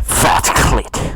Fat clit.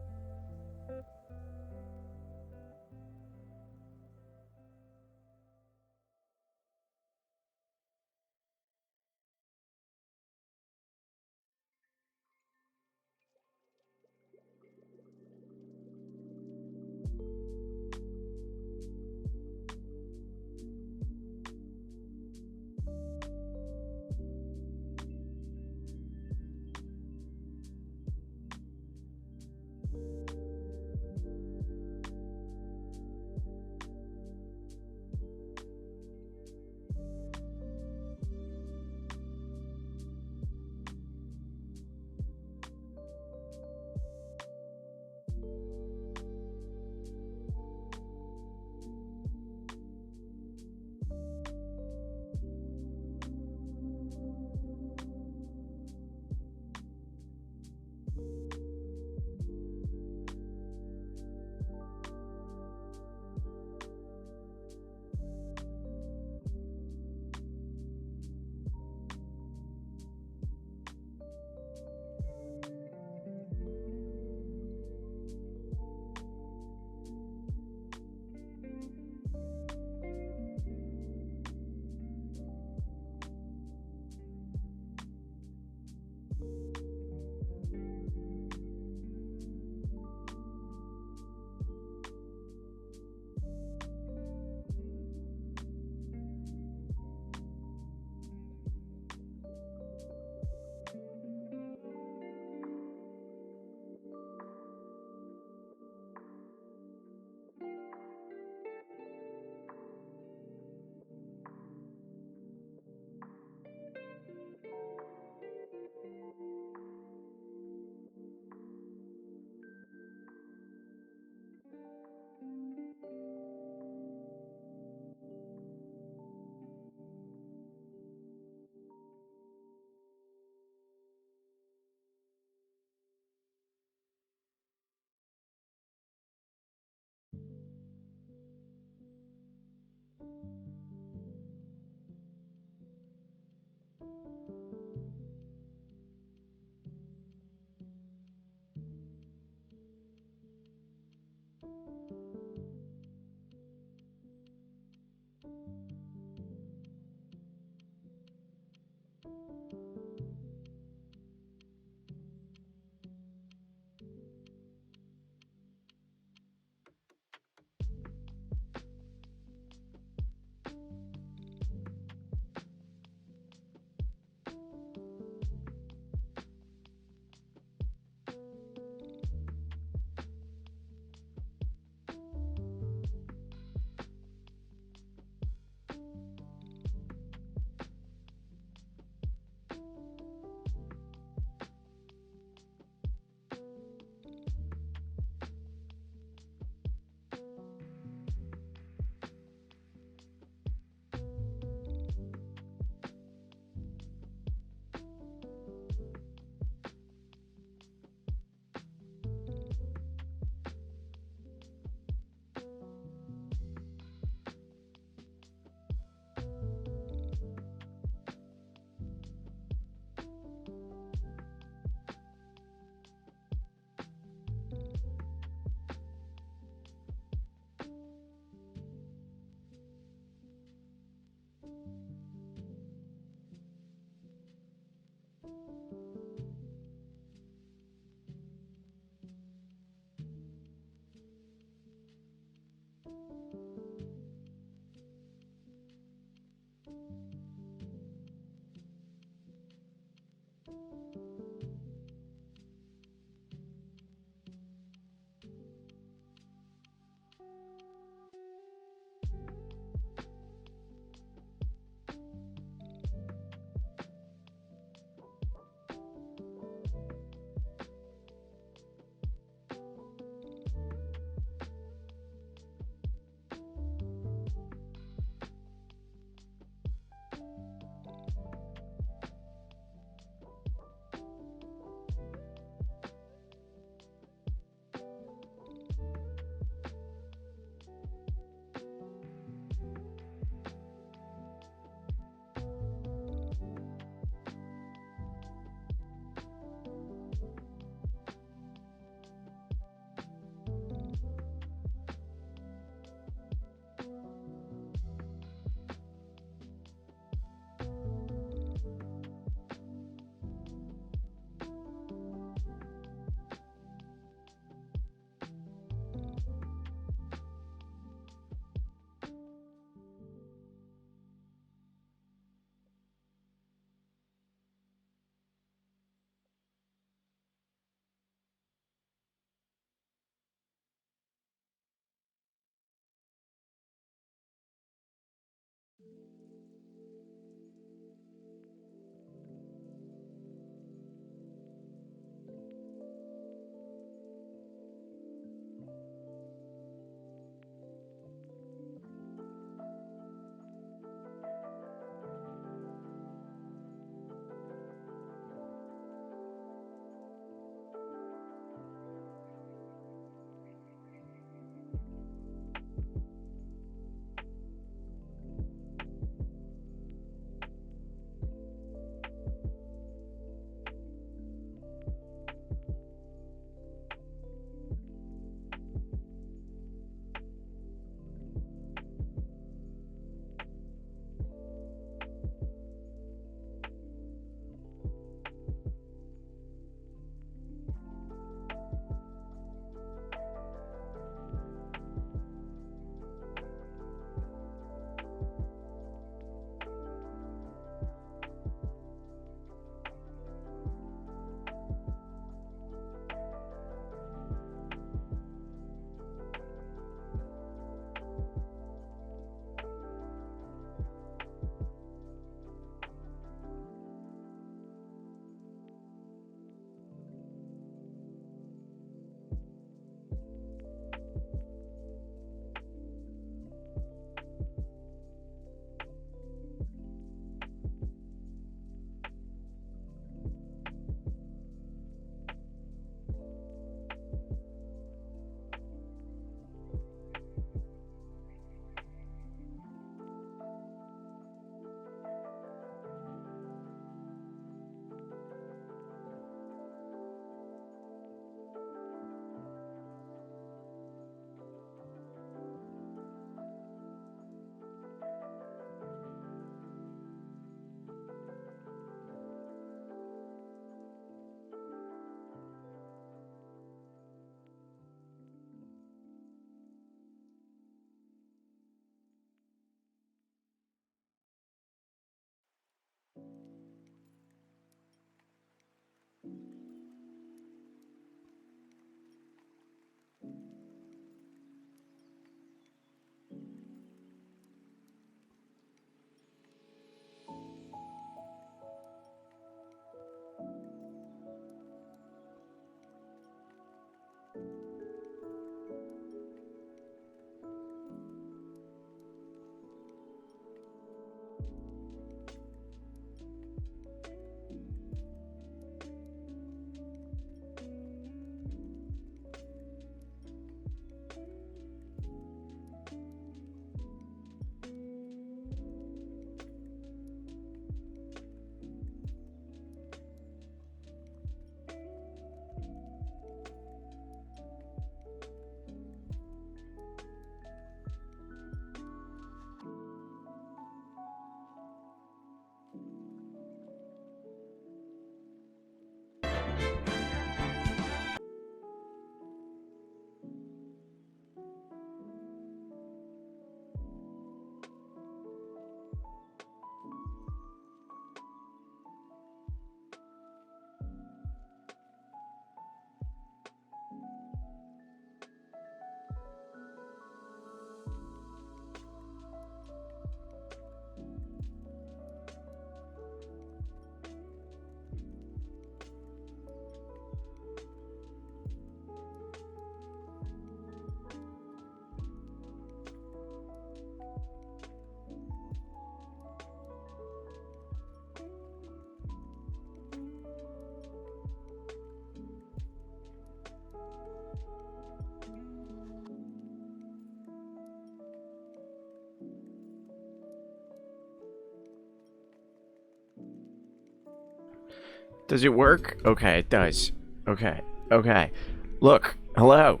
Does it work? Okay, it does. Okay. Okay. Look. Hello.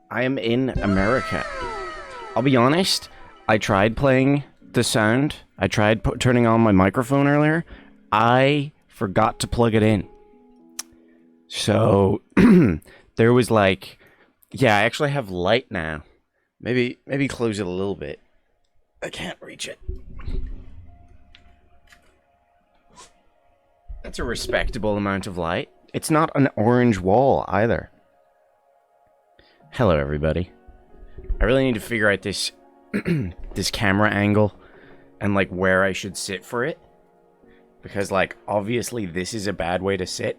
I am in America. I'll be honest. I tried playing the sound. I tried turning on my microphone earlier. I forgot to plug it in. So, there was like... Yeah, I actually have light now. Maybe close it a little bit. I can't reach it. That's a respectable amount of light. It's not an orange wall either. Hello, everybody. I really need to figure out this this camera angle and like where I should sit for it, because like obviously this is a bad way to sit.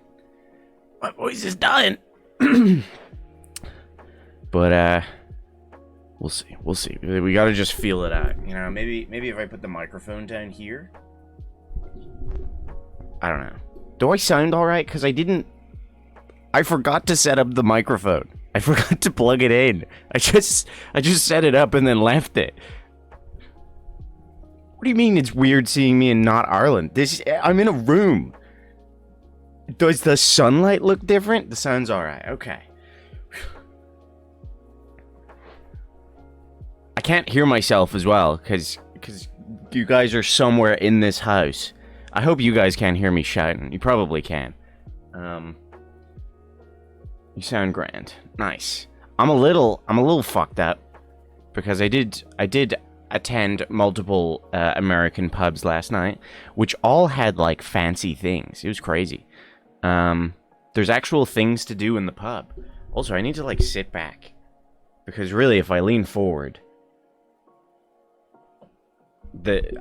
My voice is dying. But we'll see. We gotta just feel it out, you know. Maybe if I put the microphone down here. I don't know. Do I sound all right? Because I forgot to set up the microphone. I forgot to plug it in. I just set it up and then left it. What do you mean it's weird seeing me in not Ireland? I'm in a room. Does the sunlight look different? The sound's all right. Okay. I can't hear myself as well because you guys are somewhere in this house. I hope you guys can't hear me shouting. You probably can. You sound grand. Nice. I'm a little fucked up because I did attend multiple American pubs last night, which all had like fancy things. It was crazy. There's actual things to do in the pub. Also, I need to like sit back because really, if I lean forward,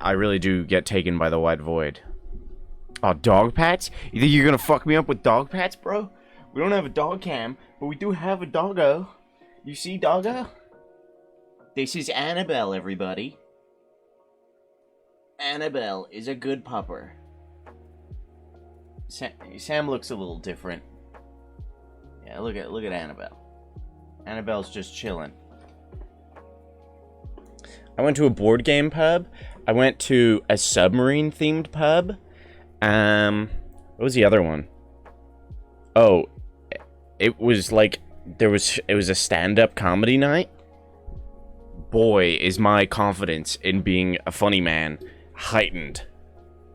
I really do get taken by the white void. Oh, dog pats? You think you're gonna fuck me up with dog pats, bro? We don't have a dog cam, but we do have a doggo. You see doggo? This is Annabelle, everybody. Annabelle is a good pupper. Sam looks a little different. Yeah, look at Annabelle. Annabelle's just chilling. I went to a board game pub. I went to a submarine themed pub. What was the other one? Oh, it was like it was a stand-up comedy night. Boy, is my confidence in being a funny man heightened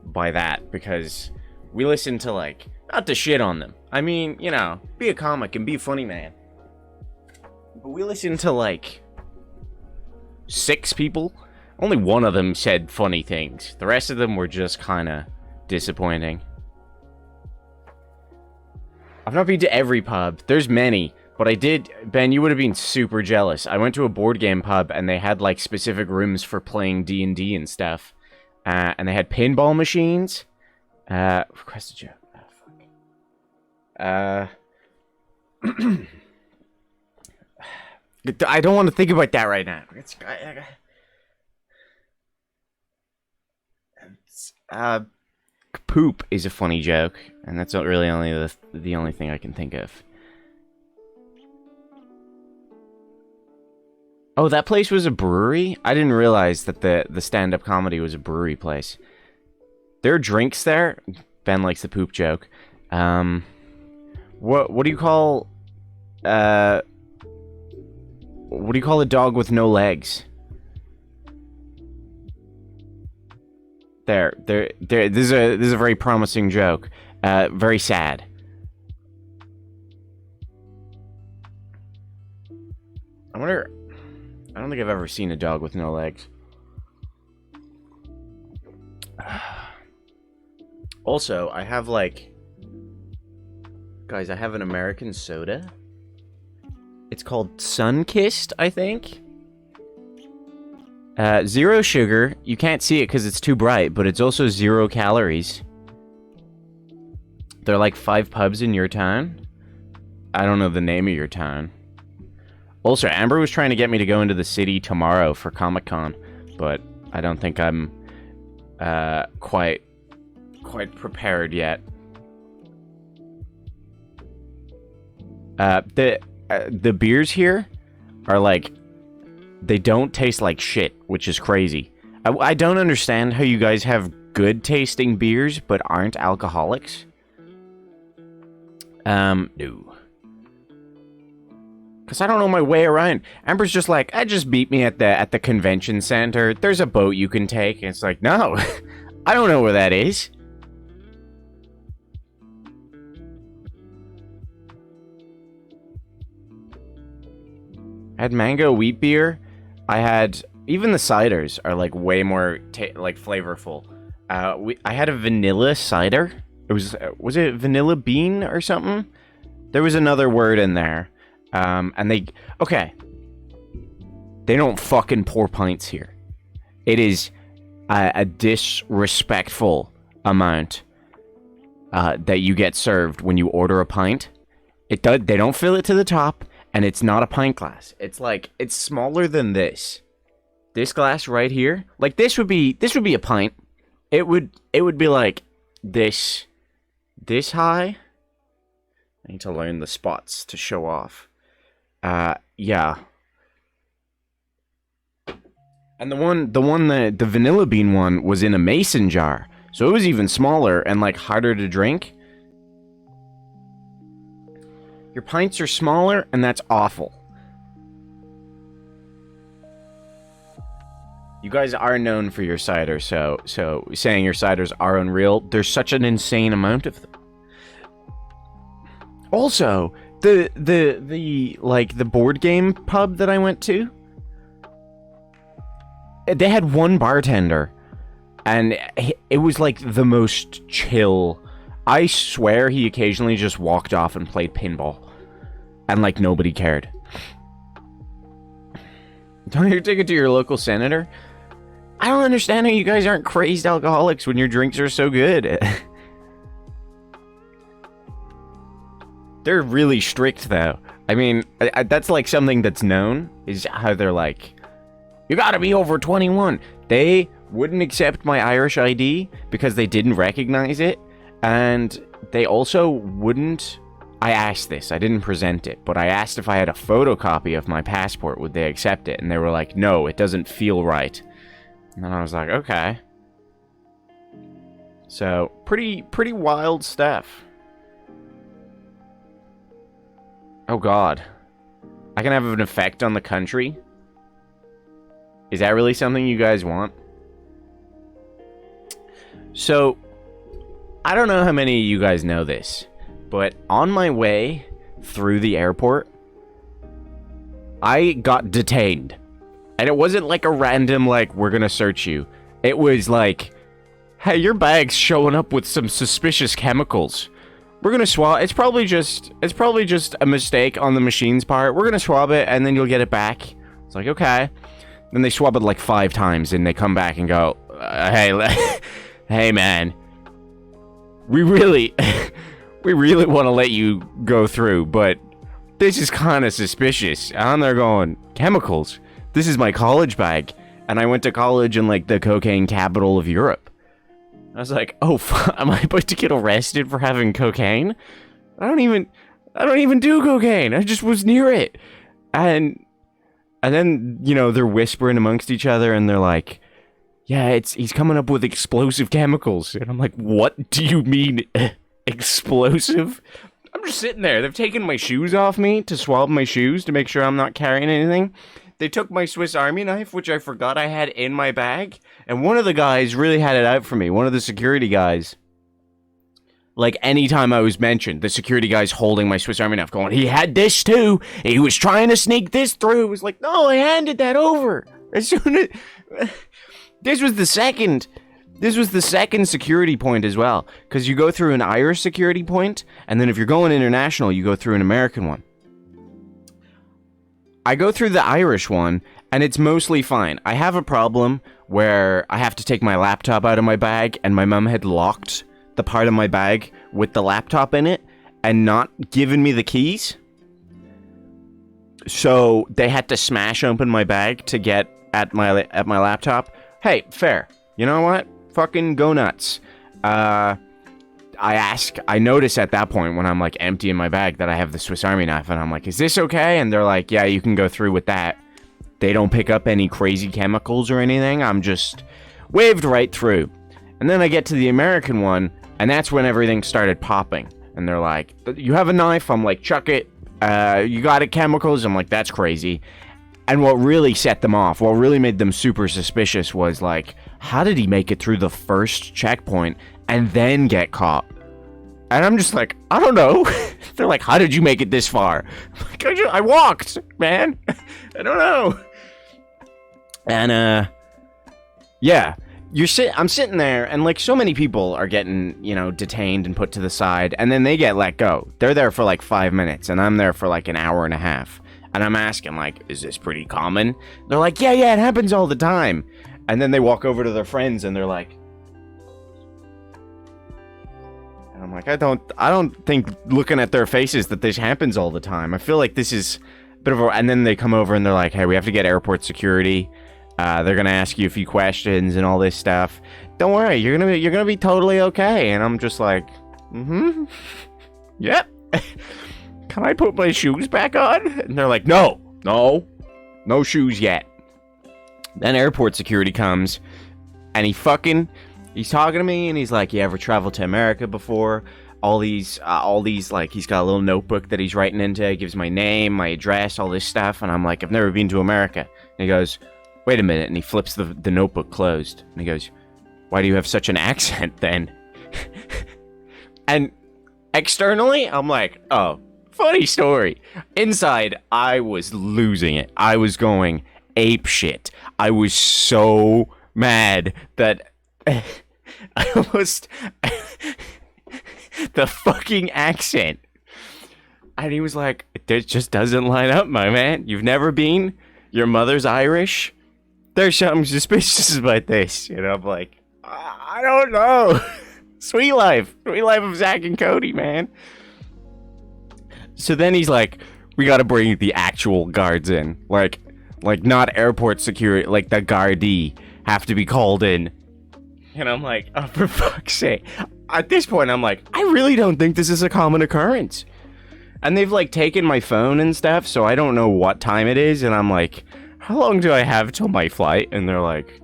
by that, because we listened to like, not to shit on them. I mean, you know, be a comic and be a funny man. But we listened to like 6 people. Only one of them said funny things. The rest of them were just kind of disappointing. I've not been to every pub. There's many. But I did... Ben, you would have been super jealous. I went to a board game pub and they had like specific rooms for playing D&D and stuff. And they had pinball machines. Request a joke. Oh, fuck. I don't want to think about that right now. Poop is a funny joke, and that's not really the only thing I can think of. Oh, that place was a brewery? I didn't realize that the stand-up comedy was a brewery place. There are drinks there. Ben likes the poop joke. What do you call a dog with no legs? There. This is a very promising joke. Very sad. I wonder. I don't think I've ever seen a dog with no legs. Also, I have like... Guys, I have an American soda. It's called Sunkissed, I think. 0 sugar. You can't see it because it's too bright, but it's also 0 calories. There are like 5 pubs in your town. I don't know the name of your town. Also, Amber was trying to get me to go into the city tomorrow for Comic-Con, but I don't think I'm quite prepared yet. The beers here are like, they don't taste like shit, which is crazy. I don't understand how you guys have good tasting beers but aren't alcoholics? No. Cause I don't know my way around. Amber's just like, just beat me at the convention center. There's a boat you can take. And it's like, no, I don't know where that is. I had mango wheat beer. I had, even the ciders are like way more like flavorful. I had a vanilla cider. It was it vanilla bean or something? There was another word in there. And they don't fucking pour pints here. It is a disrespectful amount that you get served when you order a pint. They don't fill it to the top, and it's not a pint glass. It's like, it's smaller than this. This glass right here, like this would be a pint. It would be like this high. I need to learn the spots to show off. Yeah. And the vanilla bean one was in a mason jar. So it was even smaller and like harder to drink. Your pints are smaller and that's awful. You guys are known for your cider, so saying your ciders are unreal, there's such an insane amount of them. Also, the board game pub that I went to, they had one bartender, and it was like the most chill. I swear he occasionally just walked off and played pinball, and like nobody cared. Don't you take it to your local senator? I don't understand how you guys aren't crazed alcoholics when your drinks are so good. They're really strict, though. I mean, that's like something that's known, is how they're like, you gotta be over 21. They wouldn't accept my Irish ID because they didn't recognize it, and they also wouldn't... I asked this, I didn't present it, but I asked if I had a photocopy of my passport, would they accept it? And they were like, no, it doesn't feel right. And then I was like, okay. So, pretty wild stuff. Oh god. I can have an effect on the country? Is that really something you guys want? So, I don't know how many of you guys know this, but on my way through the airport, I got detained. And it wasn't like a random, like, we're gonna search you. It was like, hey, your bag's showing up with some suspicious chemicals. We're gonna swab. It's probably just a mistake on the machine's part. We're gonna swab it, and then you'll get it back. It's like, okay. Then they swab it like 5 times, and they come back and go, hey, hey, man. We really want to let you go through, but this is kind of suspicious. And they're going, chemicals? This is my college bag. And I went to college in, like, the cocaine capital of Europe. I was like, oh, am I about to get arrested for having cocaine? I don't even do cocaine. I just was near it. And then, you know, they're whispering amongst each other, and they're like, yeah, he's coming up with explosive chemicals. And I'm like, what do you mean, explosive? I'm just sitting there. They've taken my shoes off me to swab my shoes to make sure I'm not carrying anything. They took my Swiss Army knife, which I forgot I had in my bag. And one of the guys really had it out for me. One of the security guys. Like, anytime I was mentioned, the security guy's holding my Swiss Army knife going, he had this too. He was trying to sneak this through. It was like, no, I handed that over. As soon as... This was the second security point as well. Because you go through an Irish security point, and then if you're going international, you go through an American one. I go through the Irish one, and it's mostly fine. I have a problem where I have to take my laptop out of my bag, and my mum had locked the part of my bag with the laptop in it, and not given me the keys. So they had to smash open my bag to get at my laptop. Hey, fair. You know what? Fucking go nuts. I notice at that point when I'm like emptying my bag that I have the Swiss Army knife, and I'm like, is this okay? And they're like, yeah, you can go through with that. They don't pick up any crazy chemicals or anything. I'm just waved right through. And then I get to the American one, and that's when everything started popping. And they're like, you have a knife? I'm like, chuck it. You got it, chemicals? I'm like, that's crazy. And what really set them off, what really made them super suspicious was like, how did he make it through the first checkpoint and then get caught? And I'm just like, I don't know. They're like, how did you make it this far? I'm like, I walked, man. I don't know. And, yeah. I'm sitting there, and like so many people are getting, detained and put to the side, and then they get let go. They're there for like 5 minutes, and I'm there for like an hour and a half. And I'm asking, like, is this pretty common? They're like, yeah, it happens all the time. And then they walk over to their friends, and they're like, and I'm like, I don't think looking at their faces that this happens all the time. I feel like this is a bit of a, and then they come over and they're like, hey, we have to get airport security. They're gonna ask you a few questions and all this stuff. Don't worry, you're gonna be totally okay. And I'm just like, yep. Can I put my shoes back on? And they're like, no shoes yet. Then airport security comes, and he's talking to me, and he's like, you ever traveled to America before? All these, like, he's got a little notebook that he's writing into. He gives my name, my address, all this stuff. And I'm like, I've never been to America. And he goes, wait a minute. And he flips the notebook closed. And he goes, why do you have such an accent then? And externally, I'm like, oh, funny story. Inside, I was losing it. I was going ape shit. I was so mad that I almost the fucking accent. And he was like, it just doesn't line up, my man. You've never been? Your mother's Irish? There's something suspicious about this. And I'm like, I don't know. Sweet life of Zach and Cody, man. So then he's like, we gotta bring the actual guards in. Like not airport security, like the guardie have to be called in. And I'm like, oh, for fuck's sake. At this point, I'm like, I really don't think this is a common occurrence. And they've like taken my phone and stuff, so I don't know what time it is. And I'm like, how long do I have till my flight? And they're like,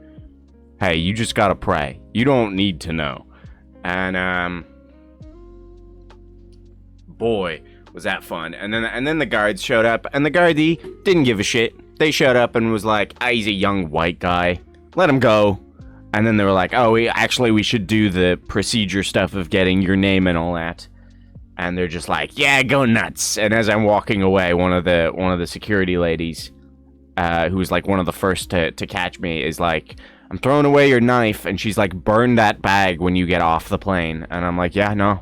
hey, you just gotta pray. You don't need to know. And, boy, was that fun. And then the guards showed up, and the guardie didn't give a shit. They showed up and was like, he's a young white guy. Let him go. And then they were like, oh, we should do the procedure stuff of getting your name and all that. And they're just like, yeah, go nuts. And as I'm walking away, one of the security ladies, who was like one of the first to catch me, is like, I'm throwing away your knife. And she's like, burn that bag when you get off the plane. And I'm like, yeah, no,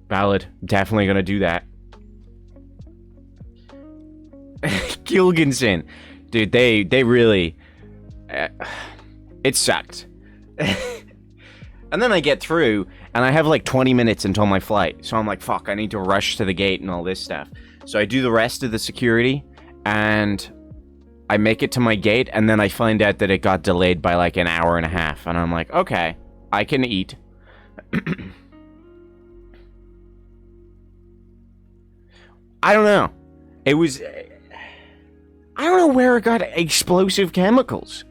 valid. Definitely gonna do that. Gilganson, dude, they really, it sucked. And then I get through, and I have like 20 minutes until my flight. So I'm like, fuck, I need to rush to the gate and all this stuff. So I do the rest of the security, and I make it to my gate, and then I find out that it got delayed by like an hour and a half. And I'm like, okay, I can eat. I don't know. It was, I don't know where it got explosive chemicals.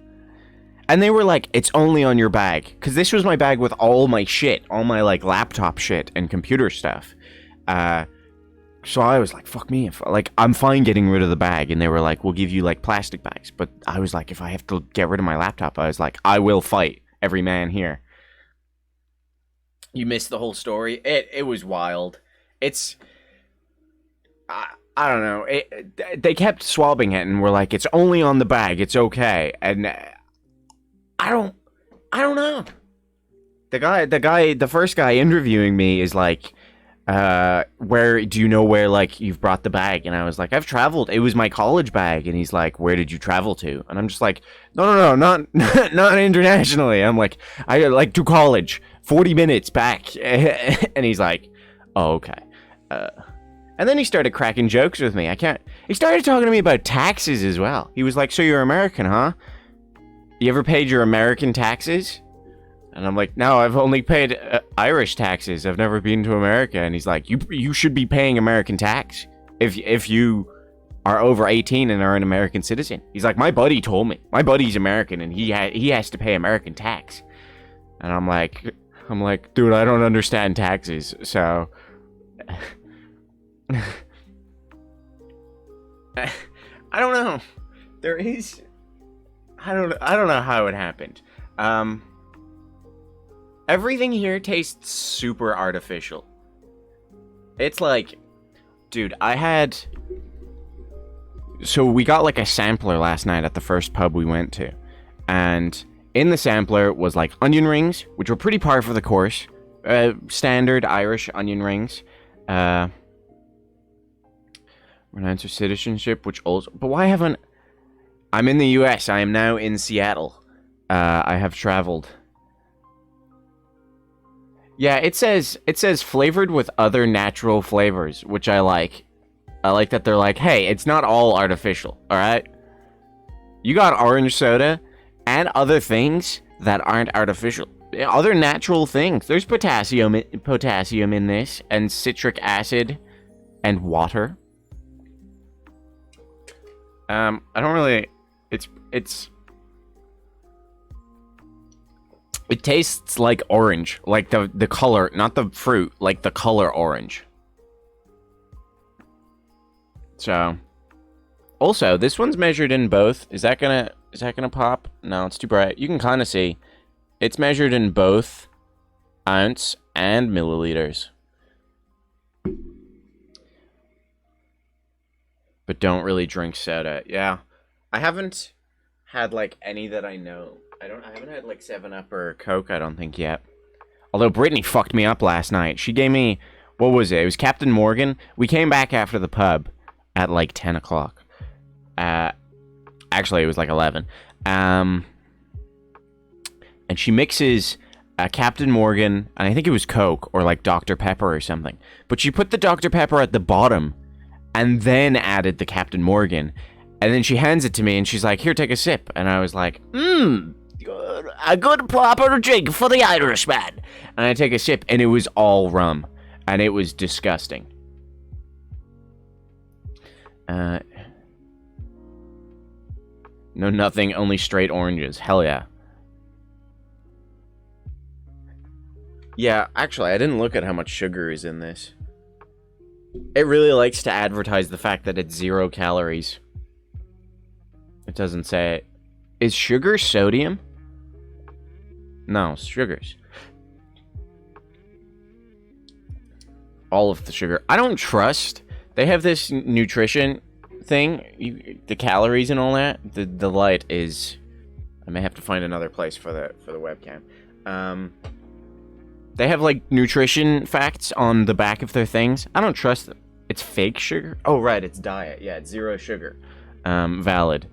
And they were like, it's only on your bag. Because this was my bag with all my shit. All my, like, laptop shit and computer stuff. So I was like, fuck me. I'm fine getting rid of the bag. And they were like, we'll give you, like, plastic bags. But I was like, if I have to get rid of my laptop, I was like, I will fight every man here. You missed the whole story. It was wild. It's, I don't know. They kept swabbing it and were like, it's only on the bag. It's okay. And I don't know. The first guy interviewing me is like, where do you know where, like, you've brought the bag? And I was like, I've traveled. It was my college bag. And he's like, where did you travel to? And I'm just like, no, not internationally. I'm like, I like to college, 40 minutes back. And he's like, oh, okay. And then he started cracking jokes with me. He started talking to me about taxes as well. He was like, so you're American, huh? You ever paid your American taxes? And I'm like, no, I've only paid Irish taxes. I've never been to America. And he's like, you should be paying American tax if you are over 18 and are an American citizen. He's like, my buddy told me. My buddy's American and he has to pay American tax. And I'm like, dude, I don't understand taxes, so I don't know. There is, I don't know how it happened. Everything here tastes super artificial. It's like, dude, so we got like a sampler last night at the first pub we went to, and in the sampler was like onion rings, which were pretty par for the course, standard Irish onion rings, renounce your citizenship, which also, but why haven't, I'm in the US, I am now in Seattle, I have traveled. Yeah, it says flavored with other natural flavors, which I like. I like that they're like, hey, it's not all artificial, alright? You got orange soda and other things that aren't artificial. Other natural things. There's potassium in this, and citric acid, and water. I don't really... It tastes like orange. Like the color, not the fruit, like the color orange. So, also, this one's measured in both. Is that gonna pop? No, it's too bright. You can kind of see. It's measured in both ounce and milliliters. But don't really drink soda. Yeah. I haven't had, like, any that I know. I haven't had, like, 7-Up or Coke, I don't think, yet. Although Brittany fucked me up last night. She gave me, what was it? It was Captain Morgan. We came back after the pub at, like, 10 o'clock. Actually, it was, like, 11. And she mixes Captain Morgan, and I think it was Coke, or, like, Dr. Pepper or something. But she put the Dr. Pepper at the bottom, and then added the Captain Morgan. And then she hands it to me, and she's like, here, take a sip. And I was like, a good proper drink for the Irishman. And I take a sip, and it was all rum. And it was disgusting. No, nothing, only straight oranges. Hell yeah. Yeah, actually, I didn't look at how much sugar is in this. It really likes to advertise the fact that it's 0 calories. It doesn't say it. Is sugar sodium? No, sugars. All of the sugar. I don't trust. They have this nutrition thing, the calories and all that. The light is. I may have to find another place for the webcam. They have like nutrition facts on the back of their things. I don't trust them. It's fake sugar. Oh right, it's diet. Yeah, it's 0 sugar. Valid.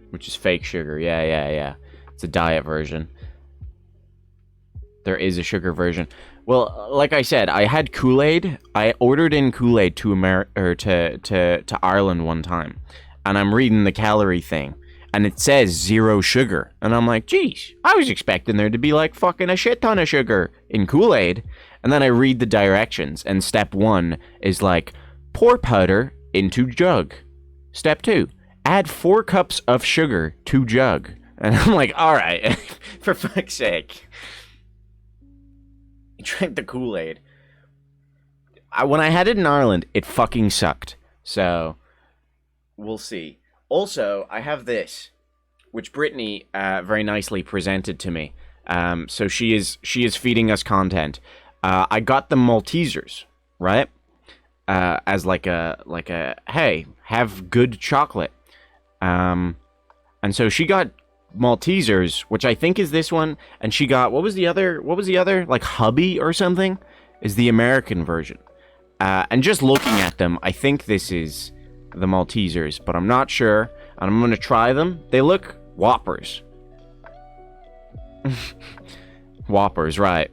Which is fake sugar. Yeah. It's a diet version. There is a sugar version. Well, like I said, I had Kool-Aid. I ordered in Kool-Aid to Ireland one time, and I'm reading the calorie thing, and it says 0 sugar, and I'm like, geez, I was expecting there to be like fucking a shit ton of sugar in Kool-Aid, and then I read the directions, and step 1 is like, pour powder into jug. Step 2, add 4 cups of sugar to jug, and I'm like, all right, for fuck's sake. Drank the Kool-Aid. When I had it in Ireland, it fucking sucked. So, we'll see. Also, I have this, which Brittany very nicely presented to me. So she is feeding us content. I got the Maltesers, right? As like a hey, have good chocolate. And so she got Maltesers, which I think is this one, and she got, what was the other, like Hubby or something, is the American version. And just looking at them, I think this is the Maltesers, but I'm not sure, and I'm gonna try them. They look Whoppers. Whoppers, right.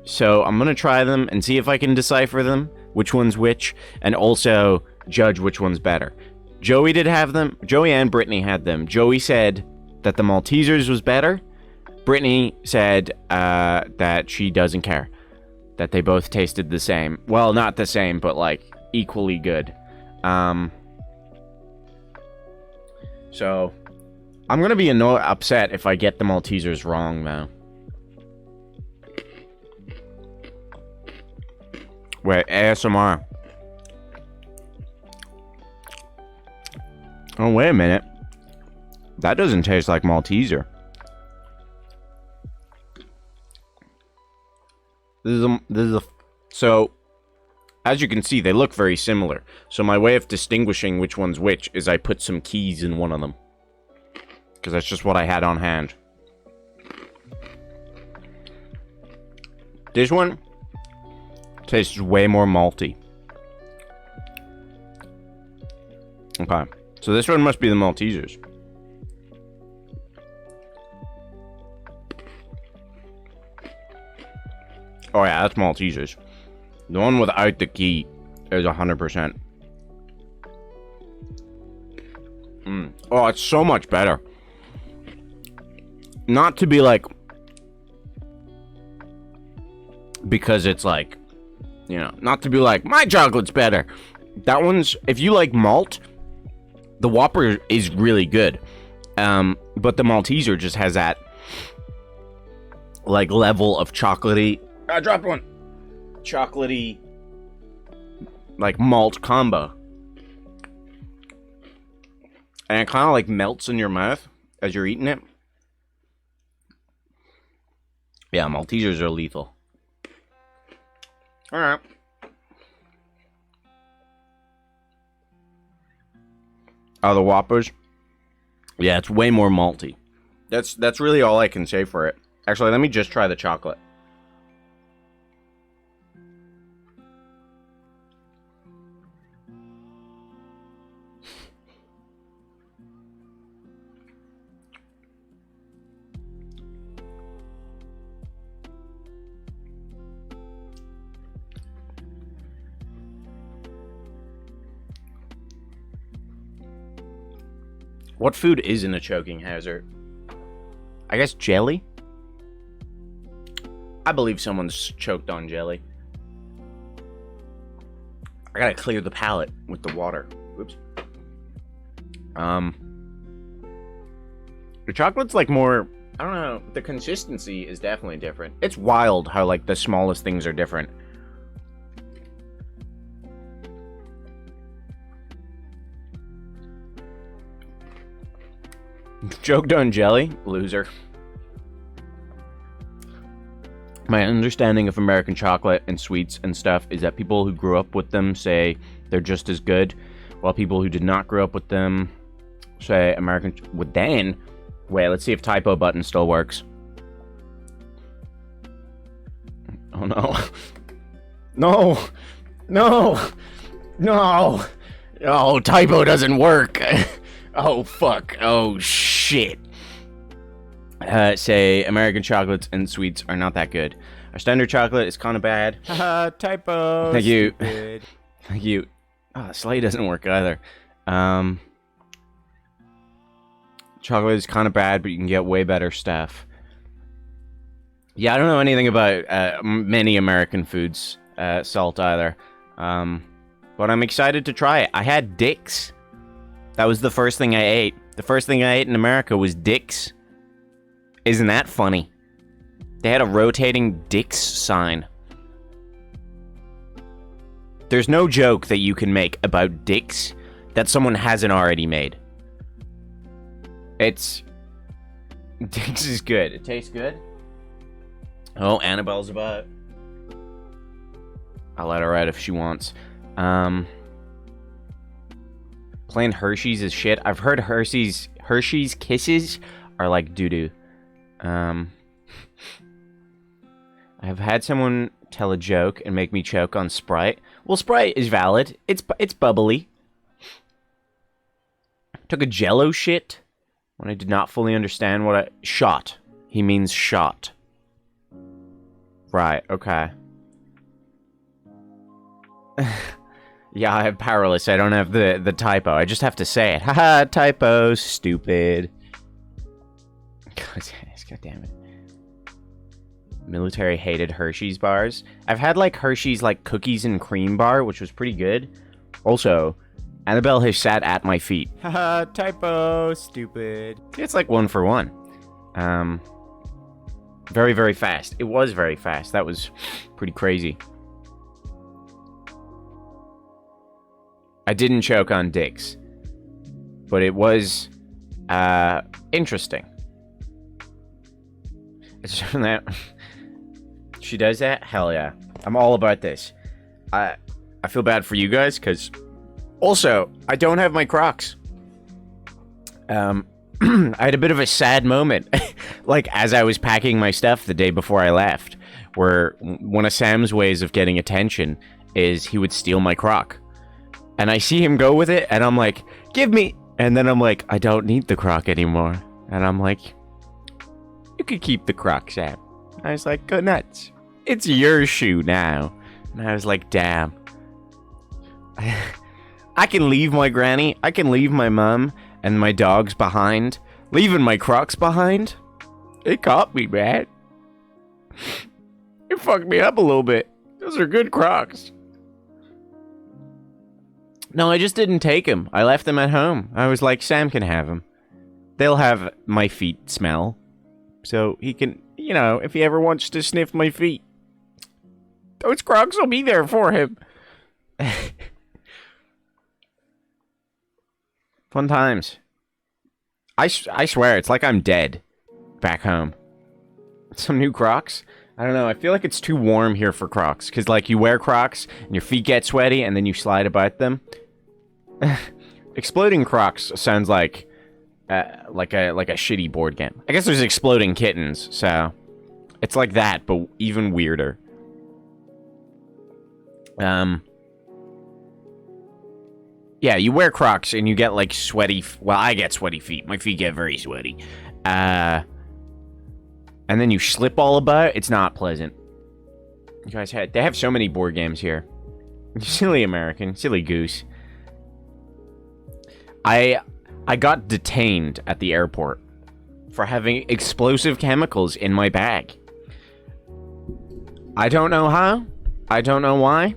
So I'm gonna try them and see if I can decipher them, which one's which, and also judge which one's better. Joey did have them. Joey and Brittany had them. Joey said that the Maltesers was better. Brittany said that she doesn't care. That they both tasted the same. Well, not the same, but like equally good. So I'm gonna be upset if I get the Maltesers wrong, though. Wait, ASMR. Oh, wait a minute. That doesn't taste like Malteser. So, as you can see, they look very similar. So my way of distinguishing which one's which is I put some keys in one of them. Because that's just what I had on hand. This one tastes way more malty. Okay. So this one must be the Maltesers. Oh yeah, that's Maltesers. The one without the key is 100%. Oh, it's so much better. Not to be like... Because it's like... You know, not to be like, my chocolate's better. That one's... If you like malt, the Whopper is really good. But the Malteser just has that... Like, level of chocolatey... I dropped one! Chocolatey... Like, malt combo. And it kind of, like, melts in your mouth as you're eating it. Yeah, Maltesers are lethal. Alright. Oh, the Whoppers? Yeah, it's way more malty. That's really all I can say for it. Actually, let me just try the chocolate. What food isn't a choking hazard? I guess jelly? I believe someone's choked on jelly. I gotta clear the palate with the water. Oops. The chocolate's like more... I don't know. The consistency is definitely different. It's wild how like the smallest things are different. Choked on jelly? Loser. My understanding of American chocolate and sweets and stuff is that people who grew up with them say they're just as good, while people who did not grow up with them say American... With Dan? Wait, let's see if typo button still works. Oh no. No! No! No! Oh, typo doesn't work! Oh, fuck. Oh, shit. Say, American chocolates and sweets are not that good. Our standard chocolate is kind of bad. Haha, typo. Thank you. Stupid. Thank you. Oh, Slay doesn't work either. Chocolate is kind of bad, but you can get way better stuff. Yeah, I don't know anything about many American foods, salt either. But I'm excited to try it. I had Dick's. That was the first thing I ate. The first thing I ate in America was Dick's. Isn't that funny? They had a rotating Dick's sign. There's no joke that you can make about Dick's that someone hasn't already made. Dick's is good. It tastes good. Oh, Annabelle's about. I'll let her out if she wants. Plain Hershey's is shit. I've heard Hershey's Kisses are like doo-doo. I've had someone tell a joke and make me choke on Sprite. Well, Sprite is valid. It's bubbly. Took a Jello shit when I did not fully understand what I... Shot. He means shot. Right, okay. Yeah, I'm powerless. I don't have the typo. I just have to say it. Haha, typo, stupid. God damn it. Military hated Hershey's bars. I've had like Hershey's like cookies and cream bar, which was pretty good. Also, Annabelle has sat at my feet. Haha, typo, stupid. It's like 1 for 1. Very, very fast. It was very fast. That was pretty crazy. I didn't choke on dicks. But it was, interesting. She does that? Hell yeah. I'm all about this. I feel bad for you guys, because... Also, I don't have my Crocs. I had a bit of a sad moment, like, as I was packing my stuff the day before I left, where one of Sam's ways of getting attention is he would steal my Croc. And I see him go with it, and I'm like, give me... And then I'm like, I don't need the Croc anymore. And I'm like, you could keep the Croc, Sam. I was like, go nuts. It's your shoe now. And I was like, damn. I can leave my granny, I can leave my mum and my dogs behind. Leaving my Crocs behind? It caught me, man. It fucked me up a little bit. Those are good Crocs. No, I just didn't take them. I left them at home. I was like, Sam can have them. They'll have my feet smell. So he can, you know, if he ever wants to sniff my feet, those Crocs will be there for him. Fun times. I swear, it's like I'm dead back home. Some new Crocs? I don't know, I feel like it's too warm here for Crocs. Because, like, you wear Crocs, and your feet get sweaty, and then you slide about them. Exploding Crocs sounds like a shitty board game. I guess there's Exploding Kittens, so... It's like that, but even weirder. Yeah, you wear Crocs, and you get, like, sweaty... Well, I get sweaty feet. My feet get very sweaty. And then you slip all about. It's not pleasant. You guys they have so many board games here. Silly American. Silly goose. I got detained at the airport for having explosive chemicals in my bag. I don't know how. I don't know why.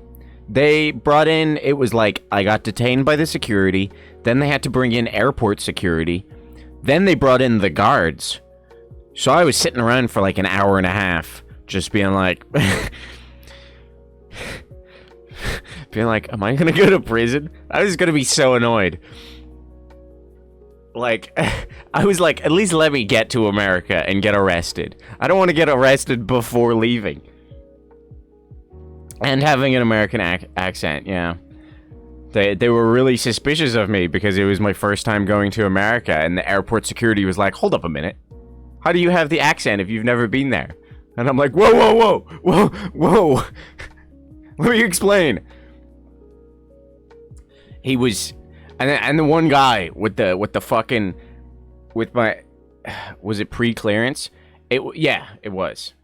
They brought in... It was like, I got detained by the security. Then they had to bring in airport security. Then they brought in the guards. So I was sitting around for like an hour and a half, just being like, am I gonna go to prison? I was gonna be so annoyed. Like, I was like, at least let me get to America and get arrested. I don't want to get arrested before leaving. And having an American accent, yeah. They were really suspicious of me because it was my first time going to America, and the airport security was like, hold up a minute. How do you have the accent if you've never been there? And I'm like, whoa, whoa, whoa, whoa, whoa. Let me explain. He was, and the one guy with the fucking, with my, was it pre-clearance? Yeah, it was.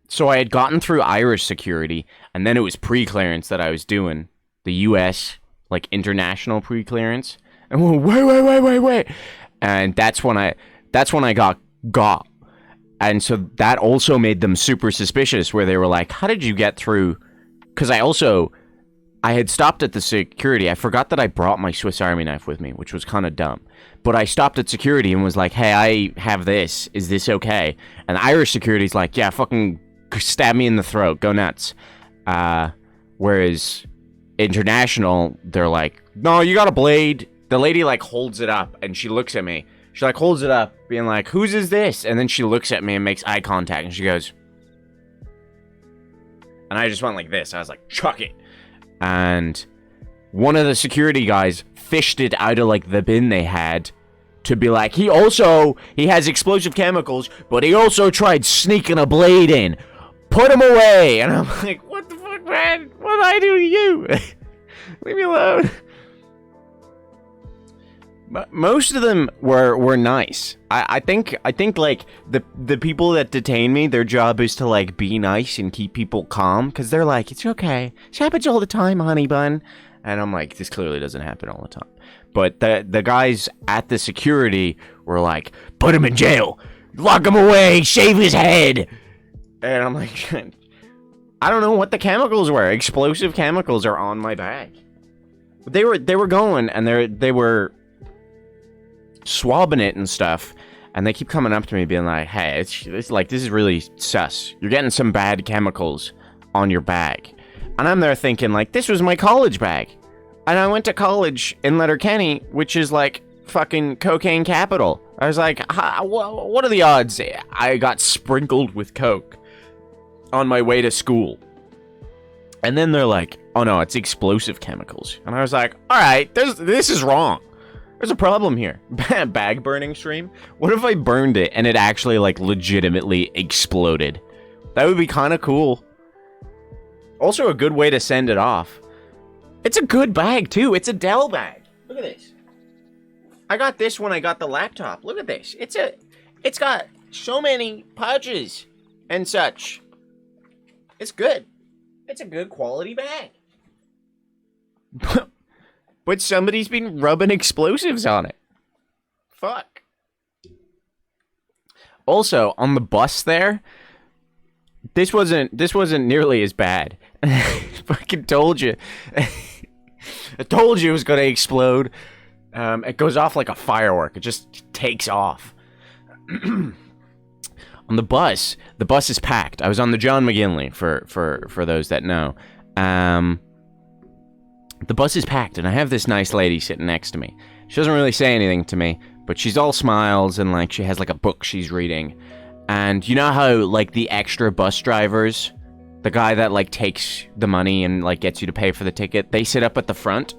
So I had gotten through Irish security, and then it was pre-clearance that I was doing. The U.S., like, international pre-clearance. And wait. And that's when I got. And so that also made them super suspicious, where they were like, how did you get through? Because I had stopped at the security. I forgot that I brought my Swiss Army knife with me, which was kind of dumb. But I stopped at security and was like, hey, I have this. Is this okay? And the Irish security's like, yeah, fucking stab me in the throat. Go nuts. Whereas international, they're like, no, you got a blade. The lady, like, holds it up, and she looks at me. She, like, holds it up, being like, whose is this? And then she looks at me and makes eye contact, and she goes... And I just went like this. I was like, chuck it. And one of the security guys fished it out of, like, the bin they had to be like, he has explosive chemicals, but he also tried sneaking a blade in. Put him away. And I'm like, what the fuck, man? What did I do to you? Leave me alone. Most of them were nice. I think like the people that detain me, their job is to, like, be nice and keep people calm, because they're like, it's okay, it happens all the time, honey bun. And I'm like, this clearly doesn't happen all the time. But the guys at the security were like, put him in jail, lock him away, shave his head. And I'm like, I don't know what the chemicals were. Explosive chemicals are on my bag. They were going, and they were swabbing it and stuff, and they keep coming up to me being like, hey, it's like, this is really sus. You're getting some bad chemicals on your bag. And I'm there thinking, like, this was my college bag. And I went to college in Letterkenny, which is like fucking cocaine capital. I was like, what are the odds I got sprinkled with coke on my way to school? And then they're like, oh no, it's explosive chemicals. And I was like, alright, this is wrong. There's a problem here. Bag burning stream? What if I burned it and it actually, like, legitimately exploded? That would be kind of cool. Also a good way to send it off. It's a good bag, too. It's a Dell bag. Look at this. I got this when I got the laptop. Look at this. It's got so many pouches and such. It's good. It's a good quality bag. But somebody's been rubbing explosives on it. Fuck. Also, on the bus there, this wasn't nearly as bad. Fucking told you. I told you it was gonna explode. It goes off like a firework. It just takes off. On the bus is packed. I was on the John McGinley for those that know. The bus is packed, and I have this nice lady sitting next to me. She doesn't really say anything to me, but she's all smiles, and, like, she has, like, a book she's reading. And you know how, like, the extra bus drivers, the guy that, like, takes the money and, like, gets you to pay for the ticket, they sit up at the front.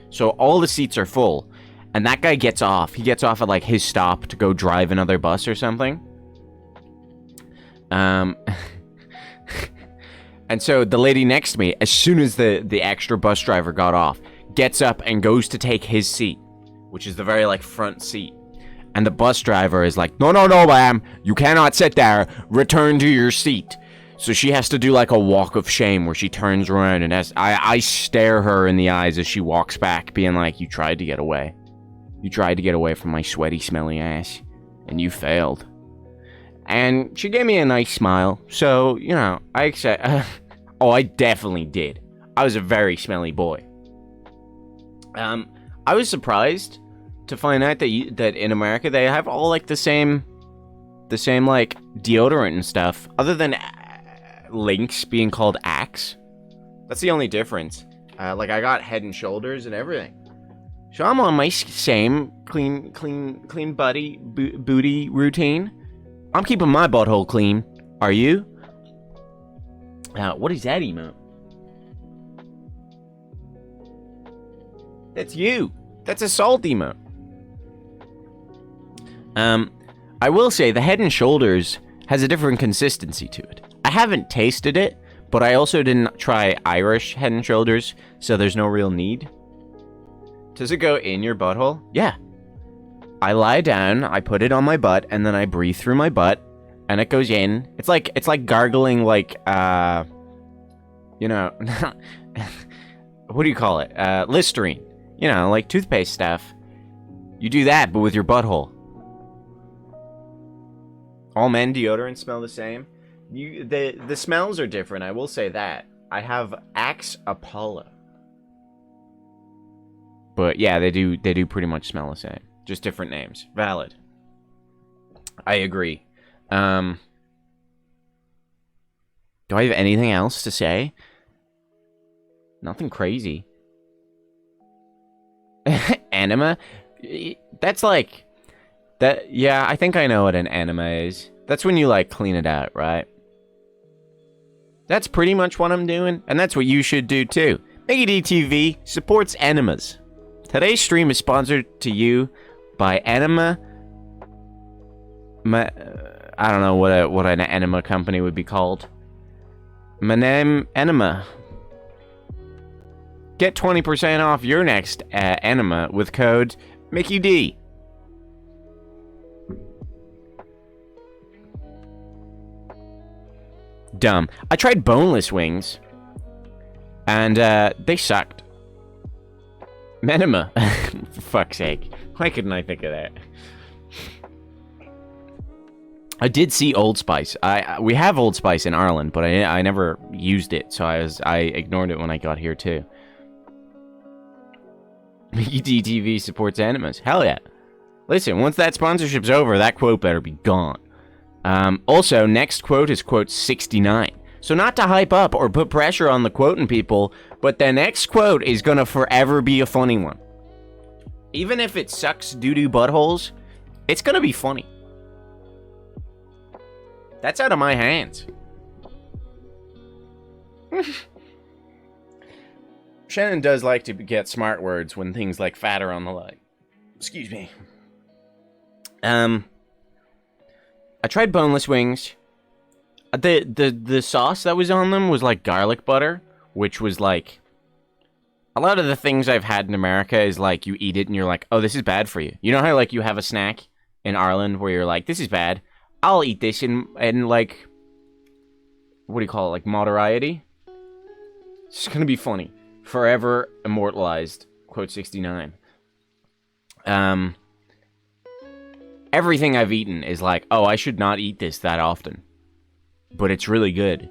So all the seats are full, and that guy gets off. He gets off at, like, his stop to go drive another bus or something. And so the lady next to me, as soon as the extra bus driver got off, gets up and goes to take his seat, which is the very, like, front seat. And the bus driver is like, no, ma'am, you cannot sit there. Return to your seat. So she has to do, like, a walk of shame where she turns around, and I stare her in the eyes as she walks back, being like, you tried to get away. You tried to get away from my sweaty, smelly ass, and you failed. And she gave me a nice smile, so, you know, I accept. Oh, I definitely did. I was a very smelly boy. I was surprised to find out that in America they have all, like, the same like deodorant and stuff, other than Lynx being called Axe. That's the only difference. Like, I got Head and Shoulders and everything. So I'm on my same clean booty routine. I'm keeping my butthole clean. Are you? What is that emote? That's you. That's a salt emote. I will say the Head and Shoulders has a different consistency to it. I haven't tasted it, but I also didn't try Irish Head and Shoulders, so there's no real need. Does it go in your butthole? Yeah. I lie down, I put it on my butt, and then I breathe through my butt, and it goes in. It's like gargling, like, you know, what do you call it? Listerine. You know, like toothpaste stuff. You do that, but with your butthole. All men deodorants smell the same. The smells are different, I will say that. I have Axe Apollo. But yeah, they do pretty much smell the same. Just different names. Valid. I agree. Do I have anything else to say? Nothing crazy. Enema? That's like... that. Yeah, I think I know what an enema is. That's when you, like, clean it out, right? That's pretty much what I'm doing, and that's what you should do too. Mickey D TV supports enemas. Today's stream is sponsored to you by Enema. I don't know what an enema company would be called. My name Enema. Get 20% off your next enema with code Mickey D. Dumb. I tried boneless wings, and they sucked. Enema. For fuck's sake. Why couldn't I think of that? I did see Old Spice. We have Old Spice in Ireland, but I never used it, so I ignored it when I got here too. BDTV supports Animus. Hell yeah. Listen, once that sponsorship's over, that quote better be gone. Also, next quote is quote 69. So not to hype up or put pressure on the quoting people, but the next quote is gonna forever be a funny one. Even if it sucks doo-doo buttholes, it's gonna be funny. That's out of my hands. Shannon does like to get smart words when things like fat are on the line. Excuse me. I tried boneless wings. The sauce that was on them was like garlic butter, which was like... A lot of the things I've had in America is like you eat it and you're like, oh, this is bad for you. You know how like you have a snack in Ireland where you're like, this is bad. I'll eat this in like... What do you call it? Like moderiety? It's gonna be funny. Forever immortalized. Quote 69. Everything I've eaten is like, oh, I should not eat this that often. But it's really good.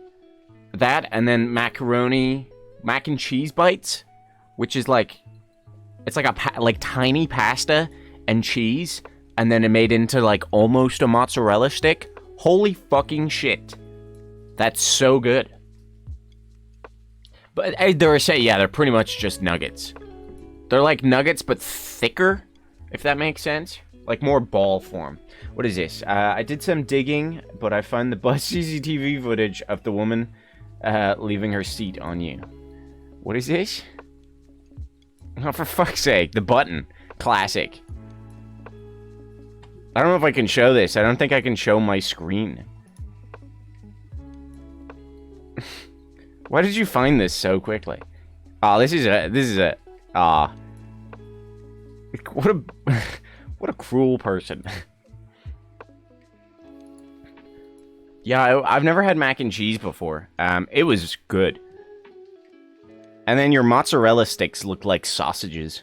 That, and then mac and cheese bites, which is like, it's like like tiny pasta and cheese, and then it made into like almost a mozzarella stick. Holy fucking shit. That's so good. But they're pretty much just nuggets. They're like nuggets, but thicker, if that makes sense. Like more ball form. What is this? I did some digging, but I found the bus CCTV footage of the woman leaving her seat on you. What is this? Oh, for fuck's sake. The button. Classic. I don't know if I can show this. I don't think I can show my screen. Why did you find this so quickly? Oh, this is a what a cruel person. Yeah, I've never had mac and cheese before. It was good. And then your mozzarella sticks look like sausages.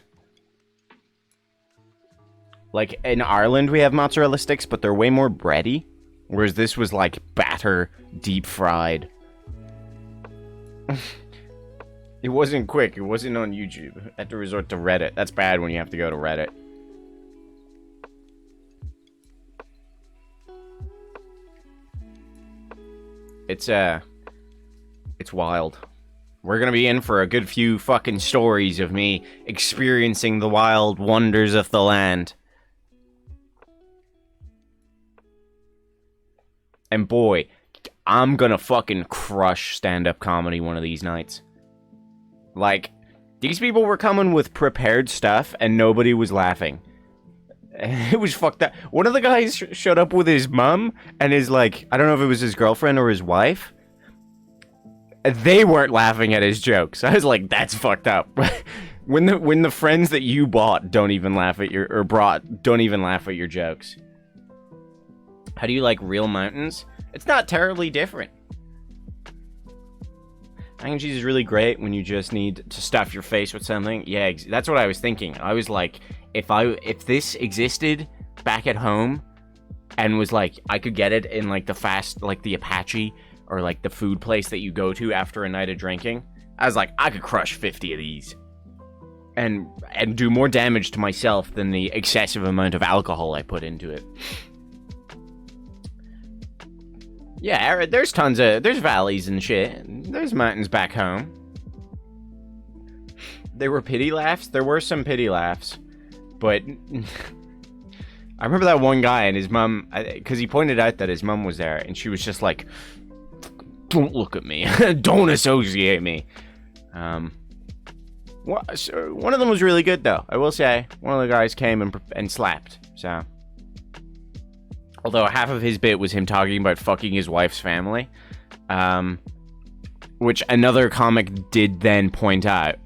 Like, in Ireland we have mozzarella sticks, but they're way more bready. Whereas this was like batter, deep fried. It wasn't quick. It wasn't on YouTube. I had to resort to Reddit. That's bad when you have to go to Reddit. It's wild. We're gonna be in for a good few fucking stories of me experiencing the wild wonders of the land. And boy, I'm gonna fucking crush stand-up comedy one of these nights. Like, these people were coming with prepared stuff and nobody was laughing. It was fucked up. One of the guys showed up with his mom and his, like, I don't know if it was his girlfriend or his wife. They weren't laughing at his jokes. I was like, that's fucked up. when the friends that you bought don't even laugh at don't even laugh at your jokes. How do you like real mountains? It's not terribly different. Mac and cheese is really great when you just need to stuff your face with something. Yeah, that's what I was thinking. I was like, if this existed back at home and was like, I could get it in like the Apache or like the food place that you go to after a night of drinking, I was like, I could crush 50 of these and do more damage to myself than the excessive amount of alcohol I put into it. Yeah, there's valleys and shit. There's mountains back home. There were pity laughs. There were some pity laughs. But I remember that one guy and his mom, because he pointed out that his mom was there, and she was just like, don't look at me. Don't associate me. One of them was really good, though. I will say, one of the guys came and slapped, so... Although half of his bit was him talking about fucking his wife's family. Which another comic did then point out.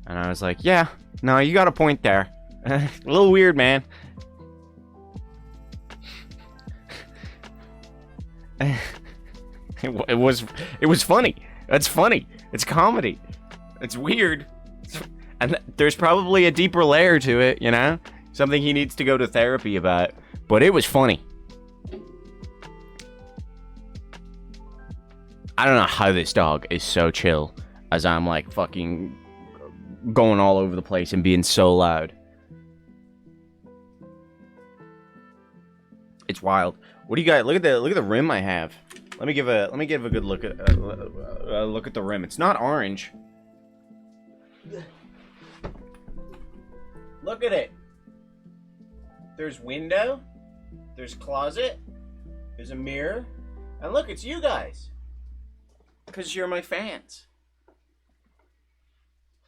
And I was like, yeah, no, you got a point there. A little weird, man. It was funny. It's funny. It's comedy. It's weird. And there's probably a deeper layer to it, you know? Something he needs to go to therapy about. But it was funny. I don't know how this dog is so chill as I'm like fucking going all over the place and being so loud. It's wild. What do you got? Look at the rim I have. Let me give a good look at the rim. It's not orange. Look at it. There's window. There's closet. There's a mirror. And look, it's you guys. Because you're my fans.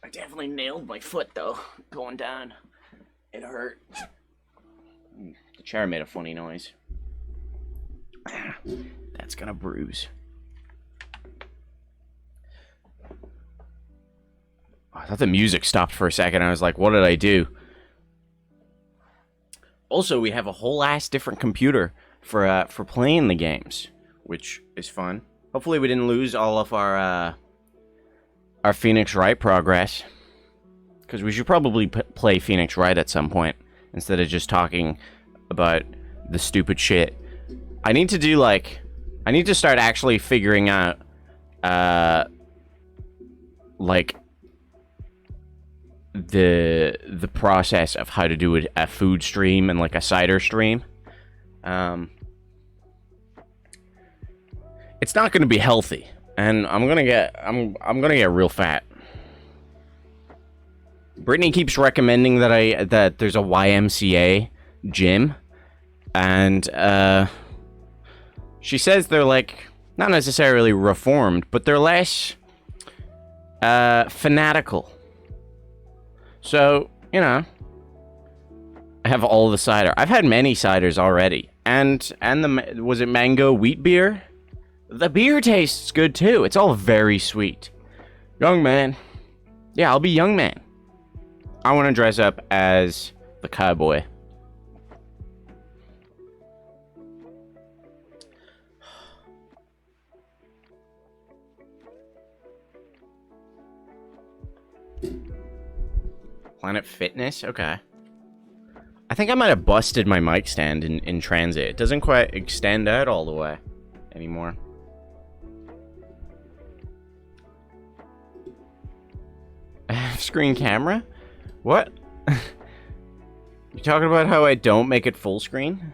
I definitely nailed my foot, though, going down. It hurt. The chair made a funny noise. That's gonna bruise. I thought the music stopped for a second. I was like, what did I do? Also, we have a whole ass different computer for playing the games, which is fun. Hopefully we didn't lose all of our Phoenix Wright progress. Because we should probably play Phoenix Wright at some point, instead of just talking about the stupid shit. I need to do, like... I need to start actually figuring out, like... the process of how to do a food stream and, like, a cider stream. It's not going to be healthy, and I'm gonna get real fat. Brittany keeps recommending that there's a YMCA gym, and she says they're, like, not necessarily reformed, but they're less fanatical. So, you know, I have all the cider. I've had many ciders already, and was it mango wheat beer? The beer tastes good too. It's all very sweet. Young man. Yeah, I'll be young man. I want to dress up as the cowboy. Planet Fitness? Okay. I think I might have busted my mic stand in transit. It doesn't quite extend out all the way anymore. Screen camera? What? You talking about how I don't make it full screen?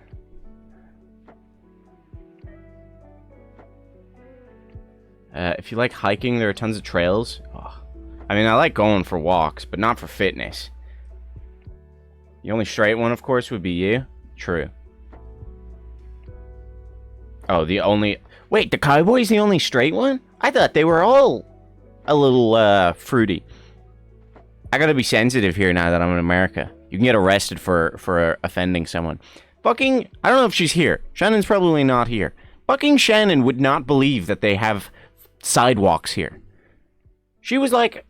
If you like hiking, there are tons of trails. Oh. I mean, I like going for walks, but not for fitness. The only straight one, of course, would be you. True. Oh, the only... Wait, the cowboy's the only straight one? I thought they were all a little, fruity. I gotta be sensitive here now that I'm in America. You can get arrested for offending someone. Fucking... I don't know if she's here. Shannon's probably not here. Fucking Shannon would not believe that they have sidewalks here. She was like...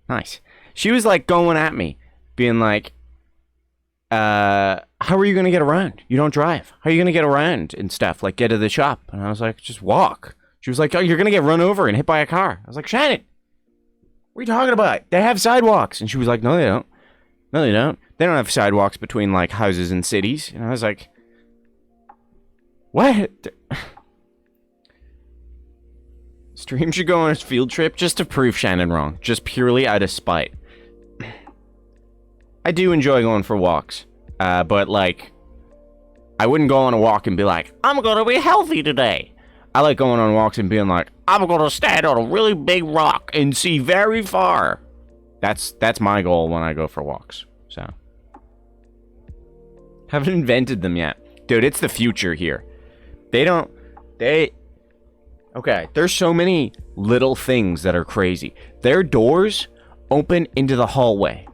Nice. She was like going at me, being like, how are you gonna get around? You don't drive. How are you gonna get around and stuff? Like, get to the shop. And I was like, just walk. She was like, oh, you're gonna get run over and hit by a car. I was like, Shannon, what are you talking about? They have sidewalks. And she was like, no, they don't. No, they don't. They don't have sidewalks between, like, houses and cities. And I was like, what? Stream should go on a field trip just to prove Shannon wrong. Just purely out of spite. I do enjoy going for walks. But, like, I wouldn't go on a walk and be like, I'm gonna be healthy today. I like going on walks and being like, I'm gonna stand on a really big rock and see very far. That's my goal when I go for walks. So. Haven't invented them yet. Dude, it's the future here. Okay, there's so many little things that are crazy. Their doors open into the hallway,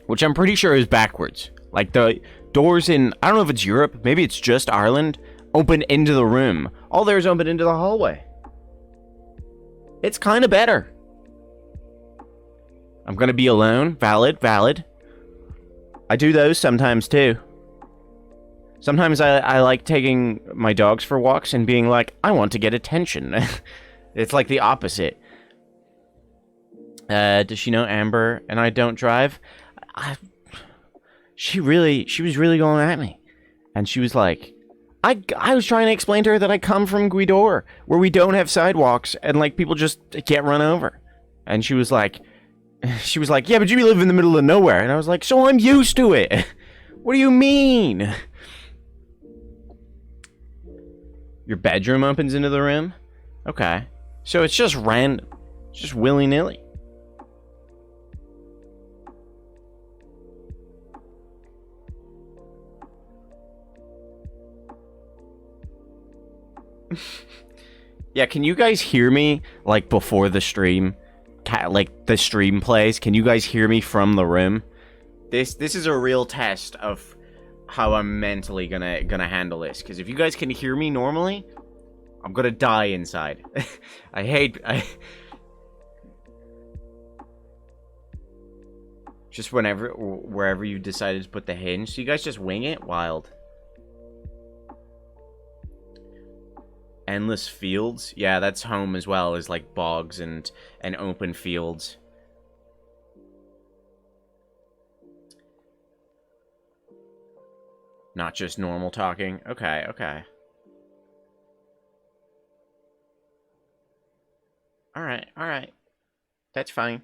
which I'm pretty sure is backwards. Like, the doors in, I don't know if it's Europe, maybe it's just Ireland, open into the room. All theirs open into the hallway. It's kind of better. I'm gonna be alone. Valid. I do those sometimes, too. Sometimes I like taking my dogs for walks and being like, I want to get attention. It's like the opposite. Does she know Amber and I don't drive? She was really going at me. And she was like, I was trying to explain to her that I come from Guidor, where we don't have sidewalks, and, like, people just can't run over. And she was like, yeah, but you live in the middle of nowhere. And I was like, so I'm used to it. What do you mean? Your bedroom opens into the room? Okay. So it's just random. It's just willy-nilly. Yeah, can you guys hear me, like, before the stream? Like, the stream plays? Can you guys hear me from the room? This is a real test of how I'm mentally gonna handle this. Because if you guys can hear me normally, I'm gonna die inside. Just wherever you decided to put the hinge. So you guys just wing it? Wild. Endless fields? Yeah, that's home as well as, like, bogs and open fields. Not just normal talking. Okay, okay. Alright. That's fine.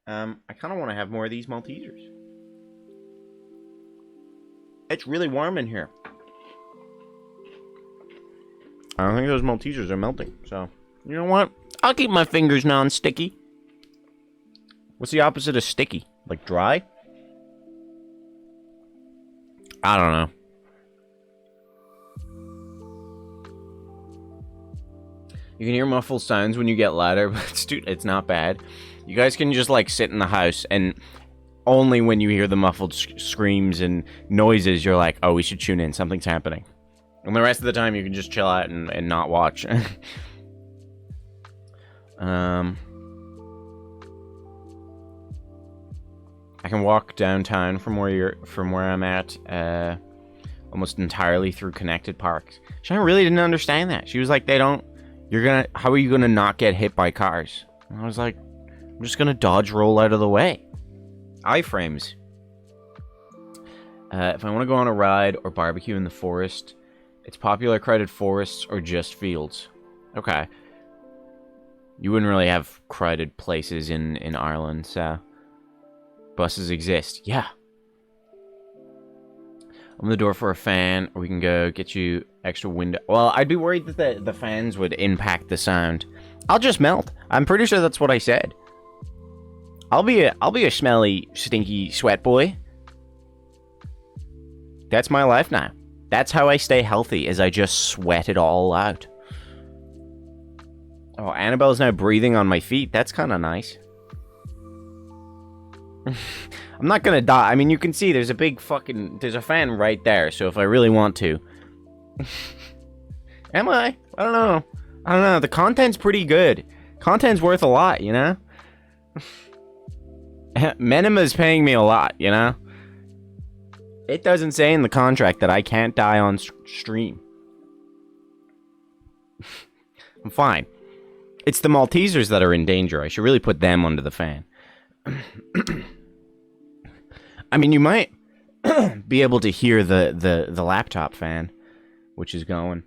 I kind of want to have more of these Maltesers. It's really warm in here. I don't think those Maltesers are melting, so... You know what? I'll keep my fingers non-sticky. What's the opposite of sticky? Like dry? I don't know. You can hear muffled sounds when you get louder, but dude, it's not bad. You guys can just, like, sit in the house, and only when you hear the muffled screams and noises, you're like, oh, we should tune in. Something's happening. And the rest of the time, you can just chill out and not watch. I can walk downtown from where I'm at, almost entirely through connected parks. She really didn't understand that. She was like, how are you gonna not get hit by cars? And I was like, I'm just gonna dodge roll out of the way. Iframes. If I want to go on a ride or barbecue in the forest, it's popular crowded forests or just fields. Okay. You wouldn't really have crowded places in Ireland, so... Buses exist. Yeah. Open the door for a fan, or we can go get you extra window... Well, I'd be worried that the fans would impact the sound. I'll just melt. I'm pretty sure that's what I said. I'll be a smelly, stinky sweat boy. That's my life now. That's how I stay healthy, is I just sweat it all out. Oh, Annabelle's now breathing on my feet. That's kind of nice. I'm not gonna die. I mean, you can see there's a fan right there, so if I really want to. Am I? I don't know. The content's pretty good. Content's worth a lot, you know? Menima's paying me a lot, you know? It doesn't say in the contract that I can't die on stream. I'm fine. It's the Maltesers that are in danger. I should really put them under the fan. I mean, you might be able to hear the laptop fan, which is going.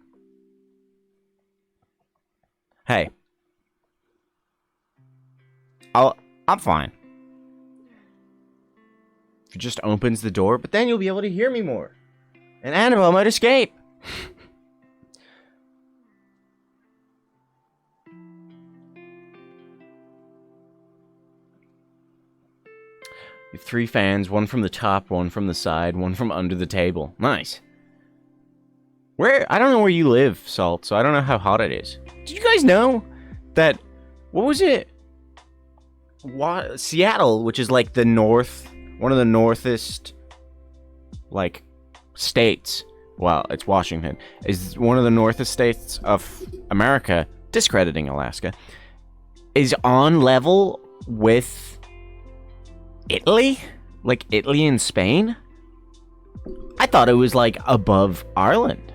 Hey. I'm fine. If it just opens the door, but then you'll be able to hear me more. And Annabelle might escape. You have 3 fans, one from the top, one from the side, one from under the table. Nice. I don't know where you live, Salt, so I don't know how hot it is. Did you guys know that, what was it? Seattle, which is like the one of the northest, like, states. Well, it's Washington. Is one of the northest states of America, discrediting Alaska, is on level with Italy? Like Italy and Spain? I thought it was like above Ireland.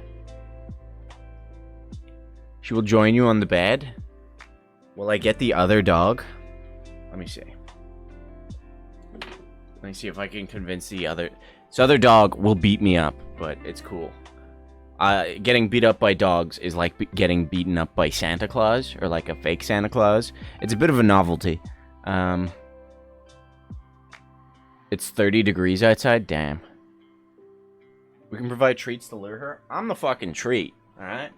She will join you on the bed. Will I get the other dog? Let me see. Let me see if I can convince the other... This other dog will beat me up, but it's cool. Getting beat up by dogs is like getting beaten up by Santa Claus, or like a fake Santa Claus. It's a bit of a novelty. It's 30 degrees outside. Damn. We can provide treats to lure her. I'm the fucking treat. All right.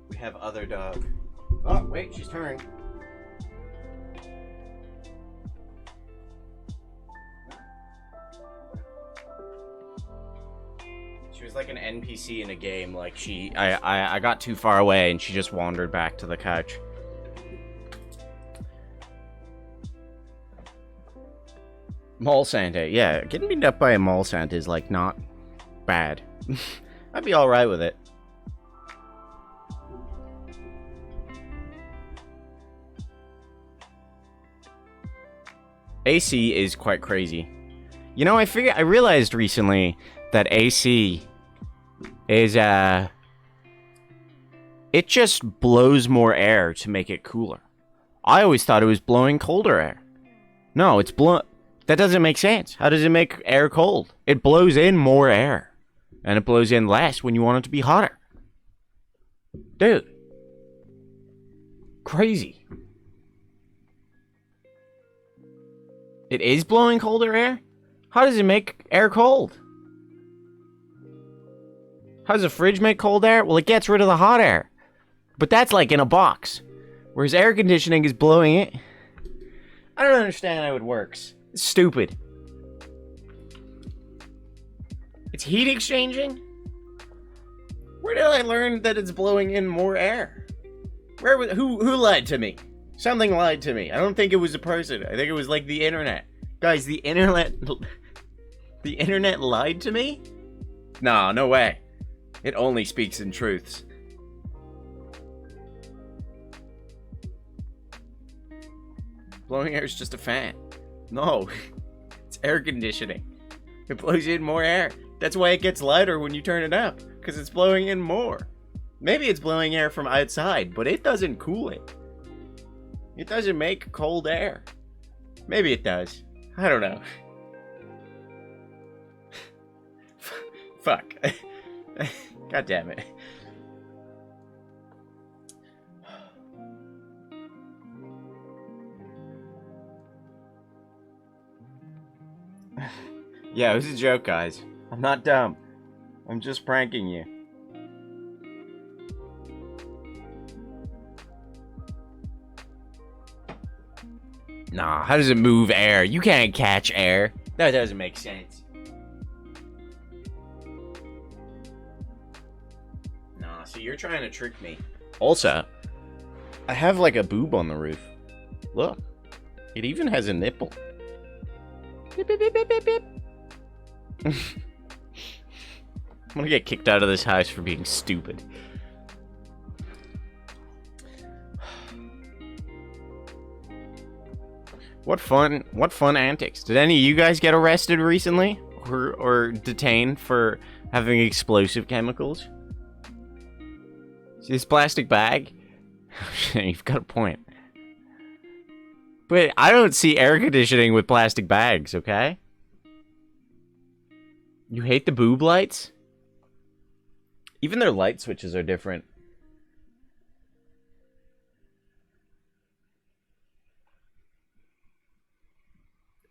We have other dog. Oh, wait, she's turning. She was like an NPC in a game. Like I got too far away and she just wandered back to the couch. Mall Santa, yeah, getting beat up by a mall Santa is like not bad. I'd be all right with it. AC is quite crazy. You know, I realized recently that AC is, it just blows more air to make it cooler. I always thought it was blowing colder air. No, that doesn't make sense. How does it make air cold? It blows in more air. And it blows in less when you want it to be hotter. Dude. Crazy. It is blowing colder air? How does it make air cold? How does a fridge make cold air? Well, it gets rid of the hot air. But that's like in a box. Whereas air conditioning is blowing it. I don't understand how it works. It's stupid. It's heat exchanging? Where did I learn that it's blowing in more air? Who lied to me? Something lied to me. I don't think it was a person. I think it was like the internet. Guys, the internet lied to me? Nah, no way. It only speaks in truths. Blowing air is just a fan. No, it's air conditioning. It blows in more air. That's why it gets lighter when you turn it up, because it's blowing in more. Maybe it's blowing air from outside, but it doesn't cool it. It doesn't make cold air. Maybe it does. I don't know. Fuck. God damn it. Yeah, it was a joke, guys. I'm not dumb. I'm just pranking you. Nah, how does it move air? You can't catch air. That doesn't make sense. Nah, see, you're trying to trick me. Also, I have like a boob on the roof. Look, it even has a nipple. Beep, beep, beep, beep, beep, beep. I'm gonna get kicked out of this house for being stupid. What fun antics. Did any of you guys get arrested recently? Or detained for having explosive chemicals? See this plastic bag? You've got a point. But I don't see air conditioning with plastic bags, okay? You hate the boob lights? Even their light switches are different.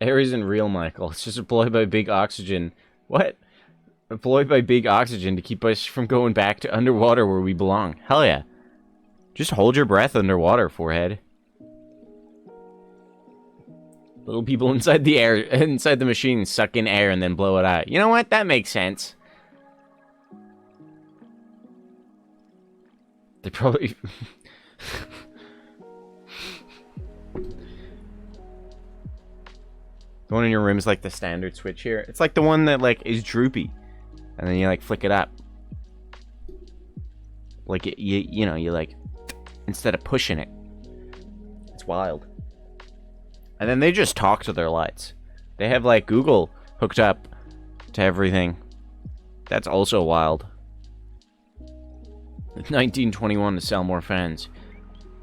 Air isn't real, Michael. It's just employed by big oxygen. What? Employed by big oxygen to keep us from going back to underwater where we belong. Hell yeah. Just hold your breath underwater, forehead. Little people inside the air, inside the machine, suck in air and then blow it out. You know what? That makes sense. They probably... The one in your room is like the standard switch here. It's like the one that like is droopy. And then you like flick it up. Like, you know, you like, instead of pushing it. It's wild. And then they just talk to their lights. They have, like, Google hooked up to everything. That's also wild. 1921 to sell more fans.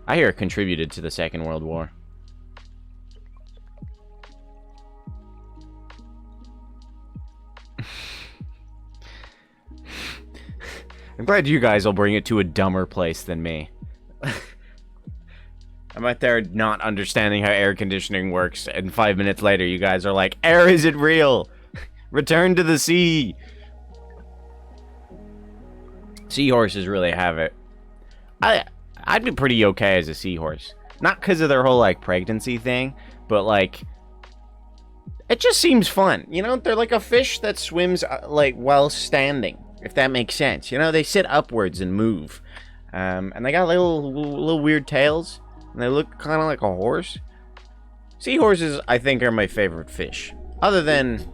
I hear it contributed to the Second World War. I'm glad you guys will bring it to a dumber place than me. I'm out there not understanding how air conditioning works, and 5 minutes later you guys are like, air isn't real! Return to the sea! Seahorses really have it. I'd be pretty okay as a seahorse. Not because of their whole, like, pregnancy thing, but, like, it just seems fun. You know, they're like a fish that swims, like, while standing, if that makes sense. You know, they sit upwards and move. And they got little weird tails, and they look kind of like a horse. Seahorses, I think, are my favorite fish. Other than,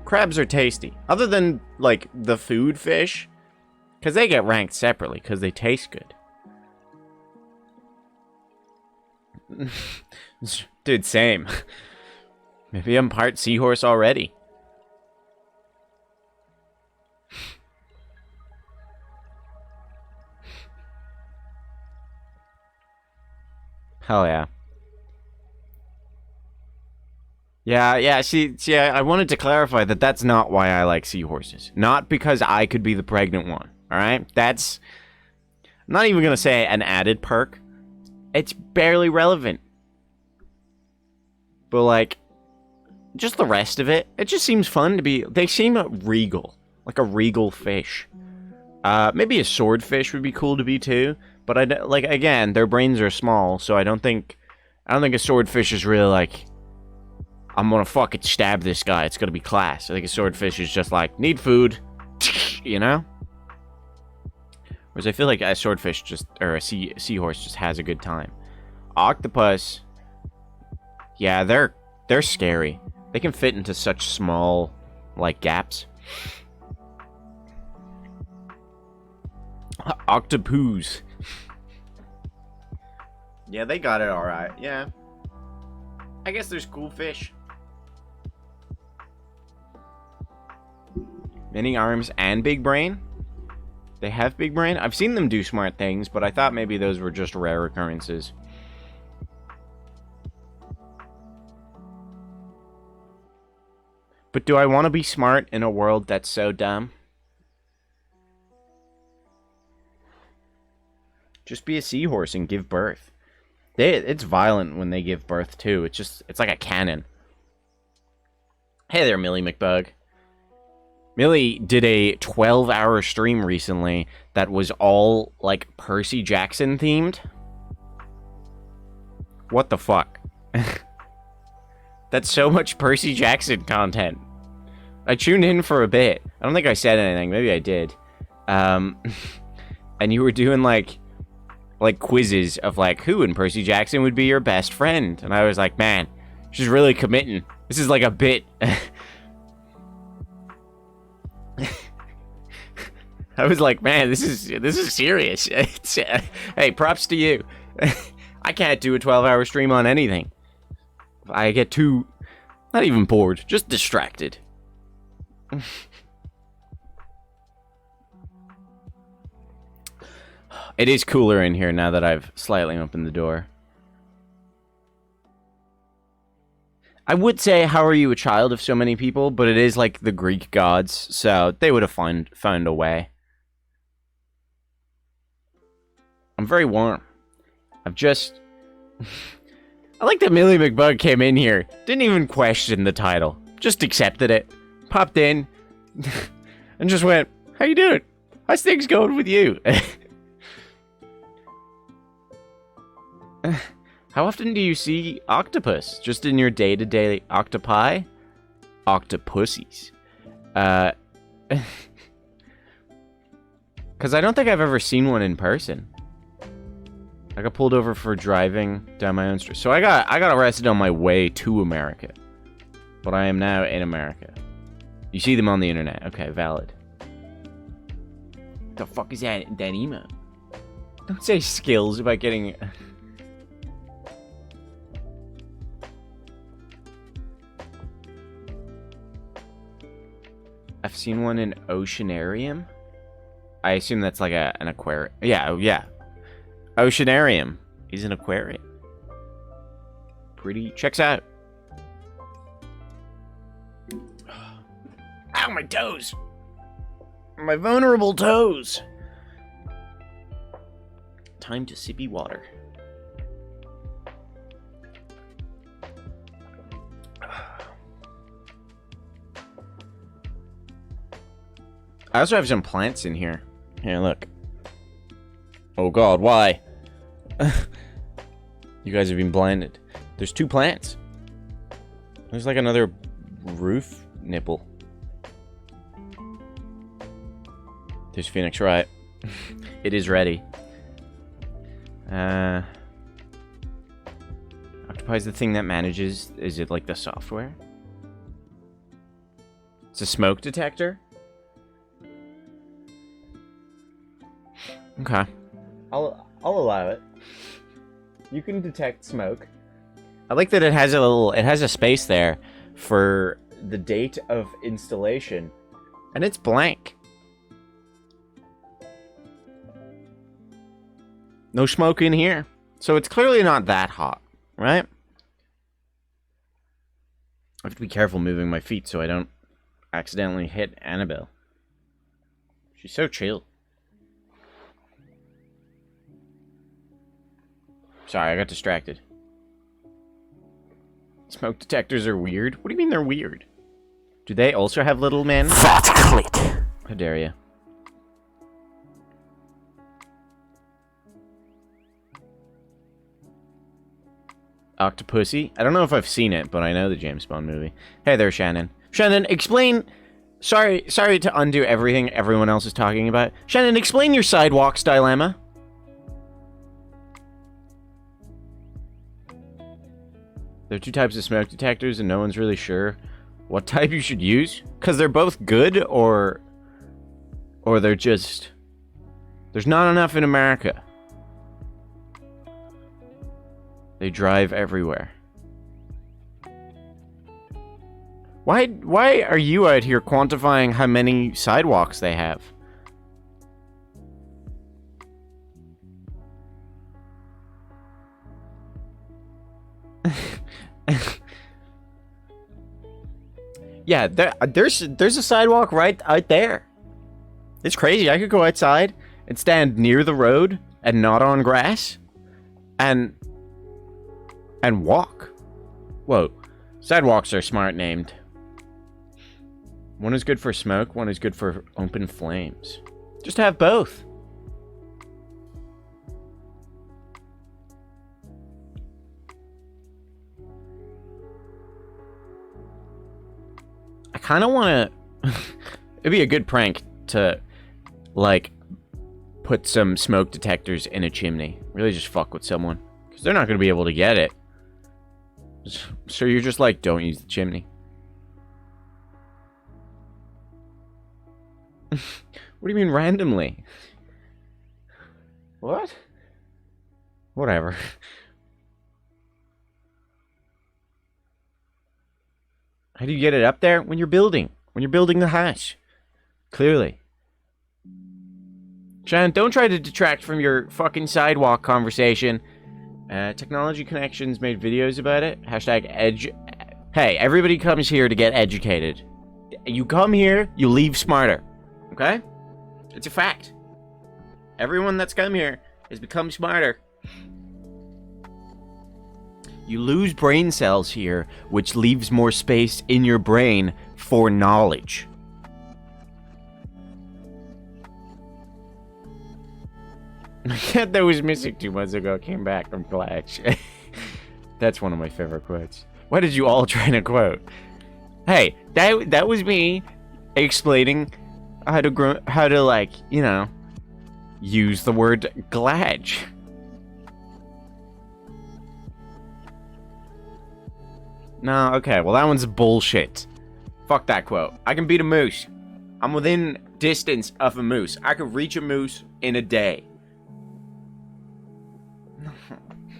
crabs are tasty. Other than, like, the food fish, because they get ranked separately, because they taste good. Dude, same. Maybe I'm part seahorse already. Hell yeah. Yeah, see, I wanted to clarify that that's not why I like seahorses. Not because I could be the pregnant one, alright? That's, I'm not even gonna say an added perk. It's barely relevant. But, like, just the rest of it, it just seems fun to be, they seem regal. Like a regal fish. Maybe a swordfish would be cool to be too. But, like, again, their brains are small, so I don't think a swordfish is really, like, I'm gonna fucking stab this guy, it's gonna be class. I think a swordfish is just like, need food, you know? Whereas I feel like a swordfish just, or a seahorse just has a good time. Octopus, yeah, they're scary. They can fit into such small, like, gaps. Octopus. Yeah, they got it alright, yeah. I guess there's cool fish. Many arms and big brain? They have big brain? I've seen them do smart things, but I thought maybe those were just rare occurrences. But do I want to be smart in a world that's so dumb? Just be a seahorse and give birth. It's violent when they give birth, too. It's like a cannon. Hey there, Millie McBug. Millie did a 12-hour stream recently that was all, like, Percy Jackson themed. What the fuck? That's so much Percy Jackson content. I tuned in for a bit. I don't think I said anything. Maybe I did. And you were doing, like quizzes of, like, who in Percy Jackson would be your best friend? And I was like, man, she's really committing. This is like a bit. I was like, man, this is serious. Hey, props to you. I can't do a 12-hour stream on anything. I get too, not even bored, just distracted. It is cooler in here now that I've slightly opened the door. I would say, how are you a child of so many people? But it is like the Greek gods, so they would have found a way. I'm very warm. I've just... I like that Millie McBug came in here. Didn't even question the title. Just accepted it. Popped in. And just went, how you doing? How's things going with you? How often do you see octopus? Just in your day-to-day octopi? Octopussies. Because I don't think I've ever seen one in person. I got pulled over for driving down my own street. So I got arrested on my way to America. But I am now in America. You see them on the internet. Okay, valid. The fuck is that emo? Don't say skills about getting... I've seen one in Oceanarium. I assume that's like an aquarium. Yeah. Oceanarium is an aquarium. Pretty. Checks out. Ow, my toes. My vulnerable toes. Time to sippy water. I also have some plants in here. Here, look. Oh god, why? You guys have been blinded. There's 2 plants. There's like another roof nipple. There's Phoenix Wright. It is ready. Octopi's the thing that manages... Is it like the software? It's a smoke detector? Okay. I'll allow it. You can detect smoke. I like that it has a space there for the date of installation. And it's blank. No smoke in here. So it's clearly not that hot, right? I have to be careful moving my feet so I don't accidentally hit Annabelle. She's so chill. Sorry, I got distracted. Smoke detectors are weird? What do you mean they're weird? Do they also have little men? Fat clit. How dare you? Octopussy? I don't know if I've seen it, but I know the James Bond movie. Hey there, Shannon. Shannon, explain... Sorry to undo everything everyone else is talking about. Shannon, explain your sidewalks dilemma. There are 2 types of smoke detectors, and no one's really sure what type you should use. Because they're both good, or they're just... There's not enough in America. They drive everywhere. Why are you out here quantifying how many sidewalks they have? Yeah, there's a sidewalk right out there. It's crazy. I could go outside and stand near the road and not on grass and walk. Whoa. Sidewalks are smart named. One is good for smoke, one is good for open flames. Just have both. I kind of want to... It'd be a good prank to, like, put some smoke detectors in a chimney. Really just fuck with someone. Because they're not going to be able to get it. So you're just like, don't use the chimney. What do you mean randomly? What? Whatever. How do you get it up there? When you're building. When you're building the house. Clearly. Shannon, don't try to detract from your fucking sidewalk conversation. Technology Connections made videos about it. Hashtag edge. Hey, everybody comes here to get educated. You come here, you leave smarter. Okay? It's a fact. Everyone that's come here has become smarter. You lose brain cells here, which leaves more space in your brain for knowledge. The cat that was missing 2 months ago came back. I'm glad. That's one of my favorite quotes. Why did you all try to quote? Hey, that was me explaining how to like, you know, use the word glad. No, okay, well that one's bullshit. Fuck that quote. I can beat a moose. I'm within distance of a moose. I could reach a moose in a day.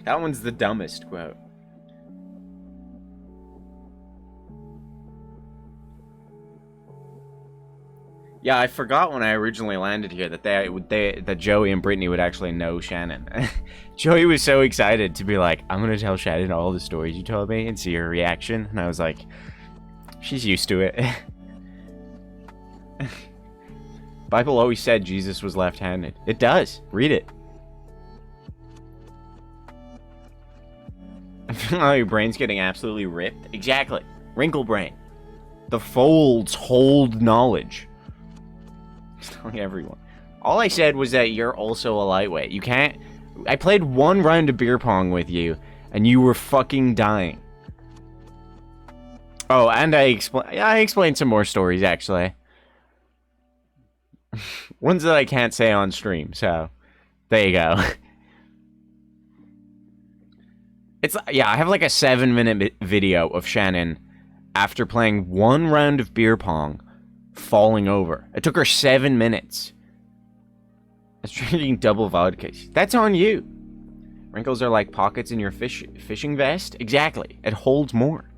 That one's the dumbest quote. Yeah, I forgot when I originally landed here that that Joey and Brittany would actually know Shannon. Joey was so excited to be like, I'm gonna tell Shannon all the stories you told me and see her reaction, and I was like, she's used to it. Bible always said Jesus was left-handed. It does. Read it. I feel like your brain's getting absolutely ripped. Exactly. Wrinkle brain. The folds hold knowledge. Telling everyone. All I said was that you're also a lightweight. You can't... I played one round of beer pong with you, and you were fucking dying. Oh, and I explained some more stories, actually. Ones that I can't say on stream, so... There you go. Yeah, I have like a 7-minute video of Shannon after playing one round of beer pong falling over. It took her 7 minutes. I was drinking double vodka. That's on you. Wrinkles are like pockets in your fishing vest. Exactly. It holds more.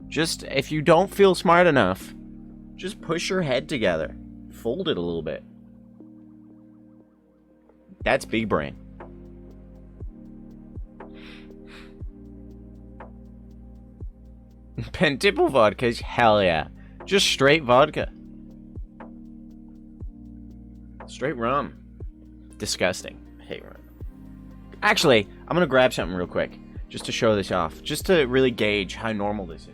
Just, if you don't feel smart enough, just push your head together. Fold it a little bit. That's big brain. Pentipple vodkas? Hell yeah. Just straight vodka. Straight rum. Disgusting. I hate rum. Actually, I'm gonna grab something real quick. Just to show this off. Just to really gauge how normal this is.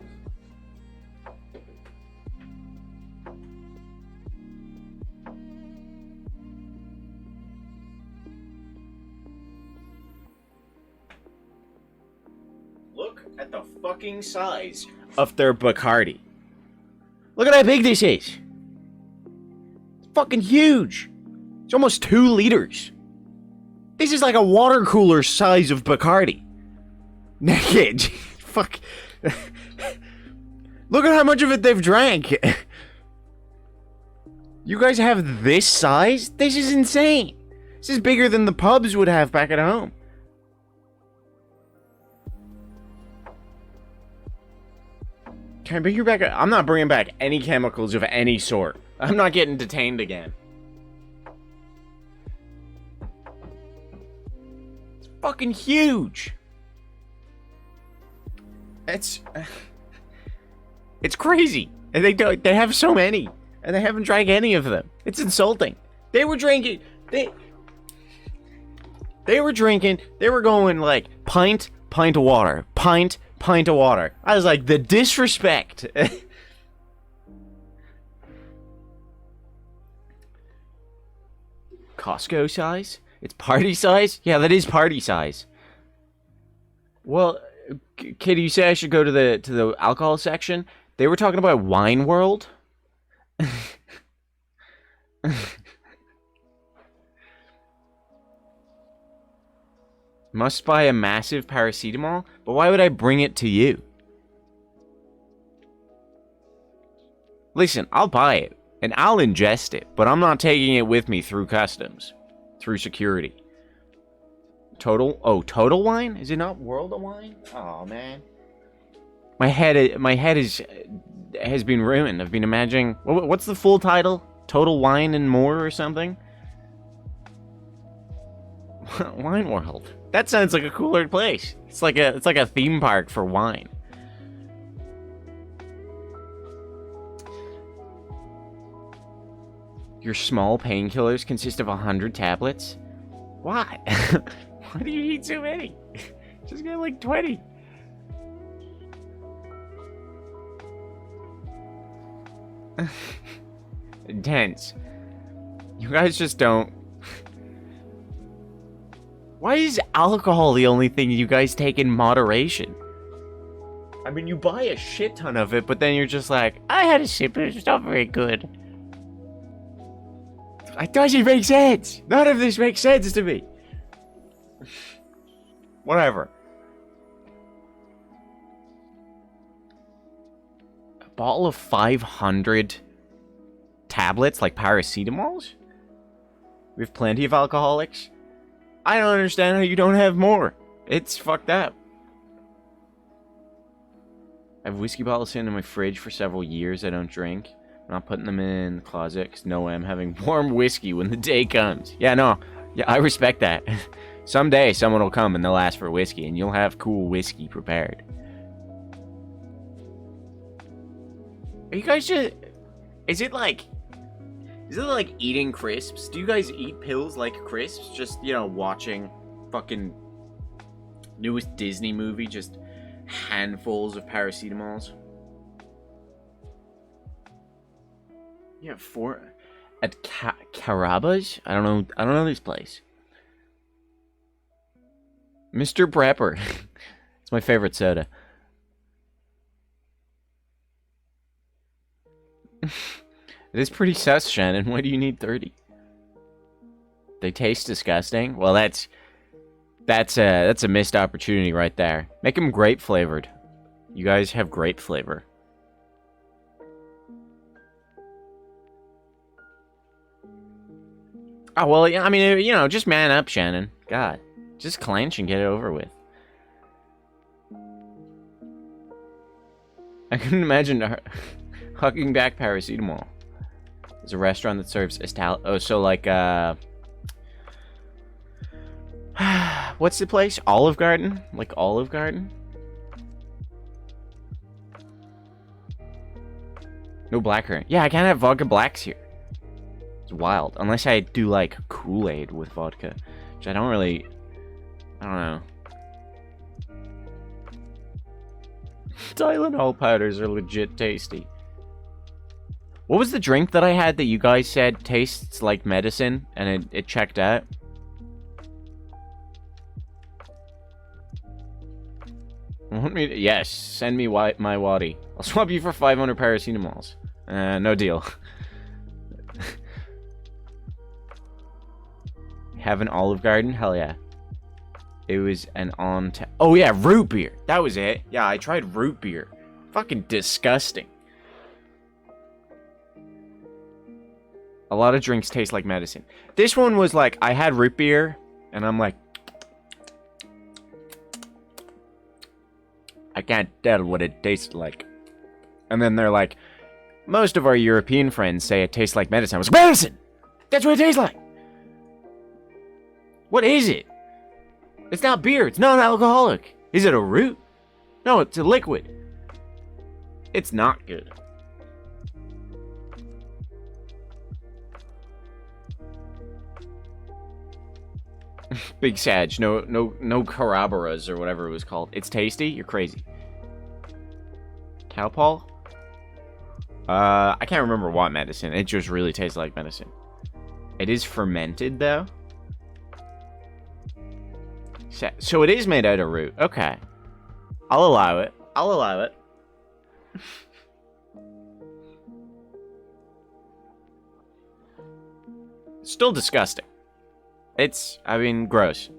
Look at the fucking size of their Bacardi. Look at how big this is. It's fucking huge. It's almost 2 liters. This is like a water cooler size of Bacardi. Naked. Fuck. Look at how much of it they've drank. You guys have this size? This is insane. This is bigger than the pubs would have back at home. Can I bring you back? I'm not bringing back any chemicals of any sort. I'm not getting detained again. It's fucking huge. It's crazy. And they have so many. And they haven't drank any of them. It's insulting. They were drinking. They were drinking. They were going like pint of water. Pint of water. I was like, the disrespect. Costco size? It's party size? Yeah, that is party size. Well, Kitty, you say I should go to the alcohol section? They were talking about Wine World. Must buy a massive paracetamol? But why would I bring it to you? Listen, I'll buy it, and I'll ingest it, but I'm not taking it with me through customs. Through security. Total Wine? Is it not World of Wine? Oh man. My head has been ruined. I've been imagining... What's the full title? Total Wine and More or something? Wine World. That sounds like a cooler place. It's like a theme park for wine. Your small painkillers consist of 100 tablets? Why? Why do you need so many? Just get like 20. Intense. You guys just don't... Why is alcohol the only thing you guys take in moderation? I mean, you buy a shit ton of it, but then you're just like, I had a sip, but it's not very good. It doesn't make sense. None of this makes sense to me. Whatever. A bottle of 500 tablets, like paracetamols? We have plenty of alcoholics. I don't understand how you don't have more. It's fucked up. I have whiskey bottles sitting in my fridge for several years I don't drink. I'm not putting them in the closet because no way I'm having warm whiskey when the day comes. Yeah, no. Yeah, I respect that. Someday someone will come and they'll ask for whiskey and you'll have cool whiskey prepared. Are you guys just... Is it like eating crisps? Do you guys eat pills like crisps? Just, you know, watching fucking newest Disney movie, just handfuls of paracetamols. Yeah, at Carrabba's? I don't know this place. Mr. Prepper. It's my favorite soda. It is pretty sus, Shannon. Why do you need 30? They taste disgusting? Well, that's a missed opportunity right there. Make them grape flavored. You guys have grape flavor. Oh, well, yeah, I mean, you know, just man up, Shannon. God. Just clench and get it over with. I couldn't imagine hucking back paracetamol. There's a restaurant that serves so like, what's the place? Olive Garden? Like Olive Garden? No blackcurrant. Yeah, I can't have vodka blacks here. It's wild. Unless I do, like, Kool-Aid with vodka. Which I don't know. Tylenol powders are legit tasty. What was the drink that I had that you guys said tastes like medicine and it checked out? Want me to, yes, send me my waddy. I'll swap you for 500 paracetamols. No deal. Have an Olive Garden? Hell yeah. It was an oh yeah, root beer. That was it. Yeah, I tried root beer. Fucking disgusting. A lot of drinks taste like medicine. This one was like, I had root beer, and I'm like, I can't tell what it tastes like. And then they're like, most of our European friends say it tastes like medicine. I was like, medicine! That's what it tastes like! What is it? It's not beer. It's non-alcoholic. Is it a root? No, it's a liquid. It's not good. Big Sag. No Carrabba's or whatever it was called. It's tasty? You're crazy. Calpol? I can't remember what medicine. It just really tastes like medicine. It is fermented, though. So it is made out of root. Okay. I'll allow it. I'll allow it. Still disgusting. It's, I mean, gross.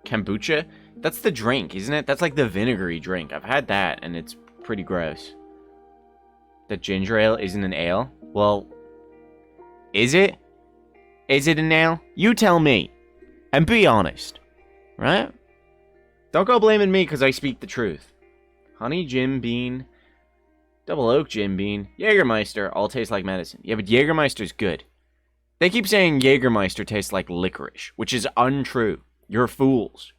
Kombucha? That's the drink, isn't it? That's like the vinegary drink. I've had that, and it's pretty gross. The ginger ale isn't an ale? Well, is it? Is it an ale? You tell me. And be honest. Right? Don't go blaming me because I speak the truth. Honey Jim Bean. Double Oak Jim Bean. Jägermeister all taste like medicine. Yeah, but Jägermeister's good. They keep saying Jägermeister tastes like licorice, which is untrue. You're fools.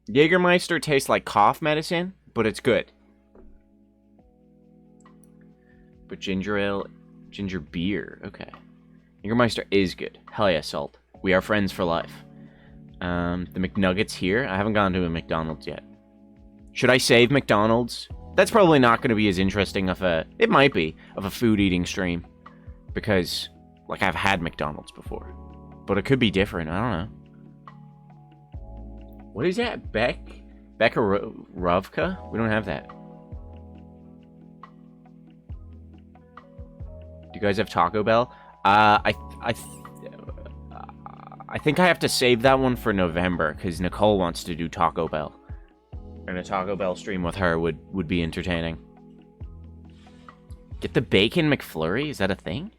Jägermeister tastes like cough medicine, but it's good. But ginger ale, ginger beer, okay. Jägermeister is good. Hell yeah, salt. We are friends for life. The McNuggets here. I haven't gone to a McDonald's yet. Should I save McDonald's? That's probably not going to be as interesting of a... It might be, of a food eating stream. Because, like, I've had McDonald's before. But it could be different, I don't know. What is that? Bekarovka? We don't have that. Do you guys have Taco Bell? I think I have to save that one for November, because Nicole wants to do Taco Bell. And a Taco Bell stream with her would be entertaining. Get the bacon McFlurry? Is that a thing?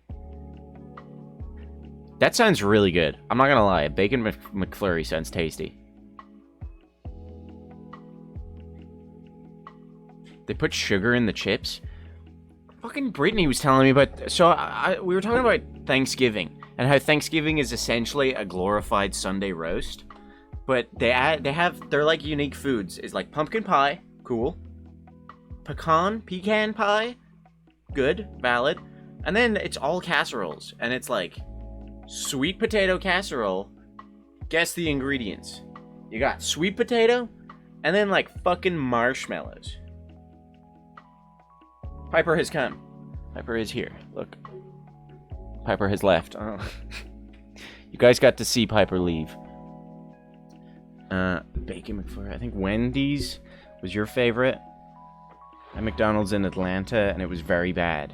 That sounds really good. I'm not gonna lie. A bacon McFlurry sounds tasty. They put sugar in the chips? Fucking Brittany was telling me about... So, we were talking about Thanksgiving. And how Thanksgiving is essentially a glorified Sunday roast. But they're like unique foods. It's like pumpkin pie. Cool. Pecan pie. Good. Valid. And then it's all casseroles. And it's like... sweet potato casserole. Guess the ingredients. You got sweet potato. And then like fucking marshmallows. Piper has come. Piper is here. Look. Piper has left. Oh. You guys got to see Piper leave. Bacon McFlurry. I think Wendy's was your favorite. At McDonald's in Atlanta, and it was very bad.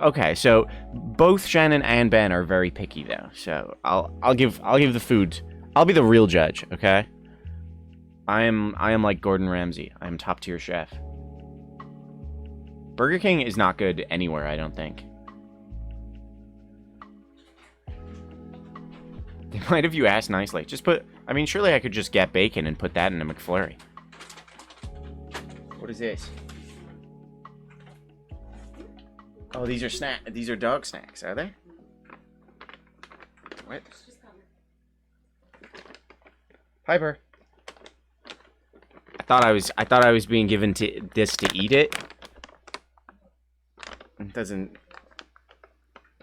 Okay, so both Shannon and Ben are very picky though. So I'll give the food. I'll be the real judge, okay? I am like Gordon Ramsay. I am top tier chef. Burger King is not good anywhere, I don't think. They might have you asked nicely. Just put... I mean, surely I could just get bacon and put that in a McFlurry. What is this? Oh, these are dog snacks, are they? What? Piper. I thought I was being given this to eat it. It doesn't...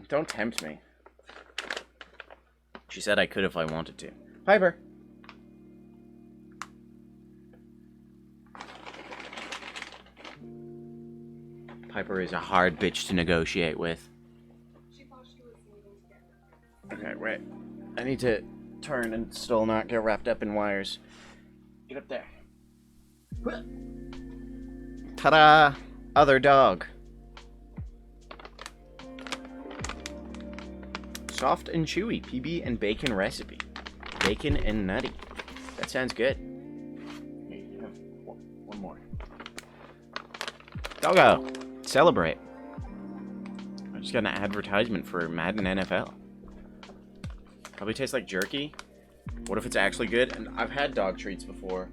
Don't tempt me. She said I could if I wanted to. Piper. Piper is a hard bitch to negotiate with. Okay, wait. I need to turn and still not get wrapped up in wires. Get up there. Ta-da! Other dog. Soft and chewy PB and bacon recipe. Bacon and nutty. That sounds good. Okay, you have one more. Doggo! Celebrate. I just got an advertisement for Madden NFL. Probably tastes like jerky. What if it's actually good? And I've had dog treats before,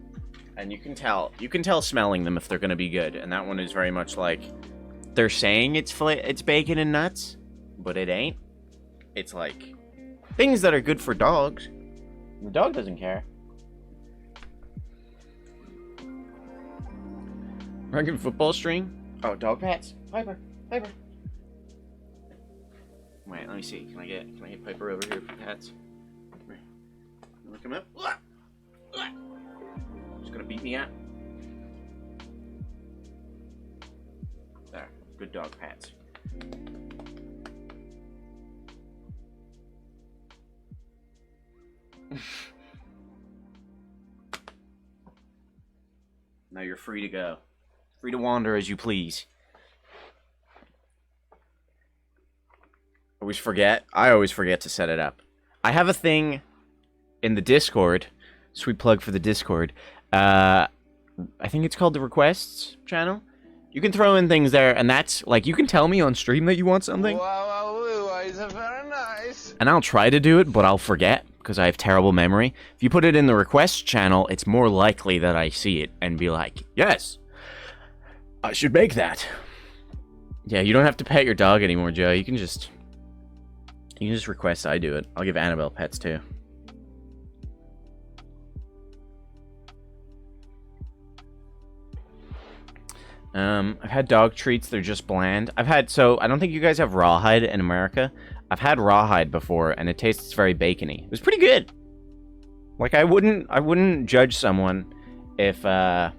and you can tell smelling them if they're gonna be good. And that one is very much like they're saying it's bacon and nuts, but it ain't. It's like things that are good for dogs. The dog doesn't care. American football string. Oh, dog pats. Piper. Wait, let me see. Can I get Piper over here for pats? Come here. Look him up. He's gonna beat me up. There. Good dog pats. Now you're free to go. Free to wander as you please. I always forget to set it up. I have a thing in the Discord. Sweet plug for the Discord. I think it's called the requests channel. You can throw in things there, and that's like you can tell me on stream that you want something. Wow, is very nice. And I'll try to do it, but I'll forget because I have terrible memory. If you put it in the requests channel, it's more likely that I see it and be like, yes, I should make that. Yeah, you don't have to pet your dog anymore, Joe. You can just request I do it. I'll give Annabelle pets too. I've had dog treats. They're just bland. So I don't think you guys have rawhide in America. I've had rawhide before, and it tastes very bacony. It was pretty good. Like I wouldn't judge someone if they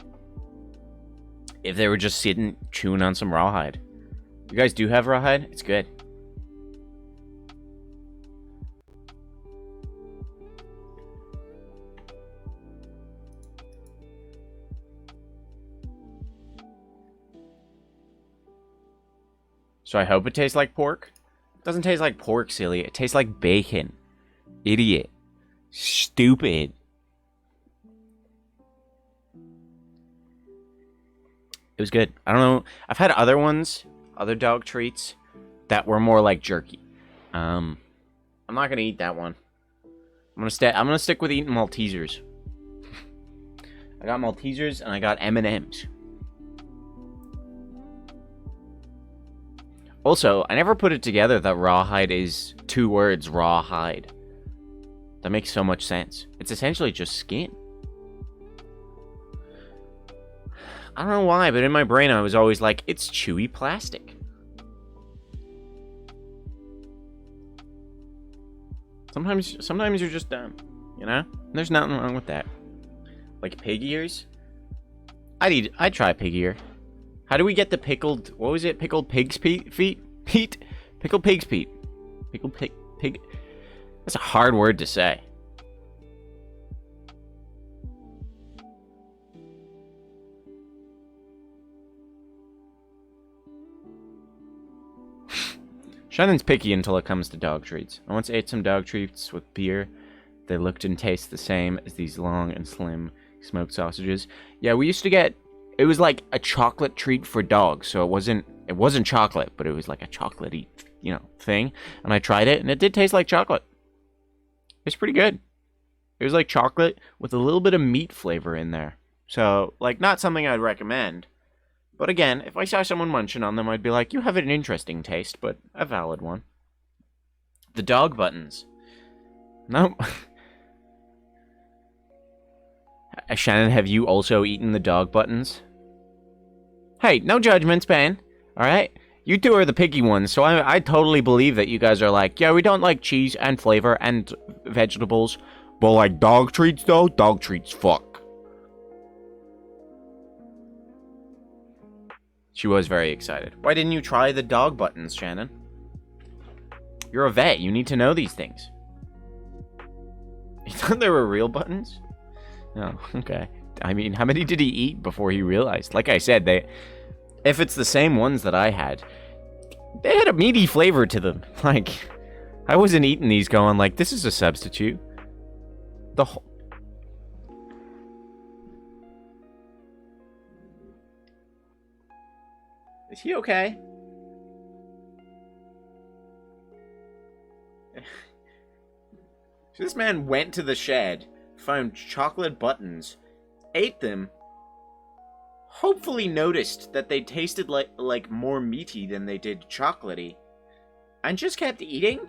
were just sitting chewing on some rawhide. You guys do have rawhide? It's good. So I hope it tastes like pork. It doesn't taste like pork, silly. It tastes like bacon. Idiot. Stupid. It was good. I don't know. I've had other ones. other dog treats that were more like jerky. I'm not gonna eat that one. I'm gonna stick with eating Maltesers. I got Maltesers and I got M&Ms. Also, I never put it together that rawhide is 2 words, rawhide. That makes so much sense. It's essentially just skin. I don't know why, but in my brain I was always like, it's chewy plastic. Sometimes you're just dumb, you know? There's nothing wrong with that. Like pig ears? I'd try pig ear. How do we get the pickled, what was it? Pickled pig's feet? Pickled pig's feet. Pickled pig. That's a hard word to say. Shannon's picky until it comes to dog treats. I once ate some dog treats with beer. They looked and tasted the same as these long and slim smoked sausages. Yeah, we used to get, it was like a chocolate treat for dogs. So it wasn't chocolate, but it was like a chocolatey, thing. And I tried it and it did taste like chocolate. It's pretty good. It was like chocolate with a little bit of meat flavor in there. So, like, not something I'd recommend. But again, if I saw someone munching on them, I'd be like, you have an interesting taste, but a valid one. The dog buttons. No. Shannon, have you also eaten the dog buttons? Hey, no judgments, Ben. Alright? You two are the picky ones, so I totally believe that you guys are like, yeah, we don't like cheese and flavor and vegetables. But like dog treats, though? Dog treats, fuck. She was very excited. Why didn't you try the dog buttons, Shannon? You're a vet. You need to know these things. You thought they were real buttons? Oh, okay. I mean, how many did he eat before he realized? Like I said, if it's the same ones that I had, they had a meaty flavor to them. Like, I wasn't eating these going like, this is a substitute. The whole... Is he okay? So this man went to the shed, found chocolate buttons, ate them, hopefully noticed that they tasted like more meaty than they did chocolatey, and just kept eating?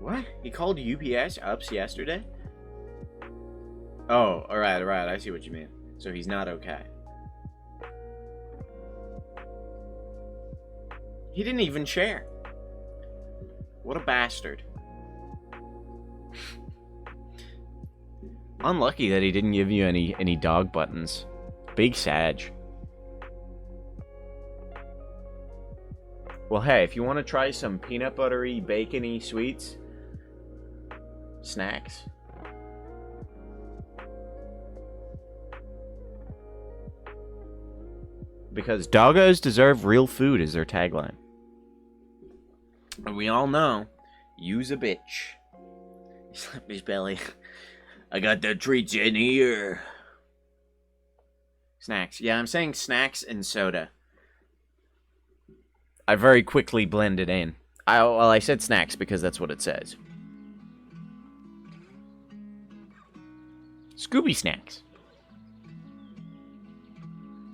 What? He called UPS ups yesterday? Oh, alright, I see what you mean. So he's not okay. He didn't even share. What a bastard. Unlucky that he didn't give you any dog buttons. Big Sag. Well, hey, if you want to try some peanut buttery, bacony sweets, snacks. Because doggos deserve real food is their tagline. And we all know, use a bitch. He slapped his belly. I got the treats in here. Snacks. Yeah, I'm saying snacks and soda. I very quickly blended in. I said snacks because that's what it says. Scooby Snacks.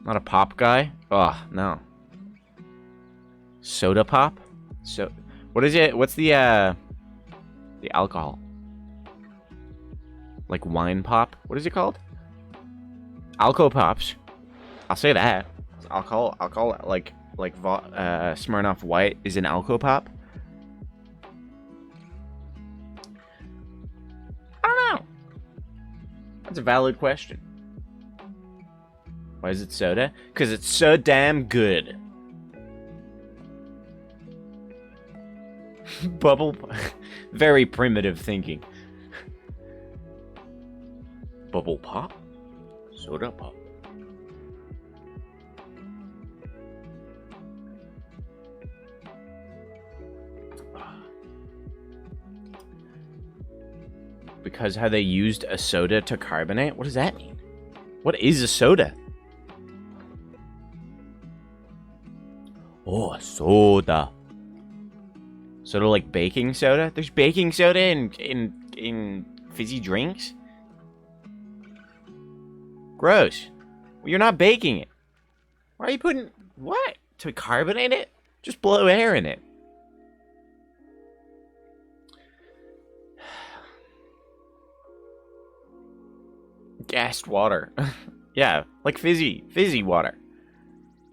Not a pop guy? Oh, no. Soda pop? So, what is it? What's the alcohol? Like wine pop? What is it called? Alco Pops. I'll say that. I'll call it like Smirnoff White is an Alco Pop. I don't know. That's a valid question. Why is it soda? Because it's so damn good. Bubble... Very primitive thinking. Bubble pop? Soda pop. because how they used a soda to carbonate? What does that mean? What is a soda? Oh, a soda. Soda like baking soda? There's baking soda in fizzy drinks? Gross. Well, you're not baking it. Why are you putting... What? To carbonate it? Just blow air in it. Gassed water. Yeah, like fizzy water.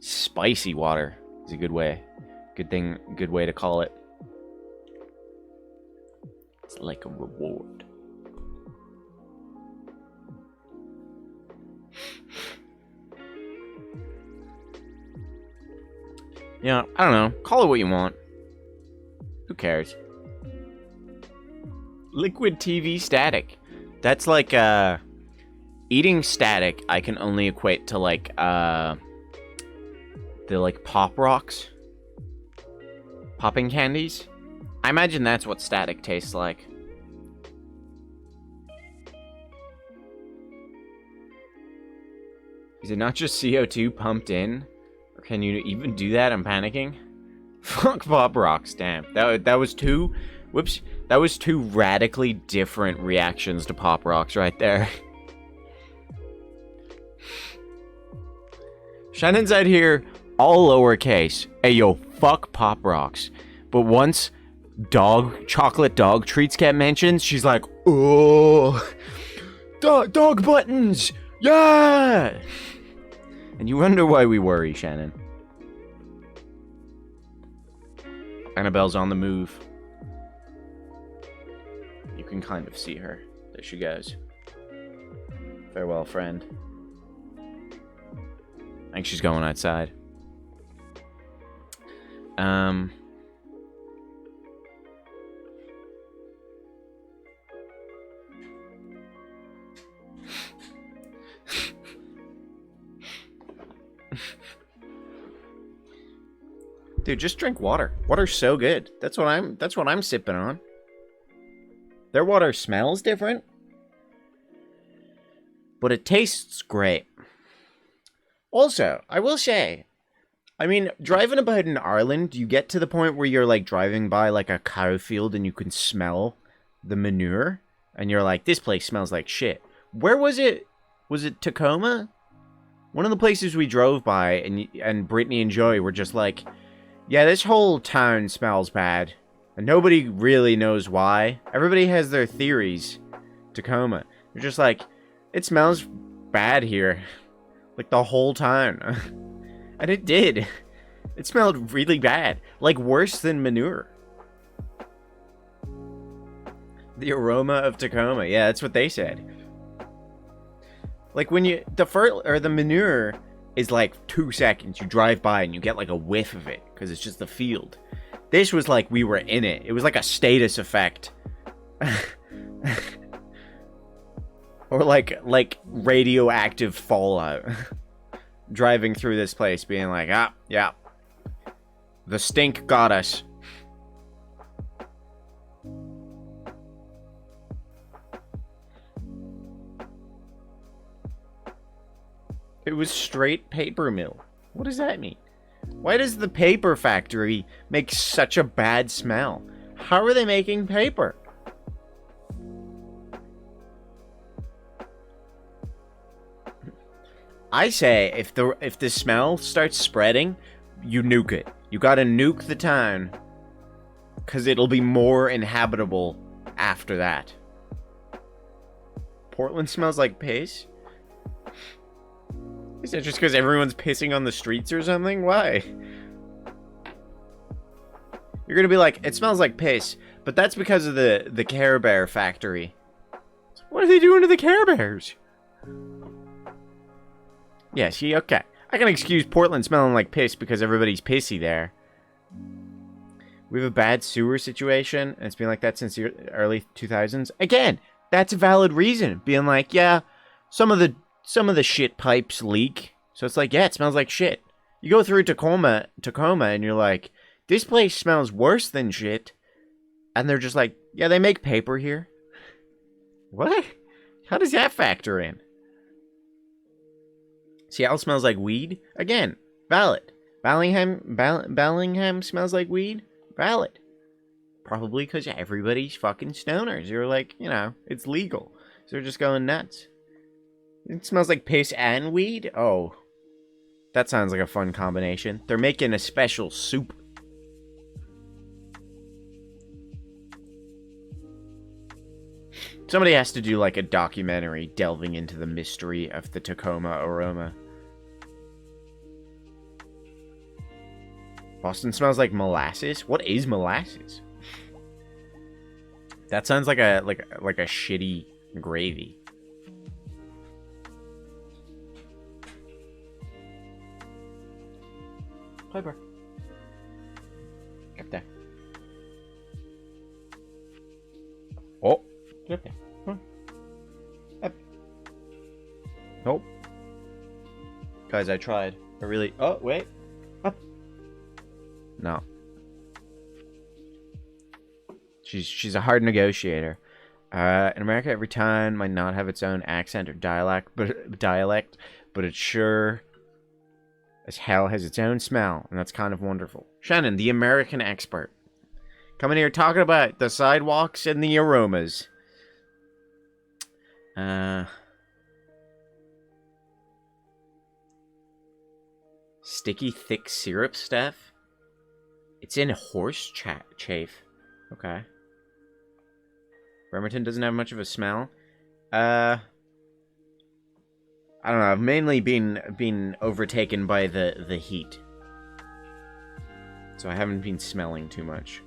Spicy water is a good way. Good way to call it. It's like a reward. Yeah, I don't know. Call it what you want. Who cares? Liquid TV static. That's like, eating static, I can only equate to, like, the, like, Pop Rocks. Popping candies. I imagine that's what static tastes like. Is it not just CO2 pumped in? Or can you even do that? I'm panicking. Fuck Pop Rocks, damn. That was two... Whoops. That was two radically different reactions to Pop Rocks right there. Shannon's out here, all lowercase. Hey, yo, fuck Pop Rocks. But once chocolate dog treats get mentioned, she's like, oh, dog buttons, yeah! And you wonder why we worry, Shannon. Annabelle's on the move. You can kind of see her. There she goes. Farewell, friend. I think she's going outside. Dude, just drink water. Water's so good. That's what I'm sipping on. Their water smells different, but it tastes great. Also, I will say, I mean, driving about in Ireland, you get to the point where you're like driving by like a cow field and you can smell the manure and you're like, this place smells like shit. Where was it? Was it Tacoma? One of the places we drove by, and Brittany and Joey were just like, yeah, this whole town smells bad. And nobody really knows why. Everybody has their theories. Tacoma. They're just like, it smells bad here. Like the whole town. And it did. It smelled really bad. Like worse than manure. The aroma of Tacoma. Yeah, that's what they said. Like when you, the manure is like 2 seconds. You drive by and you get like a whiff of it. Because it's just the field. This was like we were in it. It was like a status effect. Or like radioactive fallout. Driving through this place being like, ah, yeah. The stink got us. It was straight paper mill. What does that mean? Why does the paper factory make such a bad smell? How are they making paper? I say, if the smell starts spreading, you nuke it. You gotta nuke the town. Because it'll be more inhabitable after that. Portland smells like piss? Is that just because everyone's pissing on the streets or something? Why? You're gonna be like, it smells like piss, but that's because of the Care Bear factory. What are they doing to the Care Bears? Yeah, see, okay. I can excuse Portland smelling like piss because everybody's pissy there. We have a bad sewer situation, and it's been like that since the early 2000s. Again, that's a valid reason. Being like, yeah, some of the shit pipes leak. So it's like, yeah, it smells like shit. You go through Tacoma, and you're like, this place smells worse than shit. And they're just like, yeah, they make paper here. What? How does that factor in? Seattle smells like weed? Again, valid. Bellingham smells like weed? Valid. Probably because everybody's fucking stoners. You're like, you know, it's legal. So they're just going nuts. It smells like piss and weed? Oh. That sounds like a fun combination. They're making a special soup. Somebody has to do like a documentary delving into the mystery of the Tacoma aroma. Boston smells like molasses? What is molasses? That sounds like a shitty gravy. Piper. Up there. Oh, get up there. Come on. Up. Nope. Guys, I tried. I really... Oh, wait. Up. No. She's a hard negotiator. In America, every town might not have its own accent or dialect, but it sure as hell has its own smell, and that's kind of wonderful. Shannon, the American expert, coming here talking about the sidewalks and the aromas. Sticky, thick syrup stuff. It's in horse chafe. Okay. Bremerton doesn't have much of a smell. I don't know. I've mainly been overtaken by the heat, so I haven't been smelling too much.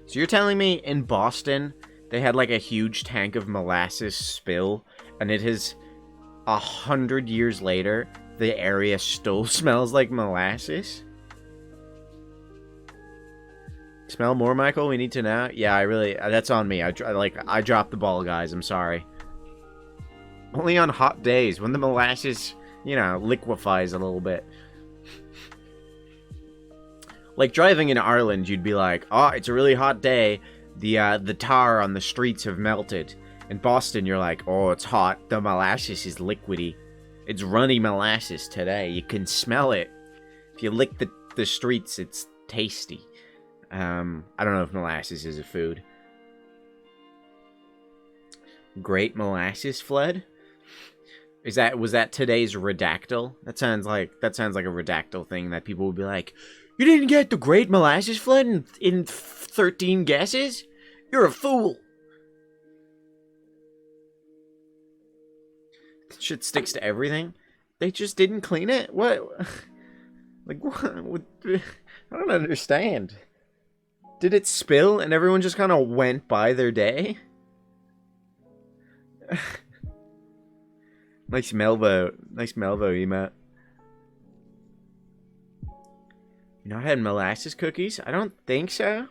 So you're telling me in Boston they had like a huge tank of molasses spill, and it is 100 years later the area still smells like molasses? Smell more, Michael? We need to know. Yeah, I really... That's on me. I dropped the ball, guys. I'm sorry. Only on hot days, when the molasses, you know, liquefies a little bit. Like, driving in Ireland, you'd be like, oh, it's a really hot day. The tar on the streets have melted. In Boston, you're like, oh, it's hot. The molasses is liquidy. It's runny molasses today. You can smell it. If you lick the streets, it's tasty. I don't know if molasses is a food. Great molasses flood? Was that today's redactyl? That sounds like a redactyl thing that people would be like, you didn't get the Great Molasses Flood in 13 guesses? You're a fool. Shit sticks to everything. They just didn't clean it? What? Like, what? I don't understand. Did it spill and everyone just kind of went by their day? Nice Melvo, Ema. You not had molasses cookies? I don't think so.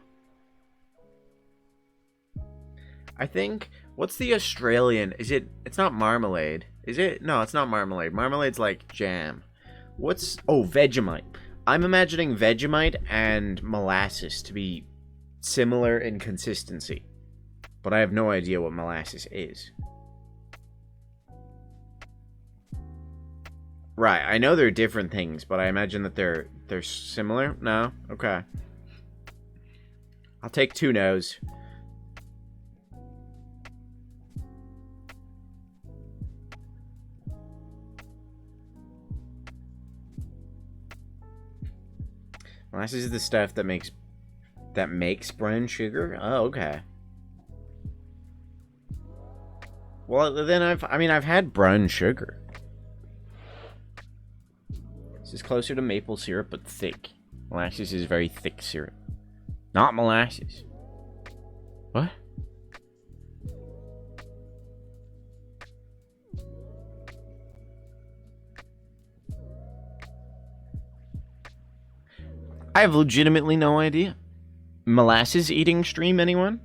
I think, what's the Australian? It's not marmalade. Is it? No, it's not marmalade. Marmalade's like jam. Vegemite. I'm imagining Vegemite and molasses to be similar in consistency, but I have no idea what molasses is. Right, I know they're different things, but I imagine that they're similar. No? Okay. I'll take 2 no's. Molasses is the stuff that makes brown sugar? Oh, okay. Well, then I've had brown sugar. This is closer to maple syrup, but thick. Molasses is very thick syrup. Not molasses. What? I have legitimately no idea. Molasses eating stream, anyone?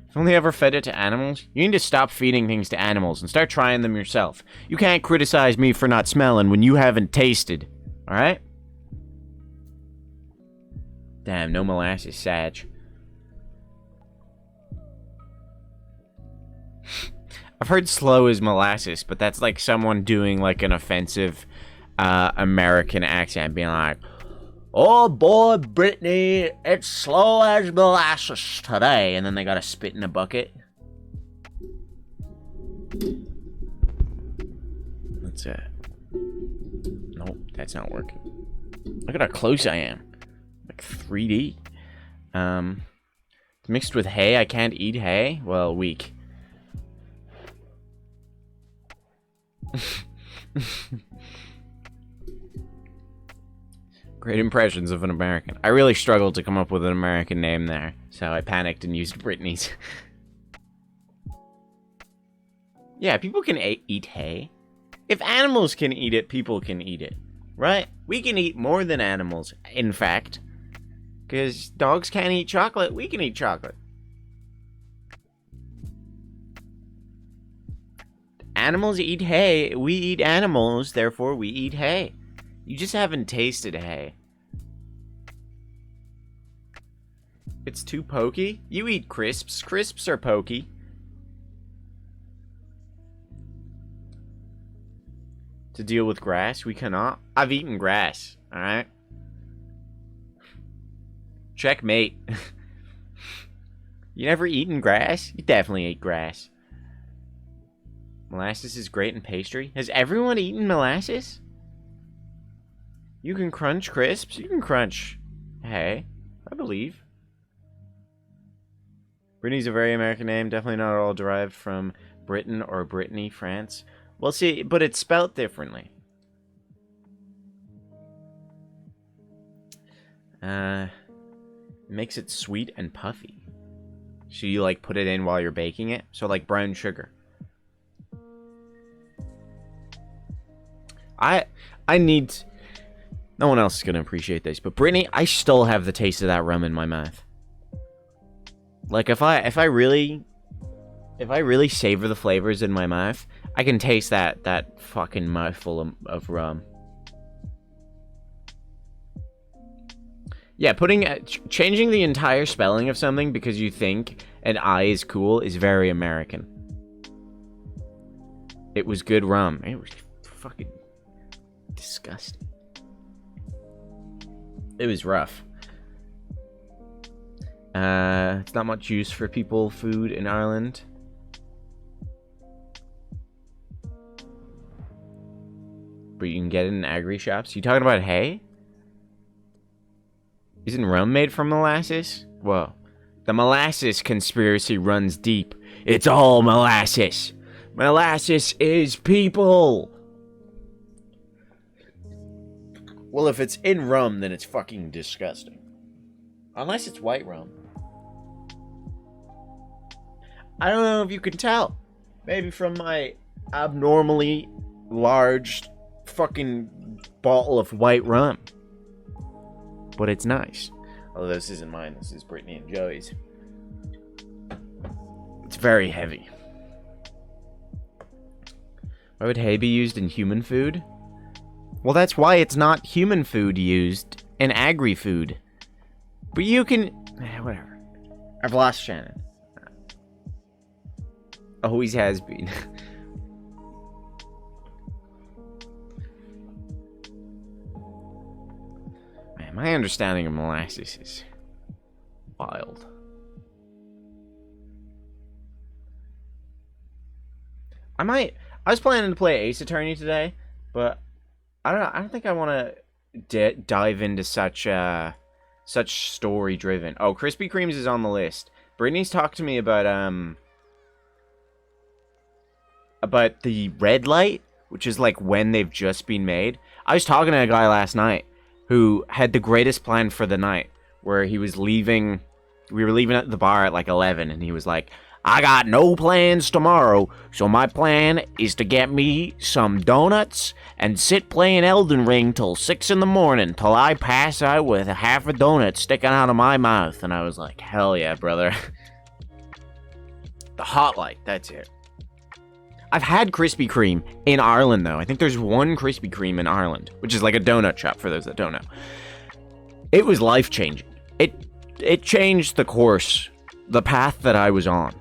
I've only ever fed it to animals. You need to stop feeding things to animals and start trying them yourself. You can't criticize me for not smelling when you haven't tasted. Alright? Damn, no molasses, Sag. I've heard slow is molasses, but that's like someone doing like an offensive American accent, being like, "Oh boy, Brittany, it's slow as molasses today," and then they gotta spit in a bucket. That's it. Nope, that's not working. Look at how close I am. Like 3D. Mixed with hay, I can't eat hay? Well, weak. Great impressions of an American. I really struggled to come up with an American name there, so I panicked and used Brittany's. Yeah, people can eat hay. If animals can eat it, people can eat it. Right? We can eat more than animals, in fact. Because dogs can't eat chocolate, we can eat chocolate. Animals eat hay, we eat animals, therefore we eat hay. You just haven't tasted hay. It's too pokey? You eat crisps. Crisps are pokey. To deal with grass, we cannot. I've eaten grass, alright? Checkmate. You never eaten grass? You definitely ate grass. Molasses is great in pastry. Has everyone eaten molasses? You can crunch crisps. You can crunch hay, I believe. Brittany's a very American name. Definitely not all derived from Britain or Brittany, France. Well, see, but it's spelt differently. It makes it sweet and puffy. So you, like, put it in while you're baking it? So, like, brown sugar. I need... No one else is going to appreciate this, but Brittany, I still have the taste of that rum in my mouth. Like, if I really savor the flavors in my mouth, I can taste that fucking mouthful of rum. Yeah, changing the entire spelling of something because you think an I is cool is very American. It was good rum. It was fucking disgusting. It was rough. It's not much use for food in Ireland. But you can get it in agri shops. You talking about hay? Isn't rum made from molasses? Whoa. The molasses conspiracy runs deep. It's all molasses. Molasses is people. Well, if it's in rum, then it's fucking disgusting. Unless it's white rum. I don't know if you can tell. Maybe from my abnormally large fucking bottle of white rum. But it's nice. Although this isn't mine. This is Brittany and Joey's. It's very heavy. Why would hay be used in human food? Well, that's why it's not human food used in agri-food. But you can... whatever. I've lost Shannon. Always has been. Man, my understanding of molasses is wild. I was planning to play Ace Attorney today, but I don't think I want to dive into such story driven. Oh, Krispy Kreme's is on the list. Brittany's talked to me about the red light, which is like when they've just been made. I was talking to a guy last night who had the greatest plan for the night, where he was leaving. We were leaving at the bar at like 11, and he was like, I got no plans tomorrow, so my plan is to get me some donuts and sit playing Elden Ring till 6 in the morning till I pass out with half a donut sticking out of my mouth. And I was like, hell yeah, brother. The hot light, that's it. I've had Krispy Kreme in Ireland, though. I think there's one Krispy Kreme in Ireland, which is like a donut shop for those that don't know. It was life-changing. It changed the course, the path that I was on.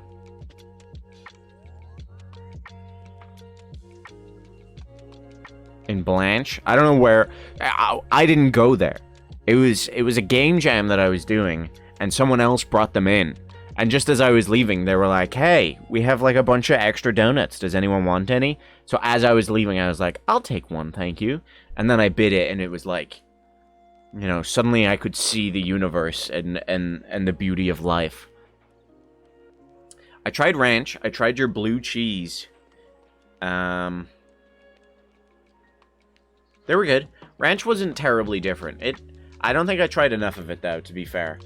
in Blanche. I don't know where. I didn't go there. It was a game jam that I was doing, and someone else brought them in. And just as I was leaving, they were like, "Hey, we have like a bunch of extra donuts. Does anyone want any?" So as I was leaving, I was like, "I'll take one, thank you." And then I bit it, and it was like, you know, suddenly I could see the universe and the beauty of life. I tried ranch. I tried your blue cheese. They were good. Ranch wasn't terribly different. I don't think I tried enough of it, though, to be fair.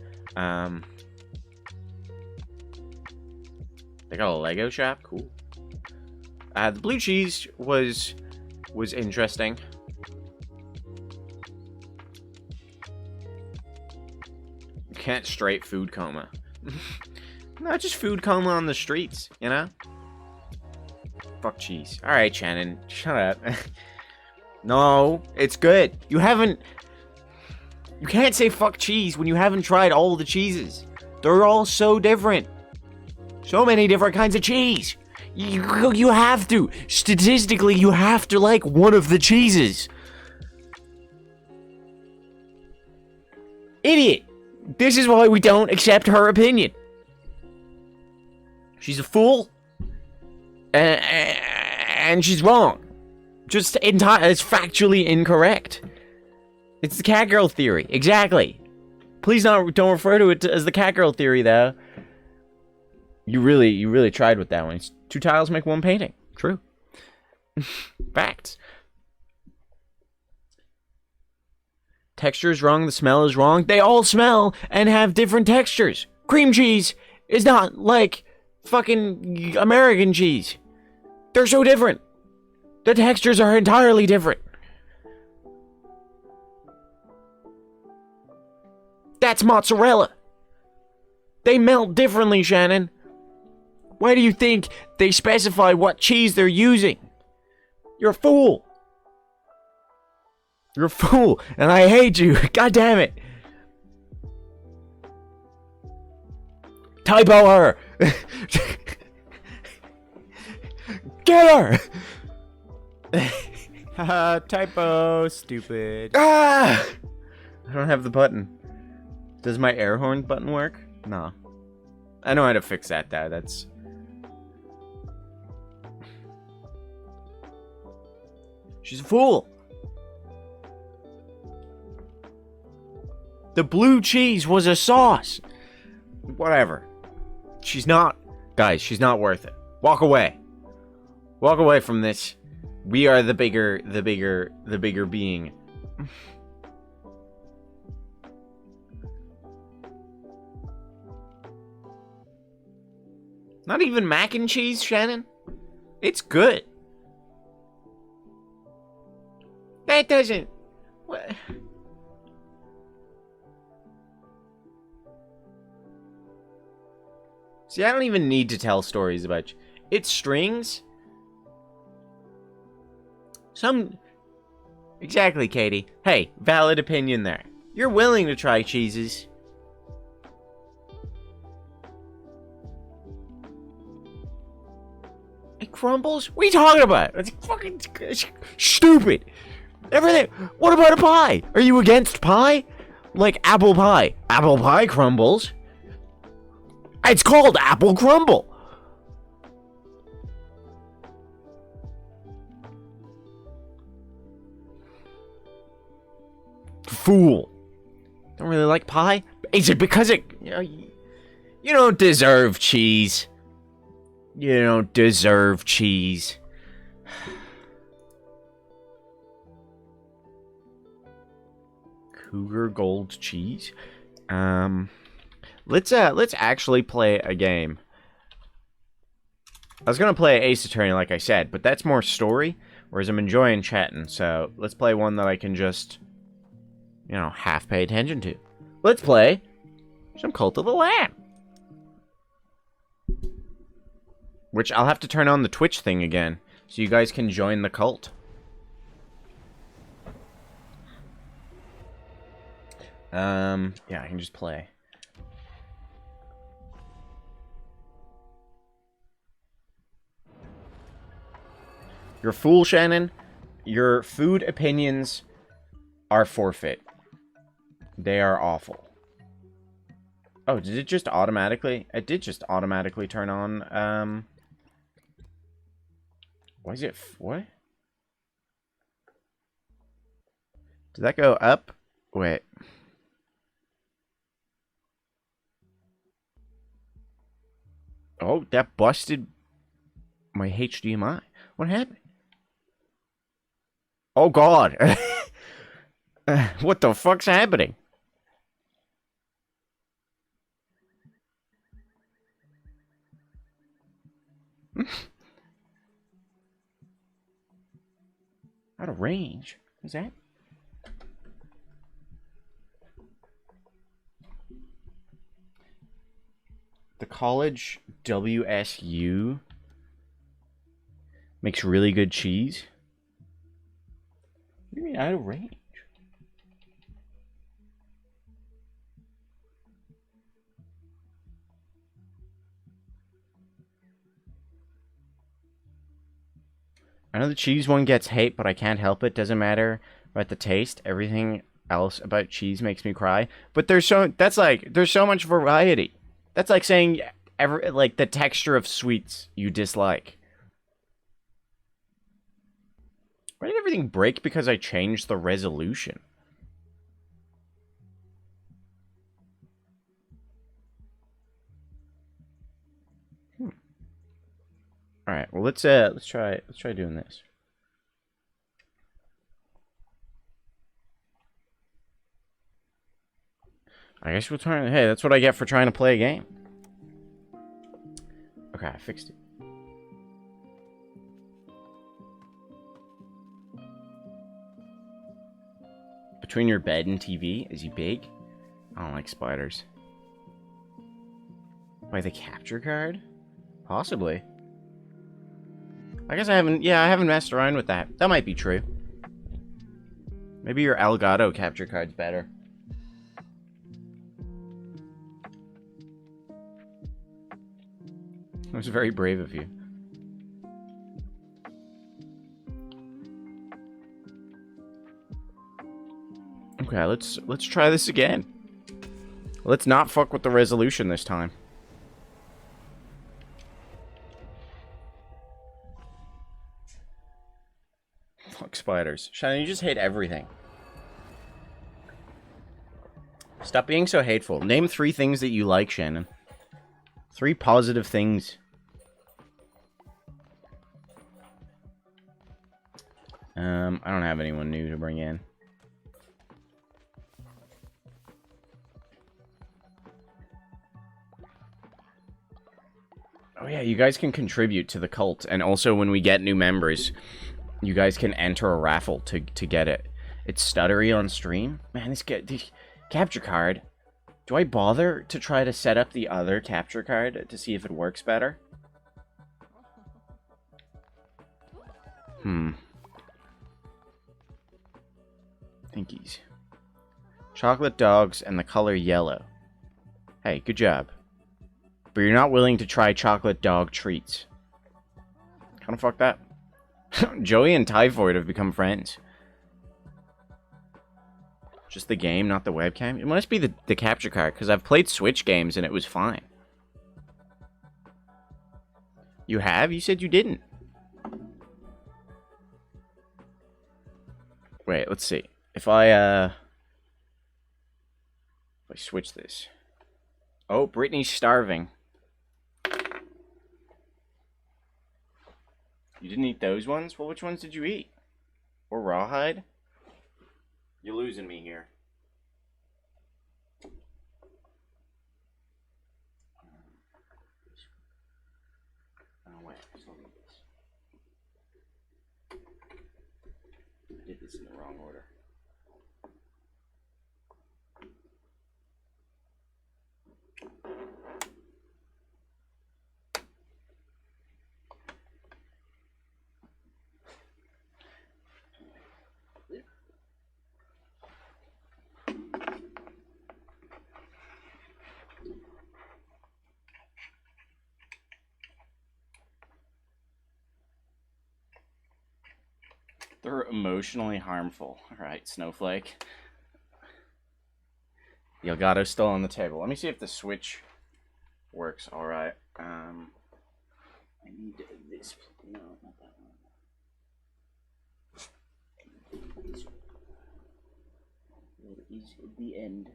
They got a Lego shop? Cool. The blue cheese was interesting. You can't straight food coma. Not just food coma on the streets, you know? Fuck cheese. Alright, Shannon. Shut up. No, it's good. You can't say fuck cheese when you haven't tried all the cheeses. They're all so different. So many different kinds of cheese. You have to. Statistically, you have to like one of the cheeses. Idiot. This is why we don't accept her opinion. She's a fool. And she's wrong. It's factually incorrect. It's the Catgirl theory. Exactly. Please don't refer to it as the Catgirl theory, though. You really tried with that one. It's 2 tiles make 1 painting. True. Facts. Texture is wrong. The smell is wrong. They all smell and have different textures. Cream cheese is not like fucking American cheese. They're so different. The textures are entirely different. That's mozzarella. They melt differently, Shannon. Why do you think they specify what cheese they're using? You're a fool. You're a fool, and I hate you. God damn it. Typo her. Get her. Typo, stupid. I don't have the button. Does my air horn button work? No. I know how to fix that, though. That's... She's a fool. The blue cheese was a sauce. Whatever. She's not... Guys, she's not worth it. Walk away. Walk away from this. We are the bigger being. Not even mac and cheese, Shannon? It's good. That doesn't... What? See, I don't even need to tell stories about... It's strings. Exactly, Katie. Hey, valid opinion there. You're willing to try cheeses. It crumbles? What are you talking about? It's fucking stupid. Everything. What about a pie? Are you against pie? Like apple pie. Apple pie crumbles. It's called apple crumble. Fool. Don't really like pie? Is it because it... You don't deserve cheese. You don't deserve cheese. Cougar Gold cheese? Let's actually play a game. I was gonna play Ace Attorney, like I said, but that's more story, whereas I'm enjoying chatting, so let's play one that I can just, half pay attention to. Let's play some Cult of the Lamb. Which I'll have to turn on the Twitch thing again, so you guys can join the cult. Yeah, I can just play. You're a fool, Shannon. Your food opinions are forfeit. They are awful. Oh, did it just automatically? It did just automatically turn on, Why is it... What? Did that go up? Wait. Oh, that busted my HDMI. What happened? Oh, God. What the fuck's happening? Out of range? What's that? The college WSU makes really good cheese. What do you mean out of range? I know the cheese one gets hate, but I can't help it. Doesn't matter about the taste. Everything else about cheese makes me cry. But there's so much variety. That's like saying the texture of sweets you dislike. Why did everything break because I changed the resolution? All right. Well, let's try doing this. I guess we'll try. Hey, that's what I get for trying to play a game. Okay, I fixed it. Between your bed and TV, is he big? I don't like spiders. By the capture card? Possibly. I guess I haven't messed around with that. That might be true. Maybe your Elgato capture card's better. It was very brave of you. Okay, let's try this again. Let's not fuck with the resolution this time. Fuck spiders. Shannon, you just hate everything. Stop being so hateful. Name 3 things that you like, Shannon. 3 positive things. I don't have anyone new to bring in. Oh yeah, you guys can contribute to the cult, and also when we get new members, you guys can enter a raffle to get it. It's stuttery on stream. Man, this capture card. Do I bother to try to set up the other capture card to see if it works better? Thinkies. Chocolate dogs and the color yellow. Hey, good job. But you're not willing to try chocolate dog treats. Kind of fuck that. Joey and Typhoid have become friends. Just the game, not the webcam? It must be the capture card, because I've played Switch games and it was fine. You have? You said you didn't. Wait, let's see. If I switch this. Oh, Brittany's starving. You didn't eat those ones? Well, which ones did you eat? Or rawhide? You're losing me here. Oh, wait. I still need this. I did this in the wrong order. They're emotionally harmful. Alright, Snowflake. The Elgato's still on the table. Let me see if the switch works alright. I need this. No, not that one. Where is the end?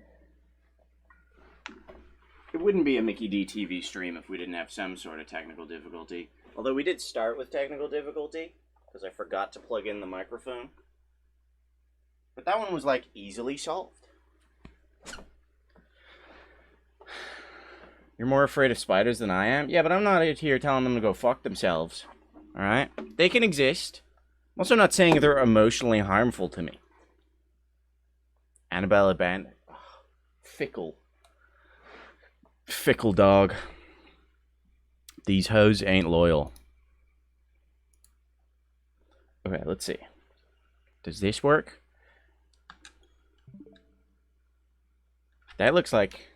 It wouldn't be a Mickey D TV stream if we didn't have some sort of technical difficulty. Although we did start with technical difficulty, because I forgot to plug in the microphone. But that one was, like, easily solved. You're more afraid of spiders than I am? Yeah, but I'm not here telling them to go fuck themselves. Alright? They can exist. I'm also not saying they're emotionally harmful to me. Annabella Bandit. Oh, fickle. Fickle dog. These hoes ain't loyal. Okay, let's see. Does this work? That looks like...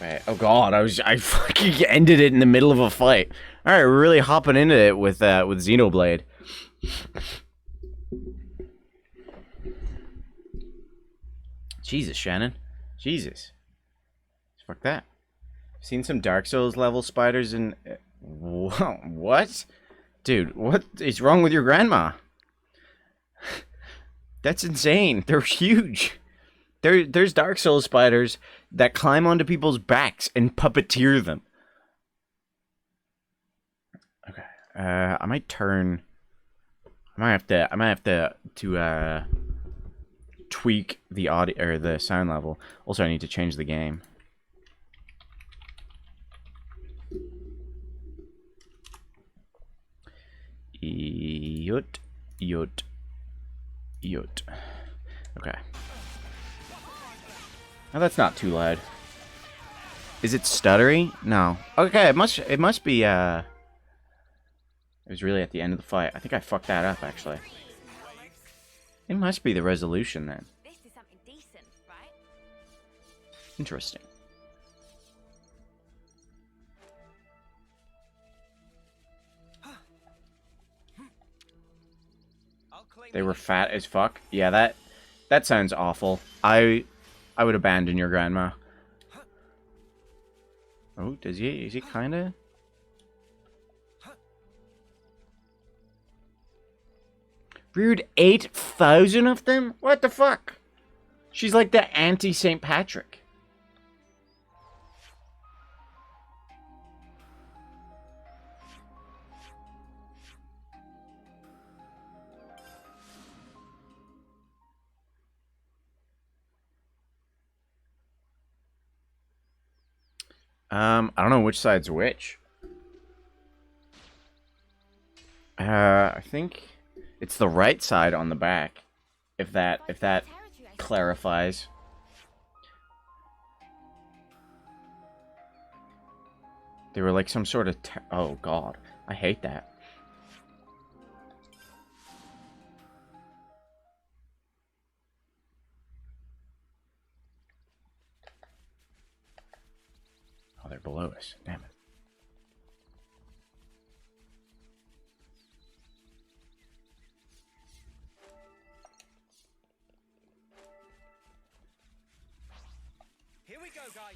Right. Oh god, I fucking ended it in the middle of a fight. Alright, we're really hopping into it with Xenoblade. Jesus, Shannon. Jesus. Fuck that. Seen some Dark Souls level spiders in... What? Dude, what is wrong with your grandma? That's insane. They're huge. There's Dark Souls spiders that climb onto people's backs and puppeteer them. Okay. I might turn... I might have to tweak the audio or the sound level. Also, I need to change the game. Yut. Okay. Oh, that's not too loud. Is it stuttery? No. Okay, it must be it was really at the end of the fight. I think I fucked that up actually. It must be the resolution then. This is something decent, right? Interesting. They were fat as fuck. Yeah, that sounds awful. I would abandon your grandma. Oh, does he? Is he kinda? Reared 8,000 of them? What the fuck? She's like the anti-St. Patrick. I don't know which side's which. I think it's the right side on the back. If that clarifies. They were like some sort of oh god, I hate that. Oh, they're below us. Damn it. Here we go, guys.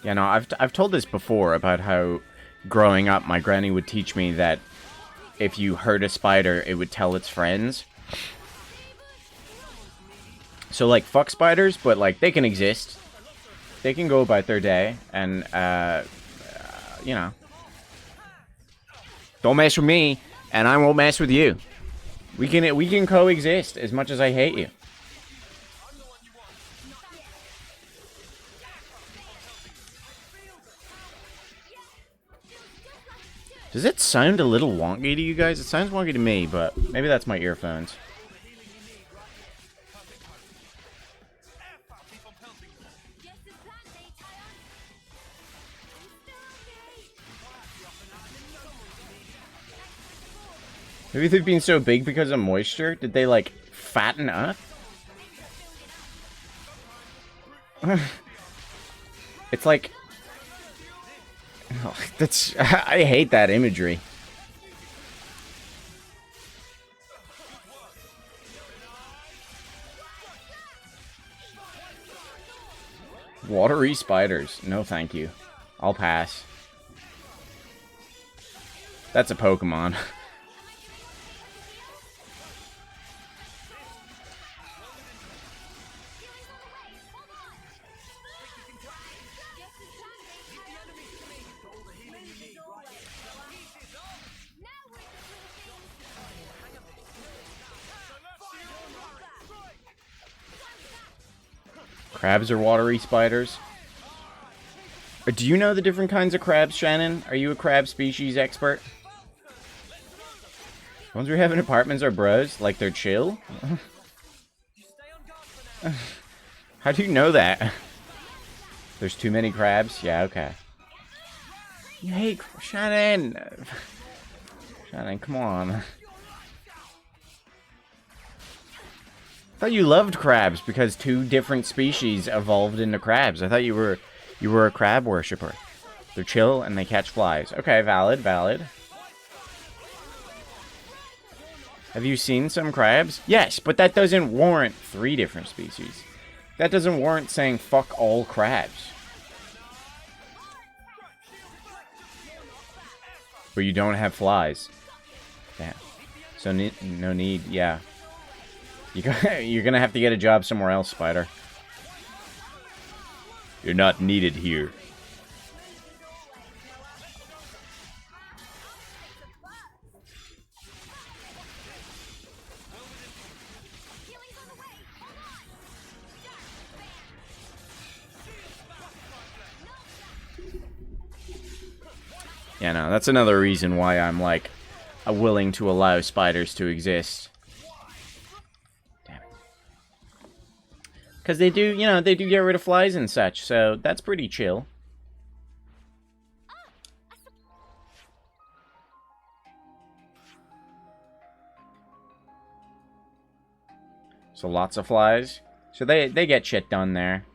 Yeah, no, I've told this before about how growing up my granny would teach me that if you hurt a spider, it would tell its friends. So like fuck spiders, but like they can exist. They can go about their day, and, you know. Don't mess with me, and I won't mess with you. We can coexist as much as I hate you. Does it sound a little wonky to you guys? It sounds wonky to me, but maybe that's my earphones. Maybe they've been so big because of moisture. Did they, like, fatten up? It's like... Oh, that's... I hate that imagery. Watery spiders. No, thank you. I'll pass. That's a Pokemon. Crabs are watery spiders. Do you know the different kinds of crabs, Shannon? Are you a crab species expert? The ones we have in apartments are bros, like they're chill? How do you know that? There's too many crabs? Yeah, okay. You hate Shannon! Shannon, come on. I thought you loved crabs because two different species evolved into crabs. I thought you were a crab worshiper. They're chill and they catch flies. Okay, valid, valid. Have you seen some crabs? Yes, but that doesn't warrant 3 different species. That doesn't warrant saying fuck all crabs. But you don't have flies. Damn. So no need, yeah. You're gonna have to get a job somewhere else, Spider. You're not needed here. Yeah, no, that's another reason why I'm, like, willing to allow spiders to exist. Damn it. Because they do, you know, they do get rid of flies and such, so that's pretty chill. So lots of flies. So they get shit done there.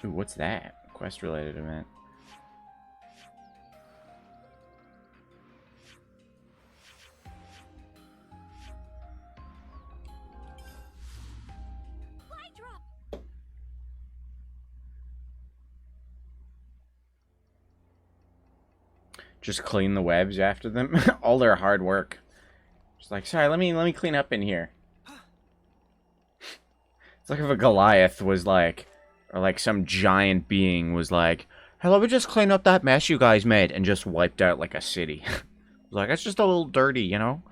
Ooh, what's that? Quest-related event. Just clean the webs after them. All their hard work. Just like, sorry, let me clean up in here. It's like if a Goliath was like, or like some giant being was like, hey, let me just clean up that mess you guys made, and just wiped out like a city. Like, it's just a little dirty, you know?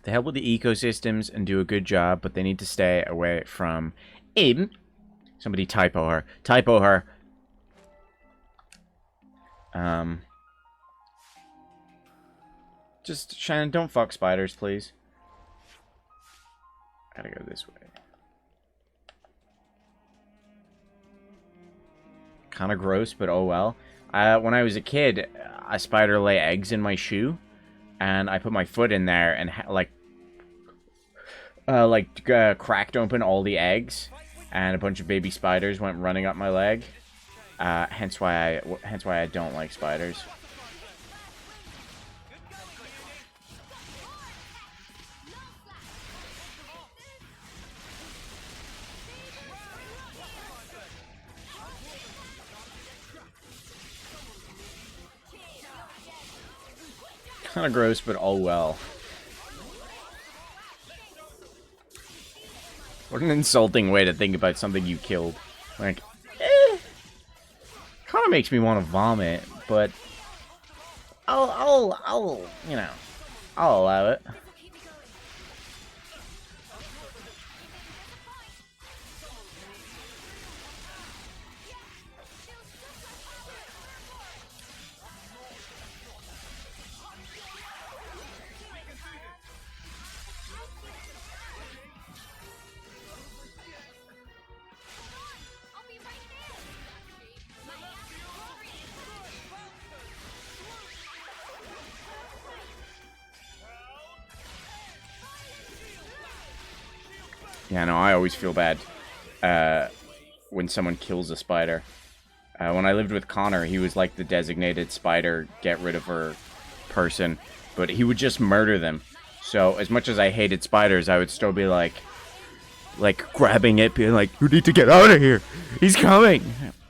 They help with the ecosystems and do a good job, but they need to stay away from him. Somebody typo her. Typo her. Just, Shannon, don't fuck spiders, please. Gotta go this way. Kinda gross, but oh well. When I was a kid, a spider lay eggs in my shoe, and I put my foot in there and, cracked open all the eggs, and a bunch of baby spiders went running up my leg. Hence why I don't like spiders. Kind of gross, but oh well. What an insulting way to think about something you killed. Like, kind of makes me want to vomit, but I'll, you know, I'll allow it. Yeah, no, I always feel bad when someone kills a spider. When I lived with Connor, he was like the designated spider get-rid-of-her person, but he would just murder them. So, as much as I hated spiders, I would still be like, like grabbing it, being like, "You need to get out of here! He's coming!"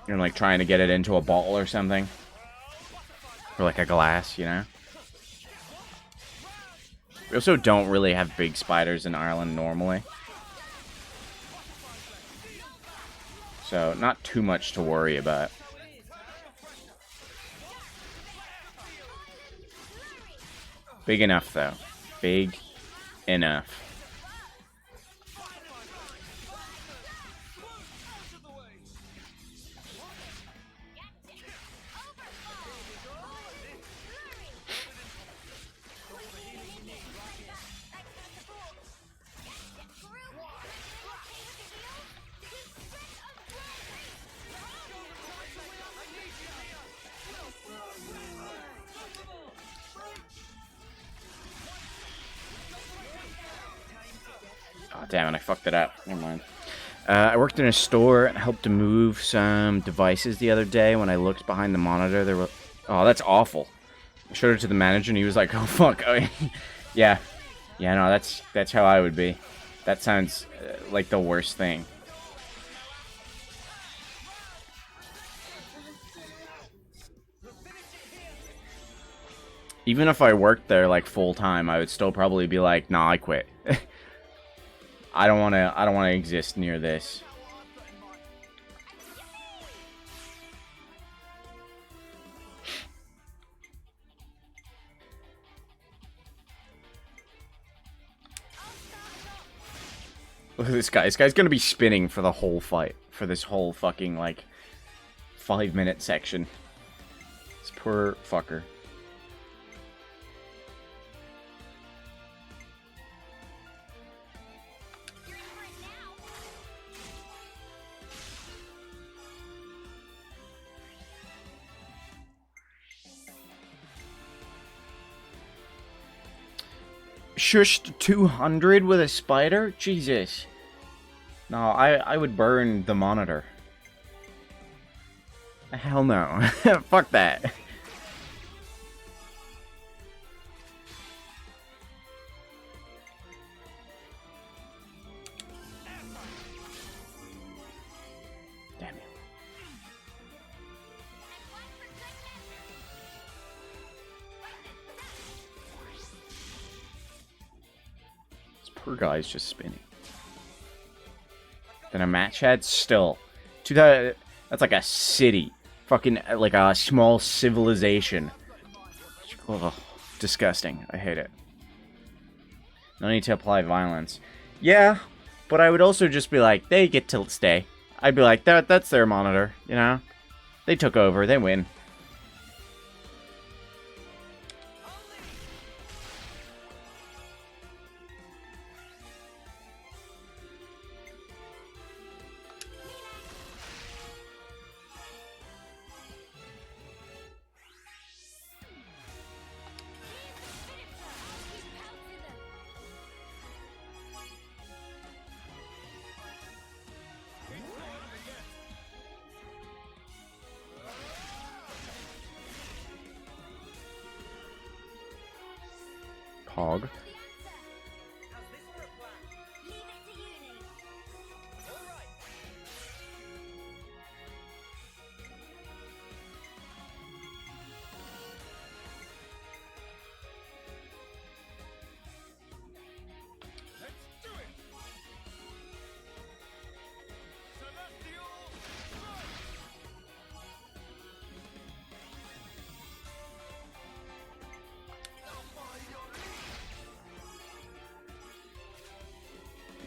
And like trying to get it into a bottle or something, or like a glass, you know. We also don't really have big spiders in Ireland normally, so not too much to worry about. Big enough, though. Big enough. Oh, damn it, I fucked it up. Never mind. I worked in a store and helped to move some devices the other day. When I looked behind the monitor, there were... Oh, that's awful. I showed it to the manager, and he was like, oh, fuck. Oh, yeah. Yeah, no, that's how I would be. That sounds like the worst thing. Even if I worked there, like, full-time, I would still probably be like, nah, I quit. I don't wanna exist near this. Look at this guy. This guy's gonna be spinning for the whole fight. For this whole fucking, like, 5-minute section. This poor fucker. Shushed 200 with a spider? Jesus. No, I would burn the monitor. Hell no. Fuck that. Damn it. Poor guy's just spinning. Then a match head still. That's like a city. Fucking like a small civilization. Ugh, disgusting. I hate it. No need to apply violence. Yeah, but I would also just be like, they get to stay. I'd be like, that's their monitor, you know? They took over, they win. Hog.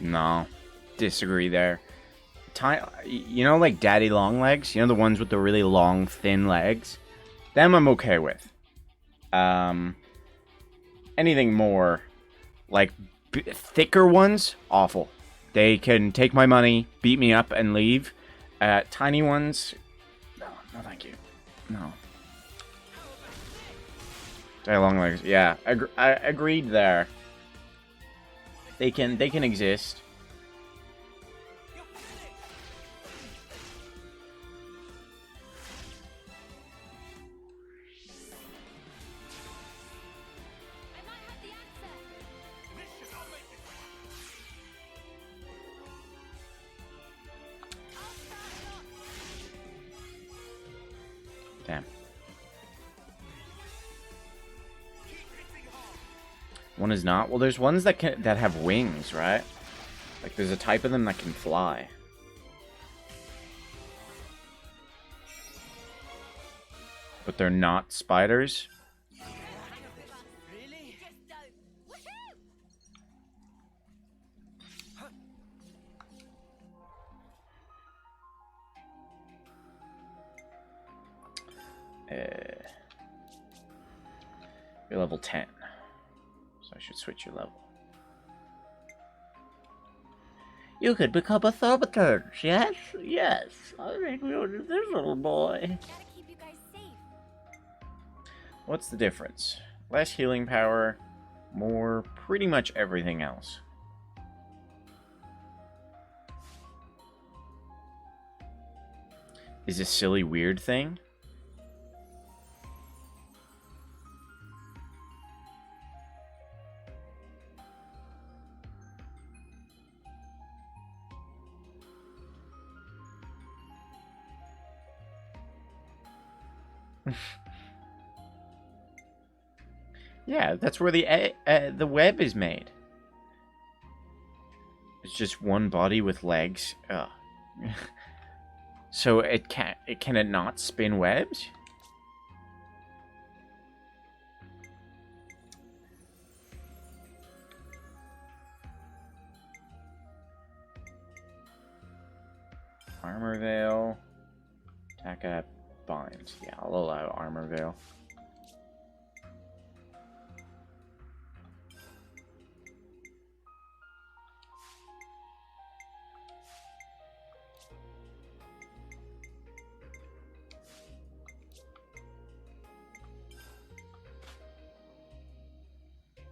No, disagree there. You know, like daddy long legs? You know, the ones with the really long, thin legs? Them I'm okay with. Anything more, like, thicker ones? Awful. They can take my money, beat me up, and leave. Tiny ones? No, no thank you. No. Daddy long legs, yeah. I agreed there. They can exist. Damn. One is not. Well, there's ones that have wings, right? Like there's a type of them that can fly. But they're not spiders. Really? Just don't. Woohoo! You're level 10. So I should switch your level. You could become a Thaumaturge, yes? Yes. I think we ordered this little boy. Gotta keep you guys safe. What's the difference? Less healing power, more pretty much everything else. Is a silly weird thing? Yeah, that's where the web is made. It's just one body with legs. Ugh. So can it not spin webs? Armor Veil. Attack at binds. Yeah, I'll allow Armor Veil.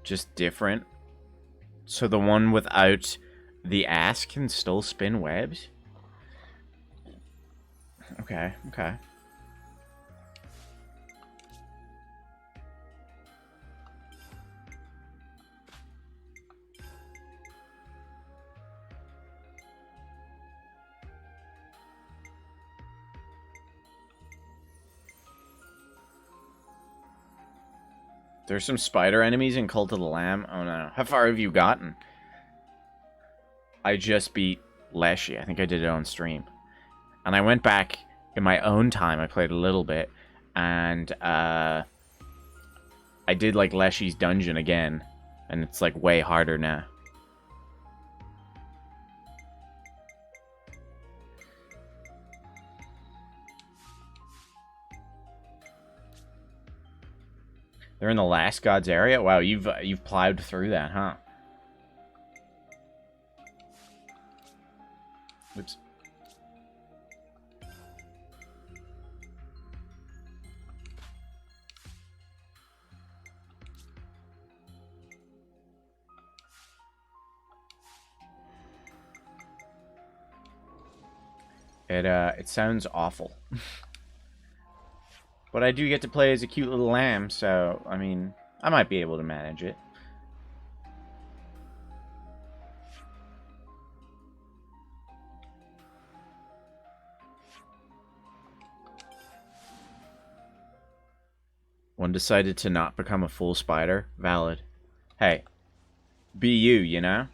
Just different. So the one without the ass can still spin webs? Okay, okay. There's some spider enemies in Cult of the Lamb. Oh no. How far have you gotten? I just beat Leshy. I think I did it on stream. And I went back in my own time. I played a little bit. And I did like Leshy's dungeon again. And it's like way harder now. They're in the Last Gods area? Wow, you've plowed through that, huh? Oops. It sounds awful. But I do get to play as a cute little lamb, so, I mean, I might be able to manage it. One decided to not become a full spider. Valid. Hey, be you, you know?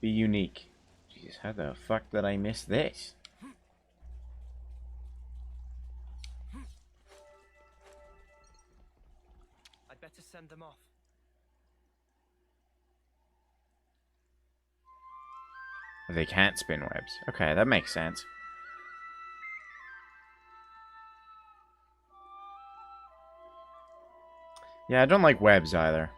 Be unique. Jeez, how the fuck did I miss this? I'd better send them off. They can't spin webs. Okay, that makes sense. Yeah, I don't like webs either.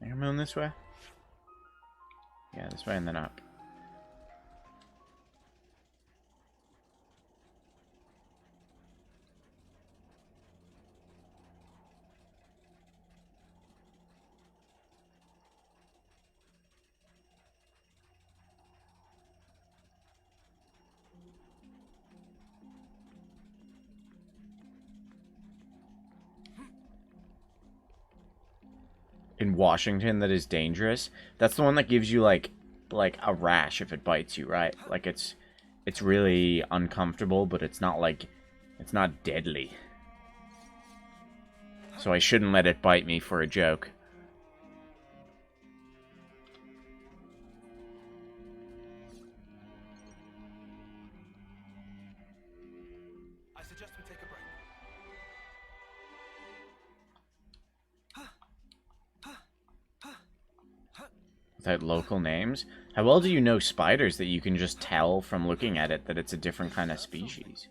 Am I going this way? Yeah, this way and then up. Washington that is dangerous. That's the one that gives you like a rash if it bites you, right? Like it's really uncomfortable, but it's not deadly. So I shouldn't let it bite me for a joke. I suggest we take a break. Without local names? How well do you know spiders that you can just tell from looking at it that it's a different kind of species?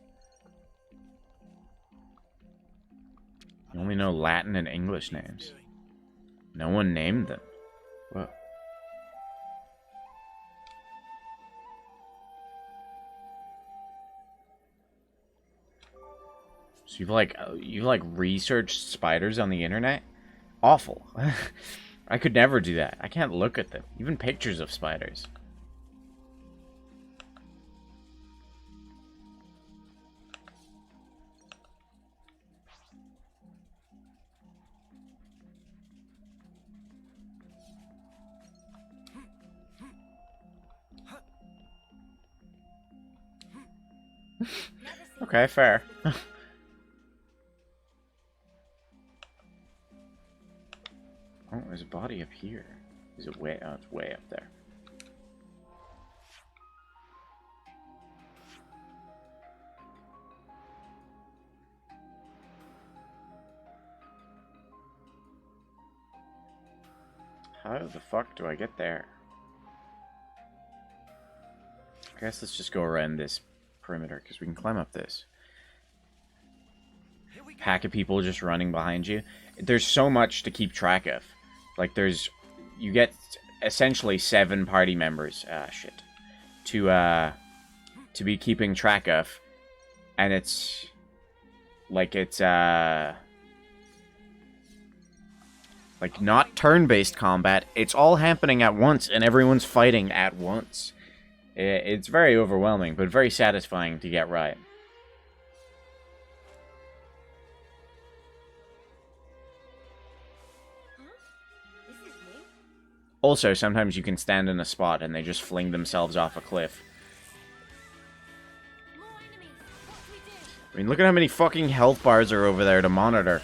You only know Latin and English names. No one named them. Whoa. So you've like researched spiders on the internet? Awful. I could never do that. I can't look at them. Even pictures of spiders. Okay, fair. Oh, there's a body up here. Is it way? Oh, it's way up there. How the fuck do I get there? I guess let's just go around this perimeter, because we can climb up this. Pack of people just running behind you. There's so much to keep track of. Like, you get essentially 7 party members, to be keeping track of, and it's like not turn-based combat. It's all happening at once, and everyone's fighting at once. It's very overwhelming, but very satisfying to get right. Also, sometimes you can stand in a spot and they just fling themselves off a cliff. I mean, look at how many fucking health bars are over there to monitor.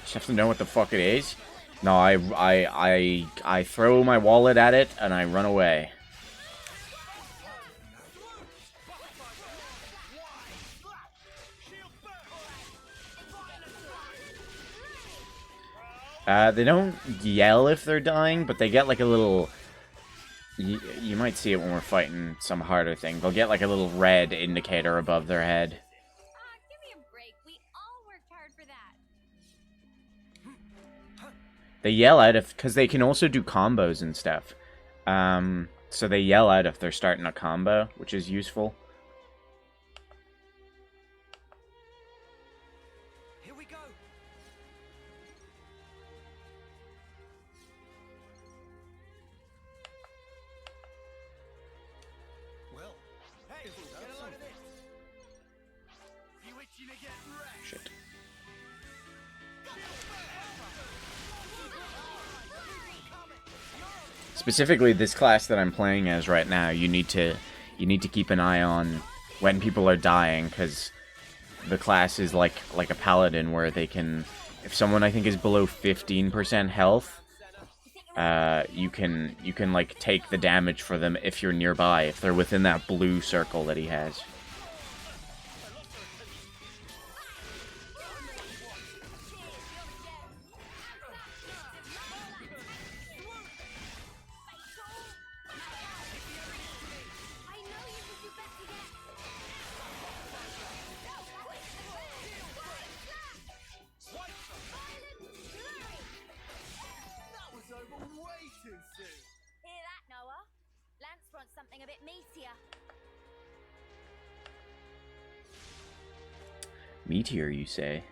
Just have to know what the fuck it is. No, I throw my wallet at it and I run away. They don't yell if they're dying, but they get like a little... You might see it when we're fighting some harder thing. They'll get like a little red indicator above their head. Give me a break. We all worked hard for that. They yell out if... Because they can also do combos and stuff. So they yell out if they're starting a combo, which is useful. Here we go. Well, hey, get a load of this. You itching to get wrecked? Shit. Specifically, this class that I'm playing as right now, you need to keep an eye on when people are dying, because the class is like a paladin where they can, if someone I think is below 15% health, you can like take the damage for them if you're nearby, if they're within that blue circle that he has. That was over way too soon. Hear that, Noah? Lance wants something a bit meatier. Meteor, you say?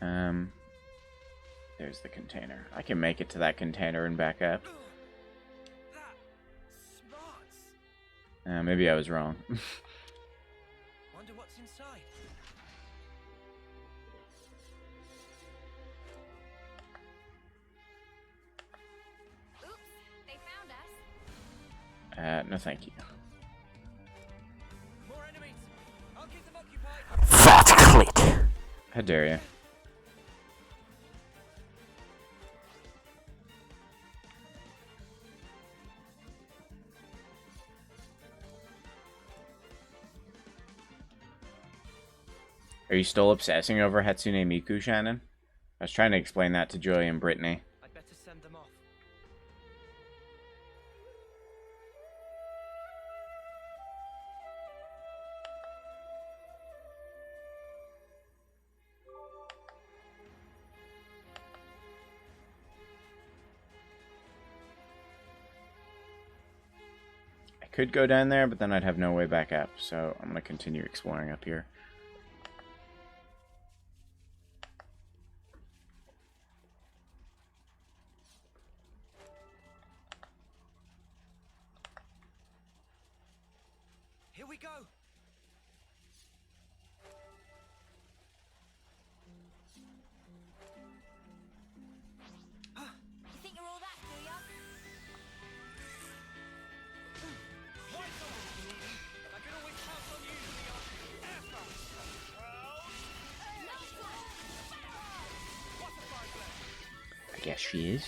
There's the container. I can make it to that container and back up. That smarts. Maybe I was wrong. Wonder what's inside. Oops, they found us. No thank you. More enemies. I'll keep them occupied. Fat clit. How dare you? Are you still obsessing over Hatsune Miku, Shannon? I was trying to explain that to Joy and Brittany. I'd better send them off. I could go down there, but then I'd have no way back up, so I'm going to continue exploring up here. Here we go. You think you're all that, do ya? I can always count on you to be our effort. I guess she is.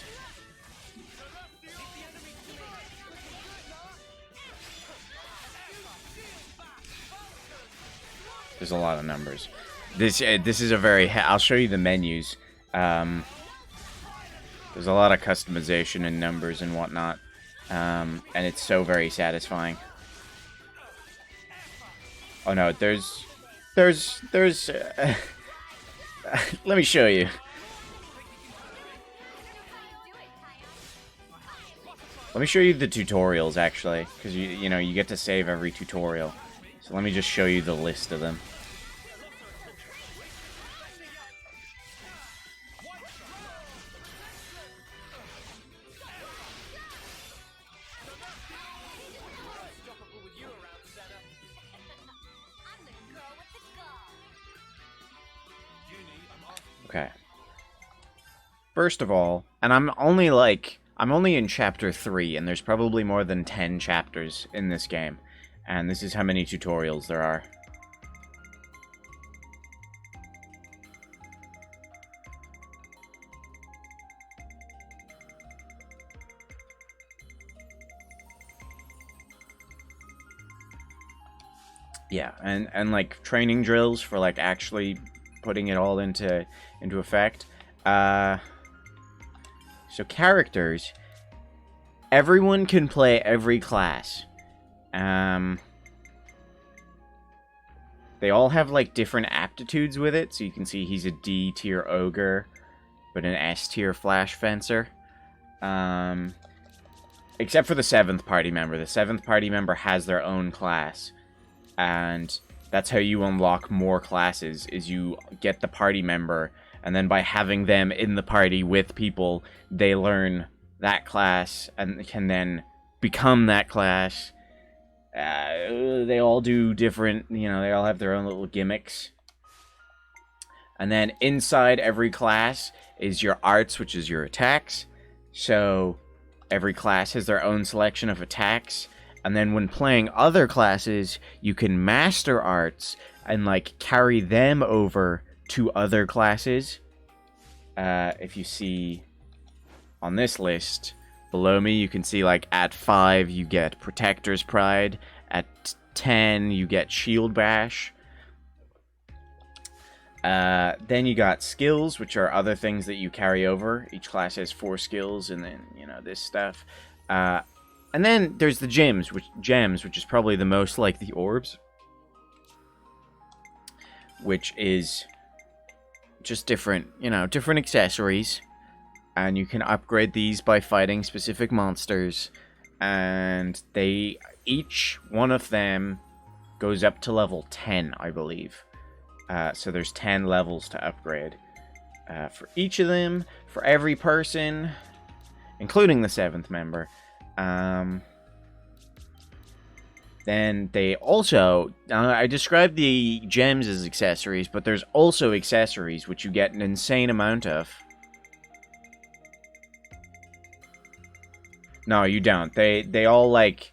There's a lot of numbers. This is a very... I'll show you the menus. There's a lot of customization and numbers and whatnot. And it's so very satisfying. Oh no, there's let me show you. Let me show you the tutorials, actually, because you know, you get to save every tutorial. So let me just show you the list of them. I'm the girl with the gun. Okay. First of all, and I'm only in chapter 3, and there's probably more than 10 chapters in this game. And this is how many tutorials there are. Yeah, and like training drills for like actually putting it all into effect. So characters, everyone can play every class. They all have like different aptitudes with it. So you can see he's a D tier ogre, but an S tier flash fencer. Except for the 7th party member. The 7th party member has their own class. And that's how you unlock more classes, is you get the party member, and then by having them in the party with people, they learn that class and can then become that class. They all do different, you know, they all have their own little gimmicks. And then inside every class is your arts, which is your attacks. So every class has their own selection of attacks. And then when playing other classes, you can master arts and like carry them over to other classes. If you see on this list below me, you can see like at 5 you get Protector's Pride, at 10 you get Shield Bash. Then you got skills, which are other things that you carry over. Each class has 4 skills, and then, you know, this stuff. And then there's the gems, which is probably the most like the orbs, which is just different, you know, different accessories, and you can upgrade these by fighting specific monsters, and each one of them goes up to level 10, I believe. So there's 10 levels to upgrade for each of them, for every person, including the 7th member. Then they also, I described the gems as accessories, but there's also accessories which you get an insane amount of. No, you don't. They all, like,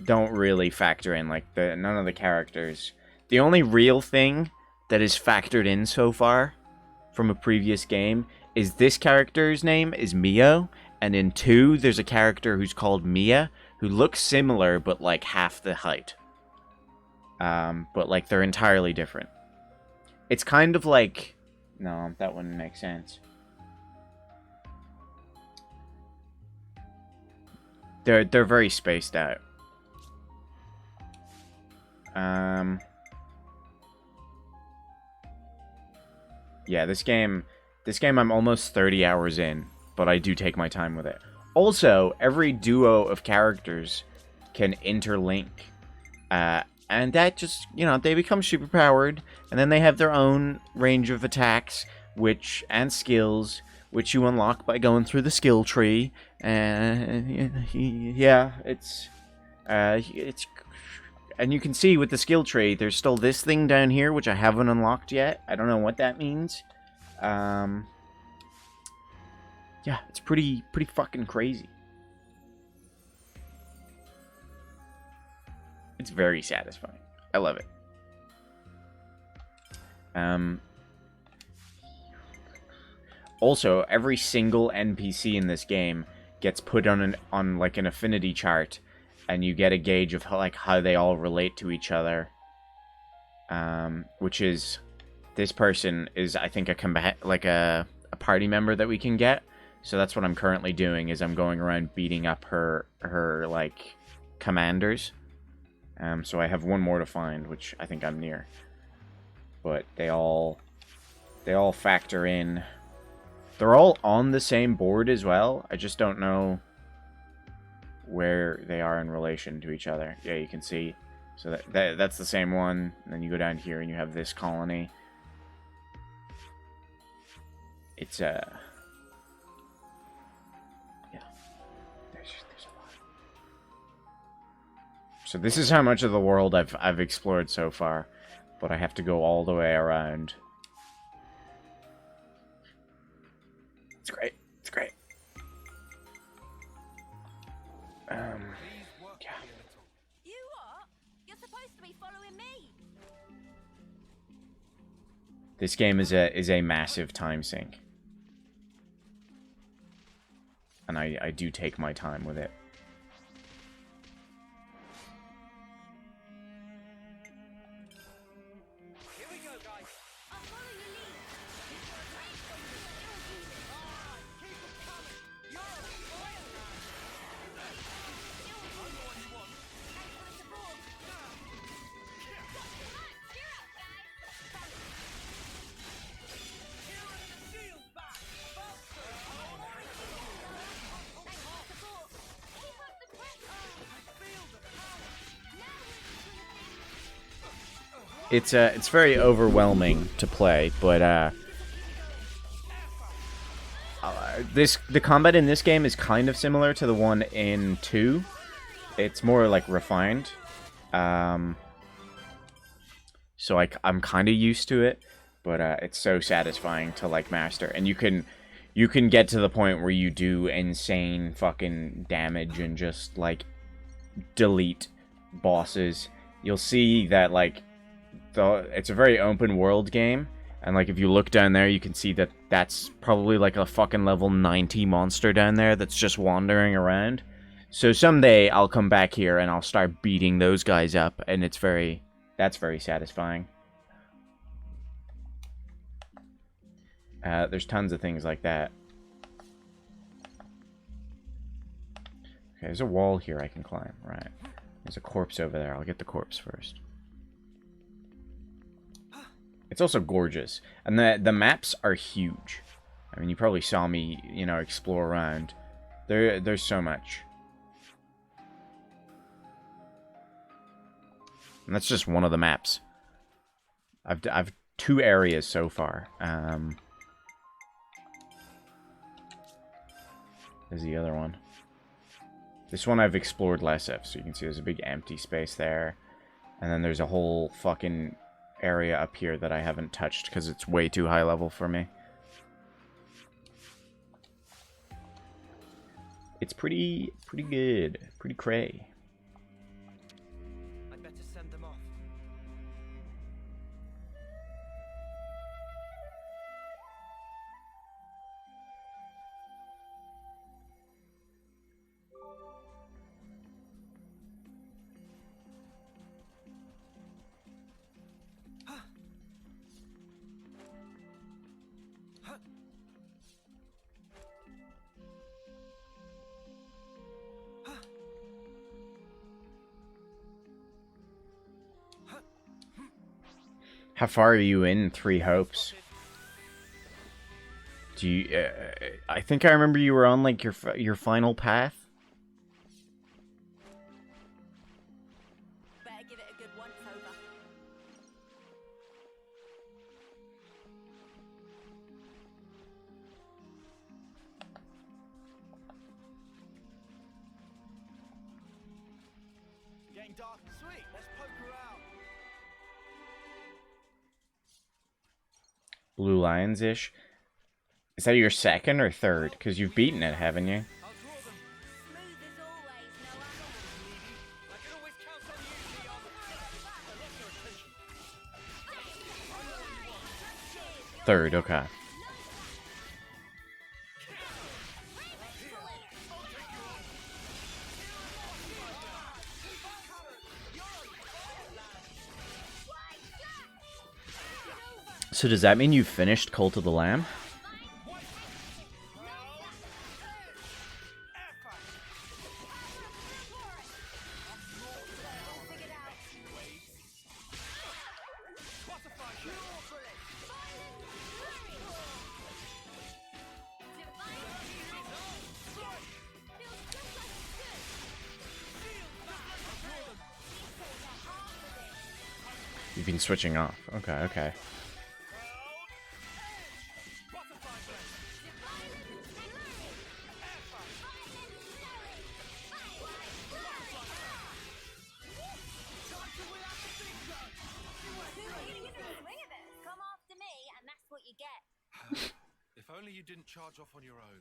don't really factor in, like, none of the characters. The only real thing that is factored in so far from a previous game is this character's name is Mio, and in 2, there's a character who's called Mia, who looks similar, but, like, half the height. But, like, they're entirely different. It's kind of like... No, that wouldn't make sense. They're very spaced out. Yeah, this game I'm almost 30 hours in, but I do take my time with it. Also, every duo of characters can interlink. And that just, you know, they become super powered, and then they have their own range of attacks, and skills, which you unlock by going through the skill tree. And yeah, it's, and you can see with the skill tree, there's still this thing down here, which I haven't unlocked yet. I don't know what that means. Yeah, it's pretty fucking crazy. It's very satisfying. I love it. Also, every single NPC in this game gets put on like an affinity chart, and you get a gauge of how they all relate to each other. Which is, this person is, I think, a party member that we can get. So that's what I'm currently doing, is I'm going around beating up her like commanders. So I have one more to find, which I think I'm near. But they all factor in. They're all on the same board as well. I just don't know where they are in relation to each other. Yeah, you can see. So that's the same one. And then you go down here and you have this colony. It's yeah. There's a lot. So this is how much of the world I've explored so far, but I have to go all the way around. It's great. It's great. Yeah. You what? You're supposed to be following me. This game is a massive time sink. And I do take my time with it. Here we go, guys. I'll follow your lead. Keep them coming. You're a fire man. I'm the one you want. Thanks for the support. Cheer up, guys. Here are the shield back. Faster. Thanks for the support. Keep up the pressure. I feel the power. Now we're in the It's very overwhelming to play, but the combat in this game is kind of similar to the one in 2. It's more like refined. So I'm kind of used to it, but it's so satisfying to like master, and you can get to the point where you do insane fucking damage and just like delete bosses. You'll see that like it's a very open world game, and like if you look down there, you can see that that's probably like a fucking level 90 monster down there that's just wandering around. So someday I'll come back here and I'll start beating those guys up, and that's very satisfying. There's tons of things like that. Okay, there's a wall here I can climb. Right. There's a corpse over there. I'll get the corpse first. It's also gorgeous. And the maps are huge. I mean, you probably saw me, you know, explore around. There's so much. And that's just one of the maps. I've 2 areas so far. There's the other one. This one I've explored less of, so you can see there's a big empty space there. And then there's a whole fucking area up here that I haven't touched because it's way too high level for me. It's pretty good. Pretty cray. I'd better send them off. How far are you in Three Hopes? Do you? I think I remember you were on like your final path. Better give it a good once over. Getting dark. Sweet. Let's poke her out. Blue Lions-ish. Is that your second or third? Because you've beaten it, haven't you? I'll draw them. Smooth as always, no animal. I can always count on you, Leon. I lost your attention. Third, okay. So does that mean you've finished Cult of the Lamb? You've been switching off. Okay, okay. Come after me, and that's what you get. If only you didn't charge off on your own.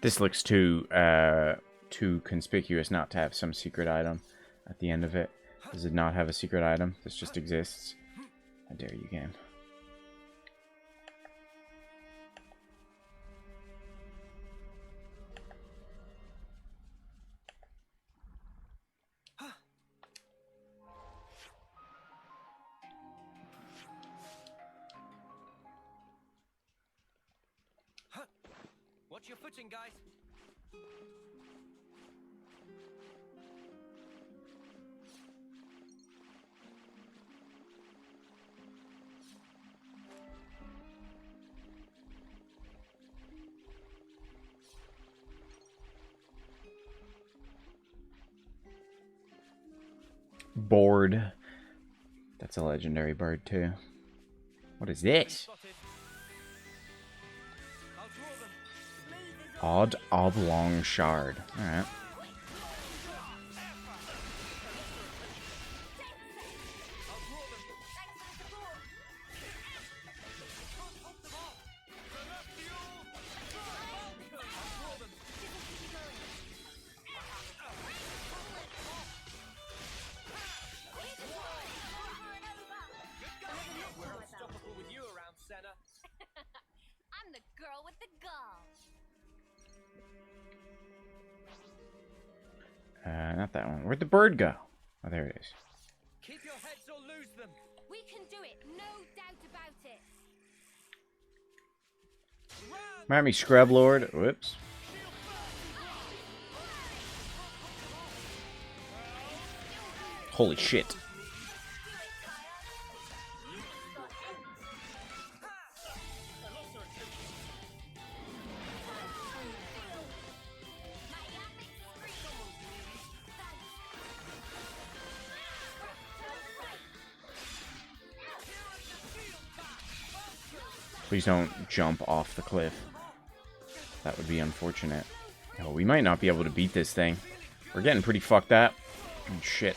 This looks too conspicuous not to have some secret item at the end of it. Does it not have a secret item? This just exists. How dare you, game. Watch your footing, guys. Board. That's a legendary bird too. What is this? Spotted. I'll draw them. Odd oblong shard. Alright. We're unstoppable with you around, Senna. I'm the girl with the gall. Not that one. Where'd the bird go? Oh, there it is. Keep your heads or lose them. We can do it, no doubt about it. Might me Scrub Lord. Whoops. Holy shit. Please don't jump off the cliff. That would be unfortunate. Oh, we might not be able to beat this thing. We're getting pretty fucked up. Shit.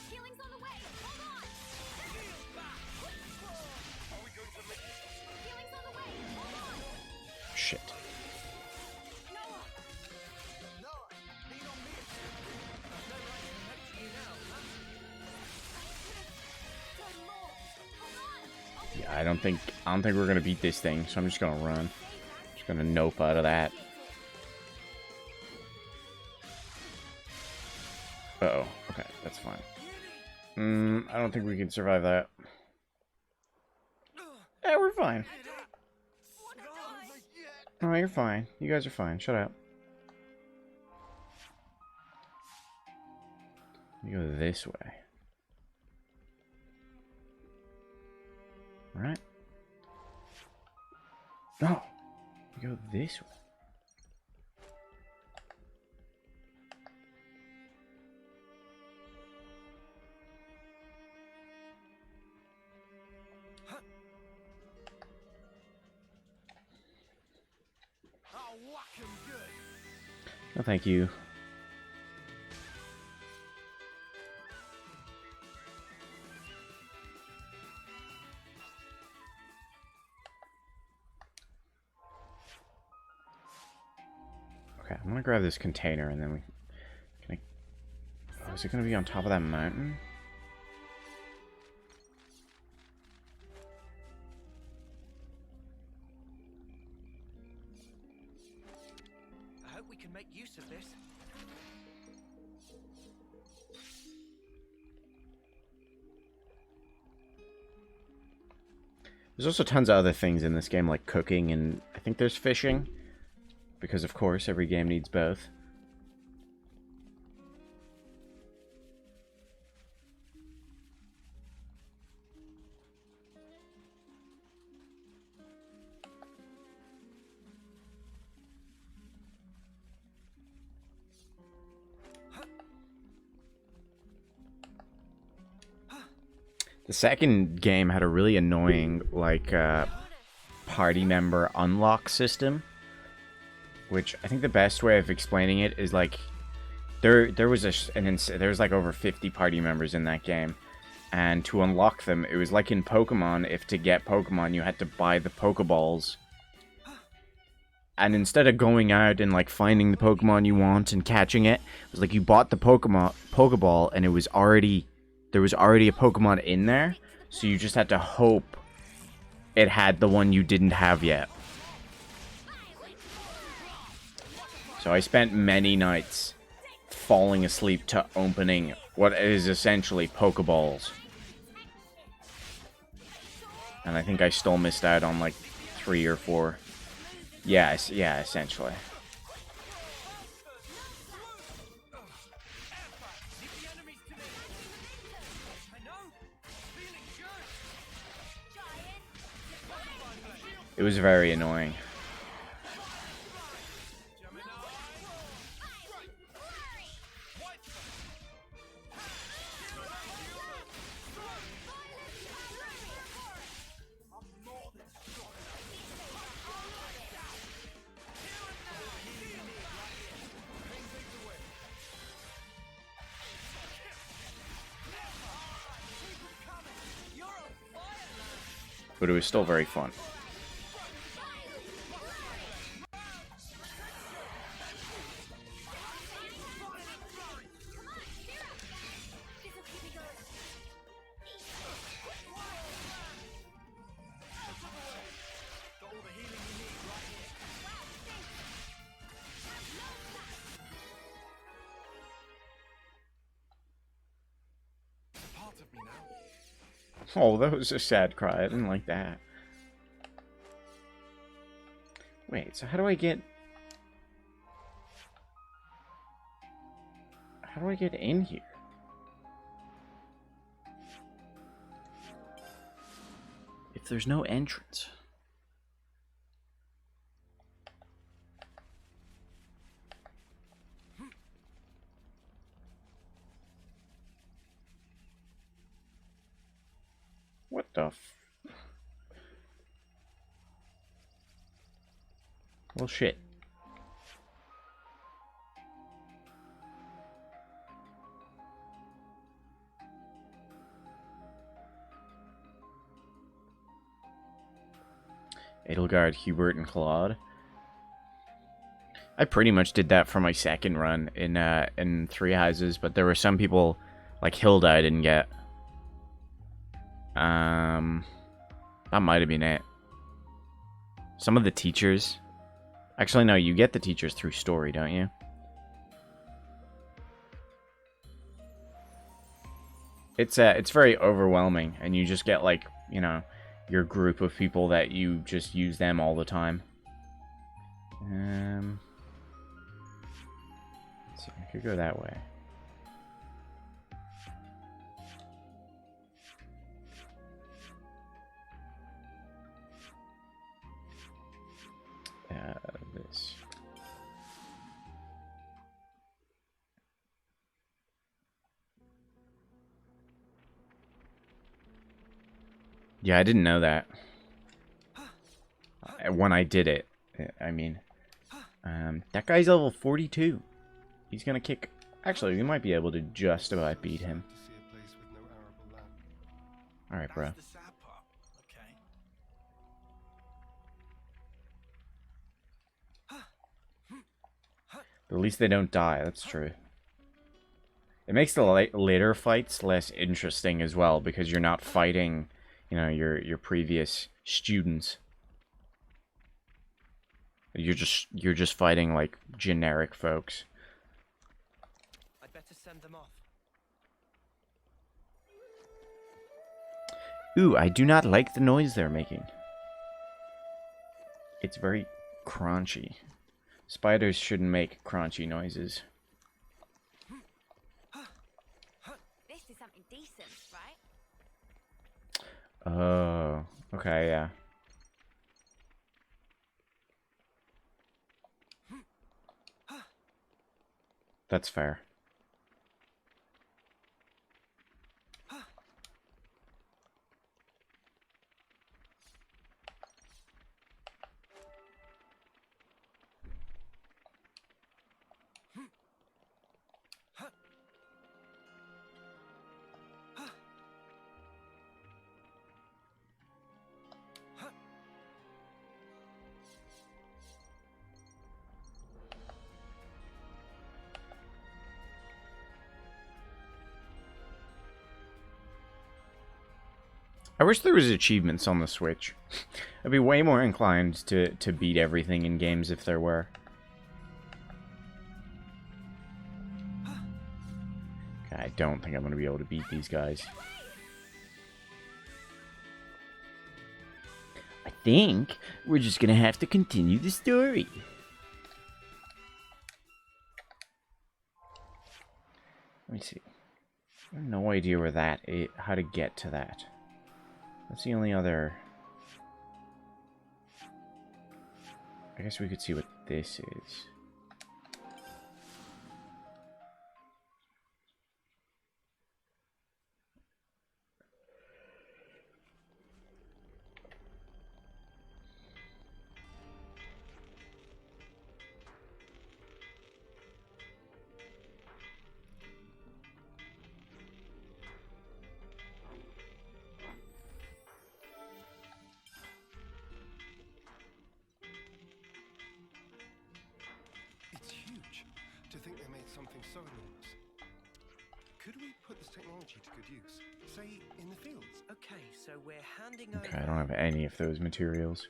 Healing's on the way. Hold on. Healing's on the way. Hold on. Shit. Yeah, I don't think we're gonna beat this thing, so I'm just gonna run. Just gonna nope out of that. Uh-oh. Okay, that's fine. I don't think we can survive that. Yeah, we're fine. Oh, you're fine. You guys are fine. Shut up. You go this way. Right? No! You go this way. I'll whack 'em good. No, thank you. Okay, I'm gonna grab this container and then we... Can I... Oh, is it gonna be on top of that mountain? I hope we can make use of this. There's also tons of other things in this game, like cooking, and I think there's fishing. Because, of course, every game needs both. The second game had a really annoying, like, party member unlock system. Which, I think the best way of explaining it is, like, there was there's like over 50 party members in that game. And to unlock them, it was like in Pokemon, if to get Pokemon, you had to buy the Pokeballs. And instead of going out and, like, finding the Pokemon you want and catching it, it was like you bought the Pokeball, and it was already... There was already a Pokemon in there, so you just had to hope it had the one you didn't have yet. So I spent many nights falling asleep to opening what is essentially Pokeballs. And I think I still missed out on like 3 or 4. Yeah, essentially. It was very annoying. But it was still very fun. Oh, that was a sad cry. I didn't like that. Wait, so how do I get... How do I get in here? If there's no entrance. the well, shit. Edelgard, Hubert, and Claude. I pretty much did that for my second run in Three Houses, but there were some people, like Hilda, I didn't get. That might have been it. Some of the teachers. Actually, no, you get the teachers through story, don't you? It's very overwhelming, and you just get, like, you know, your group of people that you just use them all the time. Let's see, I could go that way. This. Yeah, I didn't know that. When I did it, I mean, that guy's level 42. He's gonna kick. Actually, we might be able to just about beat him. All right, bro. That's the sad part. Okay. But at least they don't die. That's true. It makes the later fights less interesting as well because you're not fighting, you know, your previous students. You're just fighting like generic folks. I'd better send them off. Ooh, I do not like the noise they're making. It's very crunchy. Spiders shouldn't make crunchy noises. This is something decent, right? Oh, okay, yeah. That's fair. I wish there was achievements on the Switch. I'd be way more inclined to beat everything in games if there were. Okay, I don't think I'm going to be able to beat these guys. I think we're just going to have to continue the story. Let me see. I have no idea where that is, how to get to that. That's the only other... I guess we could see what this is. It's huge. To think they made something so enormous. Could we put this technology to good use? Say, in the fields? Okay, so we're handing over... Okay, I don't have any of those materials.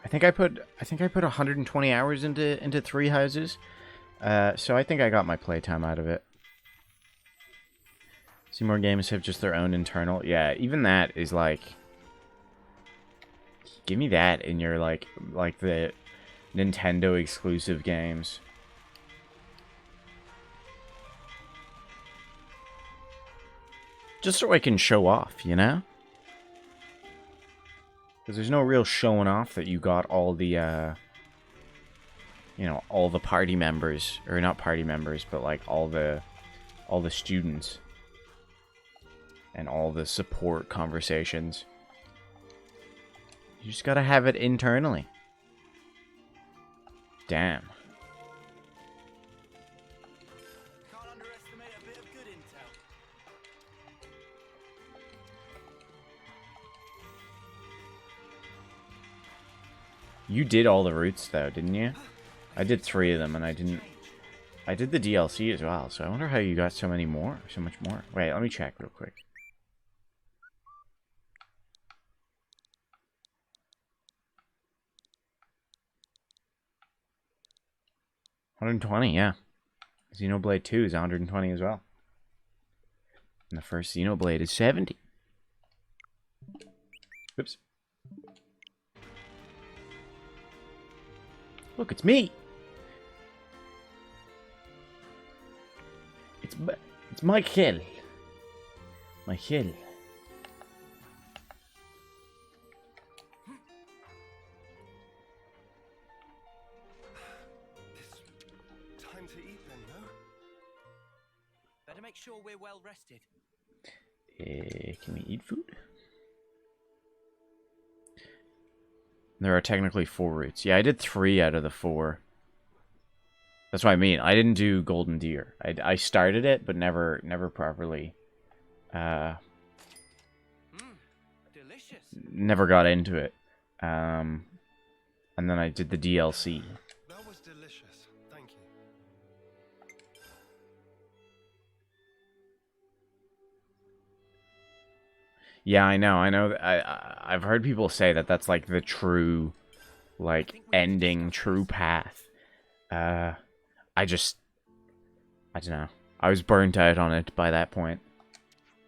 I think I put 120 hours into Three Houses. So I think I got my playtime out of it. See, more games have just their own internal. Yeah, even that is like, give me that in your like the Nintendo exclusive games. Just so I can show off, you know? Because there's no real showing off that you got all the, you know, all the party members. Or not party members, but like all the students. And all the support conversations. You just gotta have it internally. Damn. Can't underestimate a bit of good intel. You did all the routes though, didn't you? I did 3 of them and I didn't... I did the DLC as well, so I wonder how you got so many more, so much more. Wait, let me check real quick. $120, yeah. Xenoblade 2 is 120 as well. And the first Xenoblade is 70. Oops. Look, it's me! It's Michael. Michael. Time to eat then, no? Better make sure we're well rested. Can we eat food? There are technically 4 routes. Yeah, I did 3 out of the 4. That's what I mean. I didn't do Golden Deer. I started it, but never properly. Delicious. Never got into it. And then I did the DLC. That was delicious. Thank you. Yeah, I know. I've heard people say that that's like the true, like, ending, true path. I don't know. I was burnt out on it by that point.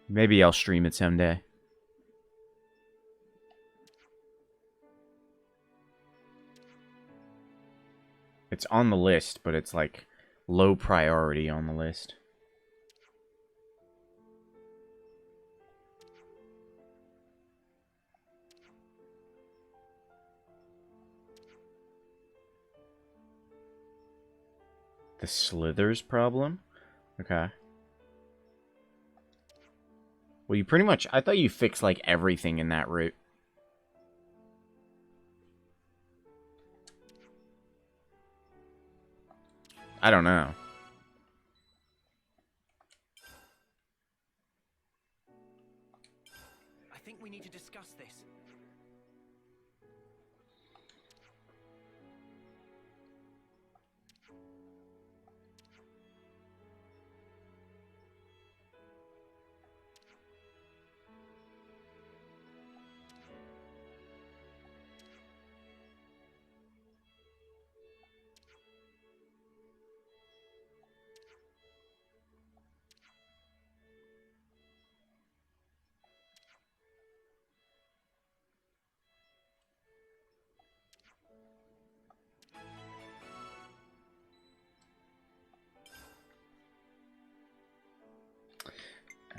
Maybe I'll stream it someday. It's on the list, but it's like low priority on the list. The Slithers problem? Okay. Well, you pretty much... I thought you fixed, like, everything in that route. I don't know. I think we need to discuss this.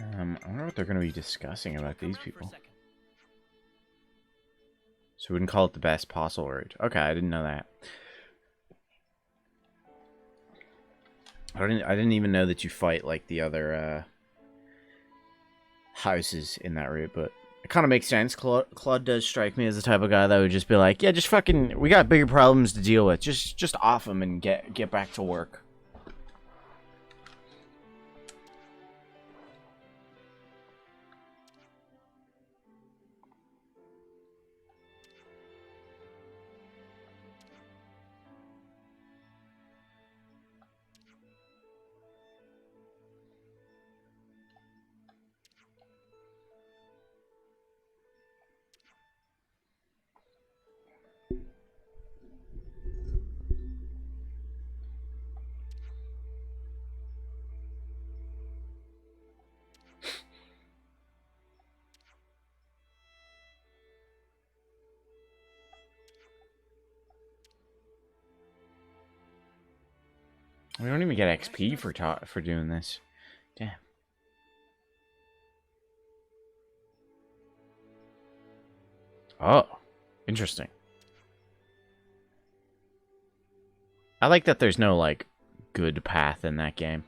I wonder what they're going to be discussing about these people. So we wouldn't call it the best possible route. Okay, I didn't know that. I didn't even know that you fight like the other houses in that route, but it kind of makes sense. Claude does strike me as the type of guy that would just be like, yeah, just fucking, we got bigger problems to deal with. Just off them and get back to work. We don't even get XP for doing this. Damn. Oh, interesting. I like that there's no, like, good path in that game.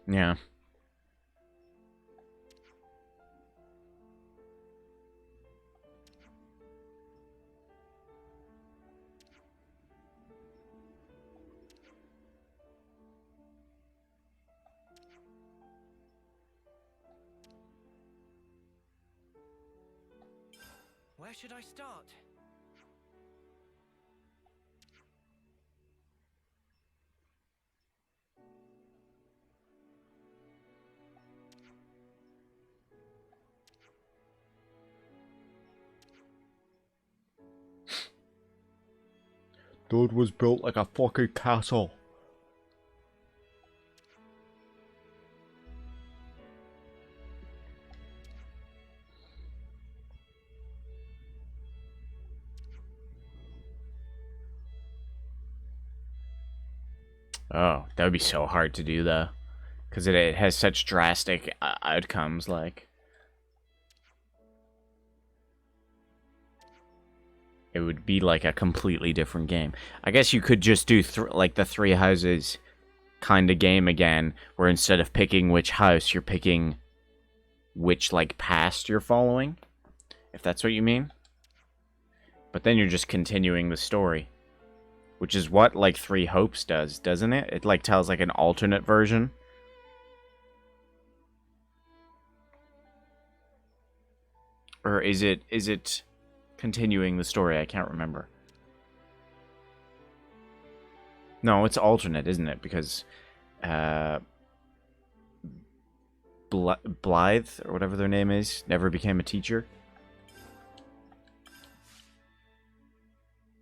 Yeah. Where should I start? Dude was built like a fucking castle. Oh, that would be so hard to do, though. Because it has such drastic outcomes, like... It would be like a completely different game. I guess you could just do, like, the Three Houses kind of game again, where instead of picking which house, you're picking which, like, past you're following. If that's what you mean. But then you're just continuing the story. Which is what, like, Three Hopes does, doesn't it? It, like, tells, like, an alternate version. Or is it continuing the story? I can't remember. No, it's alternate, isn't it? Because, Blythe, or whatever their name is, never became a teacher.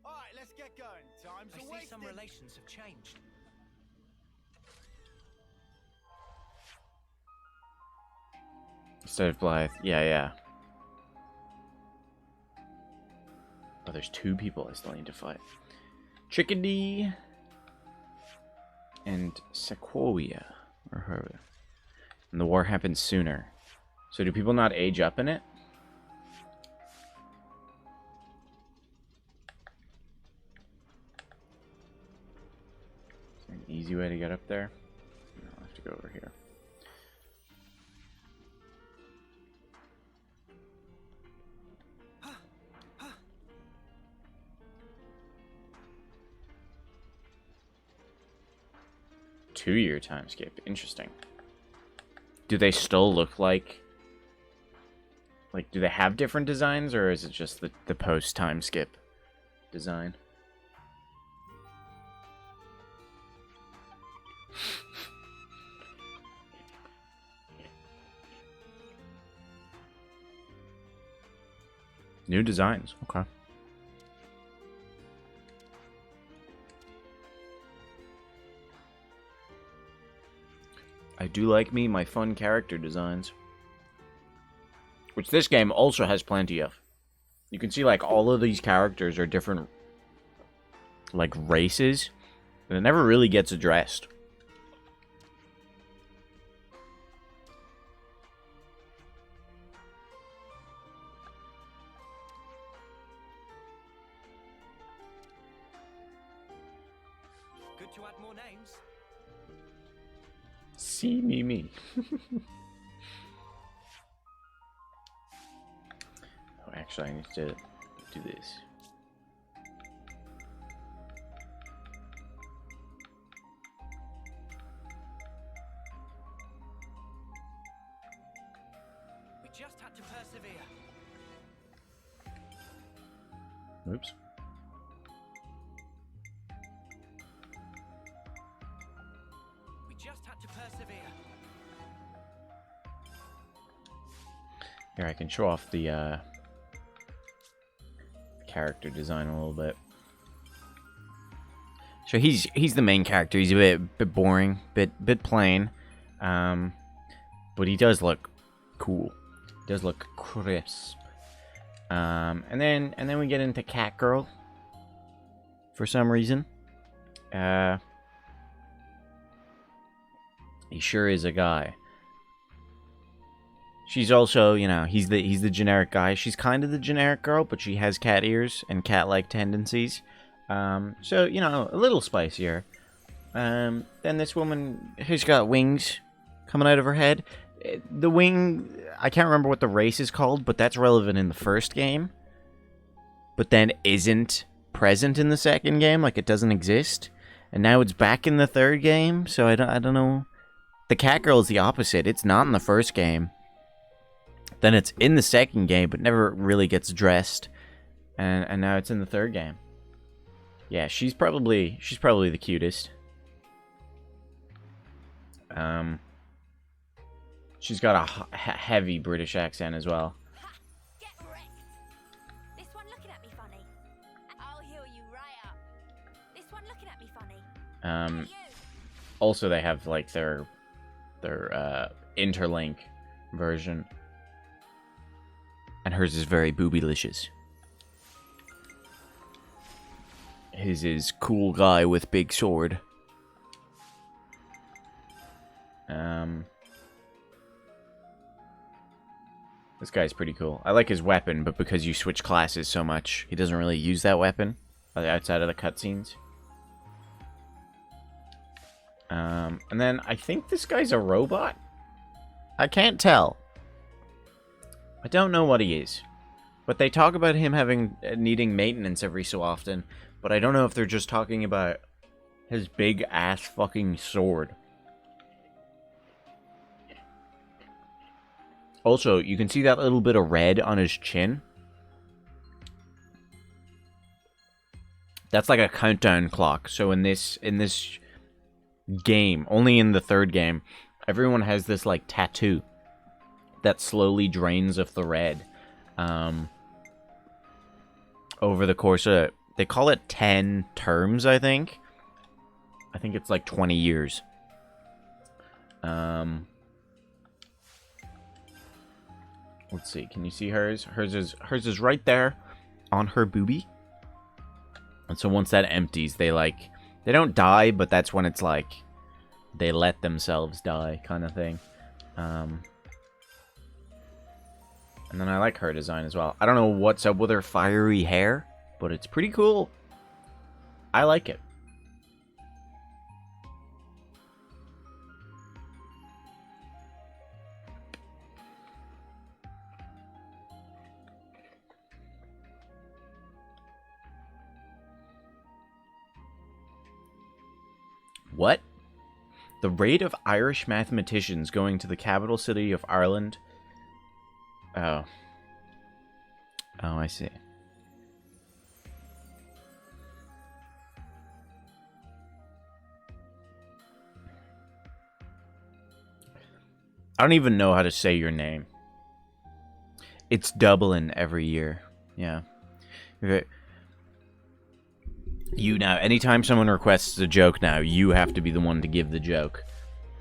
I see some relations have changed. Instead of Blythe. Yeah. Oh, there's two people I still need to fight. Chickadee and Sequoia. Or her. And the war happens sooner. So do people not age up in it? Is there an easy way to get up there? No, I'll have to go over here. Two-year time skip. Interesting. Do they still look like... Like, do they have different designs, or is it just the post-time skip design? New designs. Okay. I do like my fun character designs. Which this game also has plenty of. You can see, like, all of these characters are different, like, races. And it never really gets addressed. Good to add more names. See me. Oh, actually, I need to do this. We just had to persevere. Oops. We just had to persevere. Here, I can show off the character design a little bit. So he's the main character. He's a bit boring, bit plain, but he does look cool. He does look crisp. And then we get into Catgirl. For some reason, he sure is a guy. She's also, you know, he's the generic guy. She's kind of the generic girl, but she has cat ears and cat-like tendencies. So, you know, a little spicier. Then this woman who's got wings coming out of her head. The wing, I can't remember what the race is called, but that's relevant in the first game. But then isn't present in the second game, like it doesn't exist. And now it's back in the third game, so I don't know. The Catgirl is the opposite. It's not in the first game. Then it's in the second game, but never really gets dressed. And now it's in the third game. Yeah, she's probably the cutest. She's got a heavy British accent as well. Get wrecked. This one looking at me funny. I'll heal you right up. This one looking at me funny. You. Also they have like their interlink version. And hers is very boobylicious. His is cool guy with big sword. This guy's pretty cool. I like his weapon, but because you switch classes so much, he doesn't really use that weapon outside of the cutscenes. And then I think this guy's a robot. I can't tell. I don't know what he is. But they talk about him needing maintenance every so often. But I don't know if they're just talking about his big ass fucking sword. Also, you can see that little bit of red on his chin. That's like a countdown clock. So in this game, only in the third game, everyone has this like tattoo that slowly drains of the red. Over the course of, they call it 10 terms, I think. I think it's like 20 years. Let's see. Can you see hers? Hers is right there on her boobie. And so once that empties, they don't die, but that's when it's like they let themselves die kind of thing. And then I like her design as well. I don't know what's up with her fiery hair, but it's pretty cool. I like it. What? The rate of Irish mathematicians going to the capital city of Ireland. Oh. Oh, I see. I don't even know how to say your name. It's Dublin every year. Yeah. You now, anytime someone requests a joke now, you have to be the one to give the joke.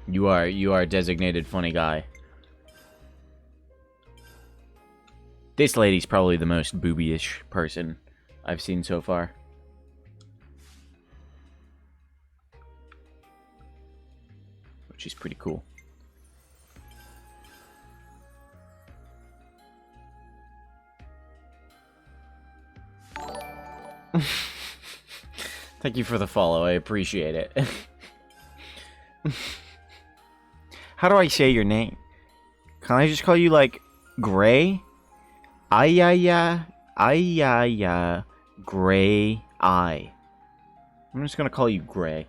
You are a designated funny guy. This lady's probably the most boobyish person I've seen so far. But she's pretty cool. Thank you for the follow, I appreciate it. How do I say your name? Can I just call you, like, Gray? Ayaya, Gray Eye. I'm just gonna call you Gray.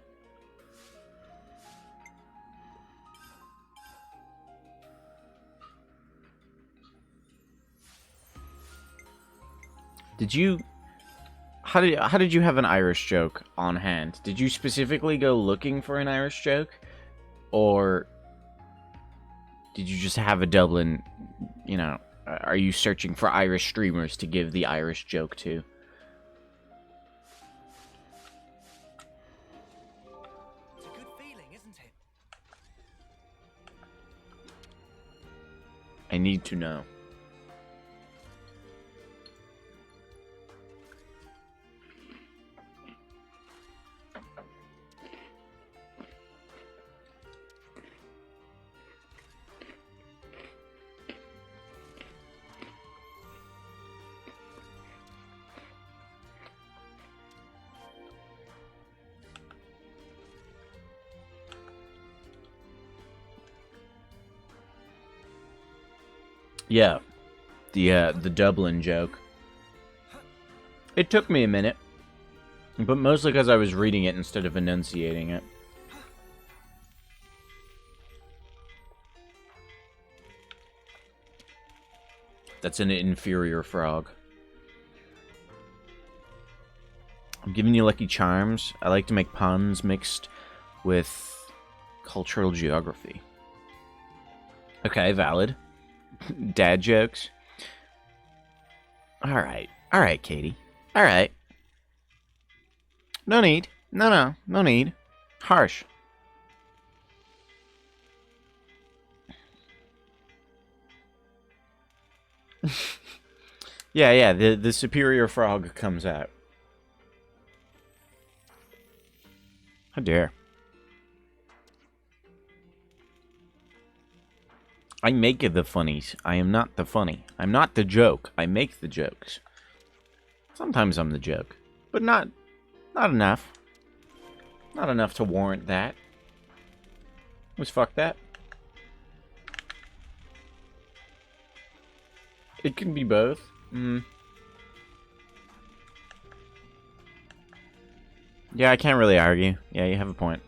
How did you have an Irish joke on hand? Did you specifically go looking for an Irish joke? Or did you just have a Dublin, are you searching for Irish streamers to give the Irish joke to? It's a good feeling, isn't it? I need to know. Yeah, the Dublin joke. It took me a minute, but mostly because I was reading it instead of enunciating it. That's an inferior frog. I'm giving you Lucky Charms. I like to make puns mixed with cultural geography. Okay, valid. Dad jokes. Alright, Katie. Alright. No need. No need. Harsh. yeah, the superior frog comes out. How dare. I make the funnies. I am not the funny. I'm not the joke. I make the jokes. Sometimes I'm the joke. But not enough. Not enough to warrant that. Let's fuck that. It can be both. Yeah, I can't really argue. Yeah, you have a point.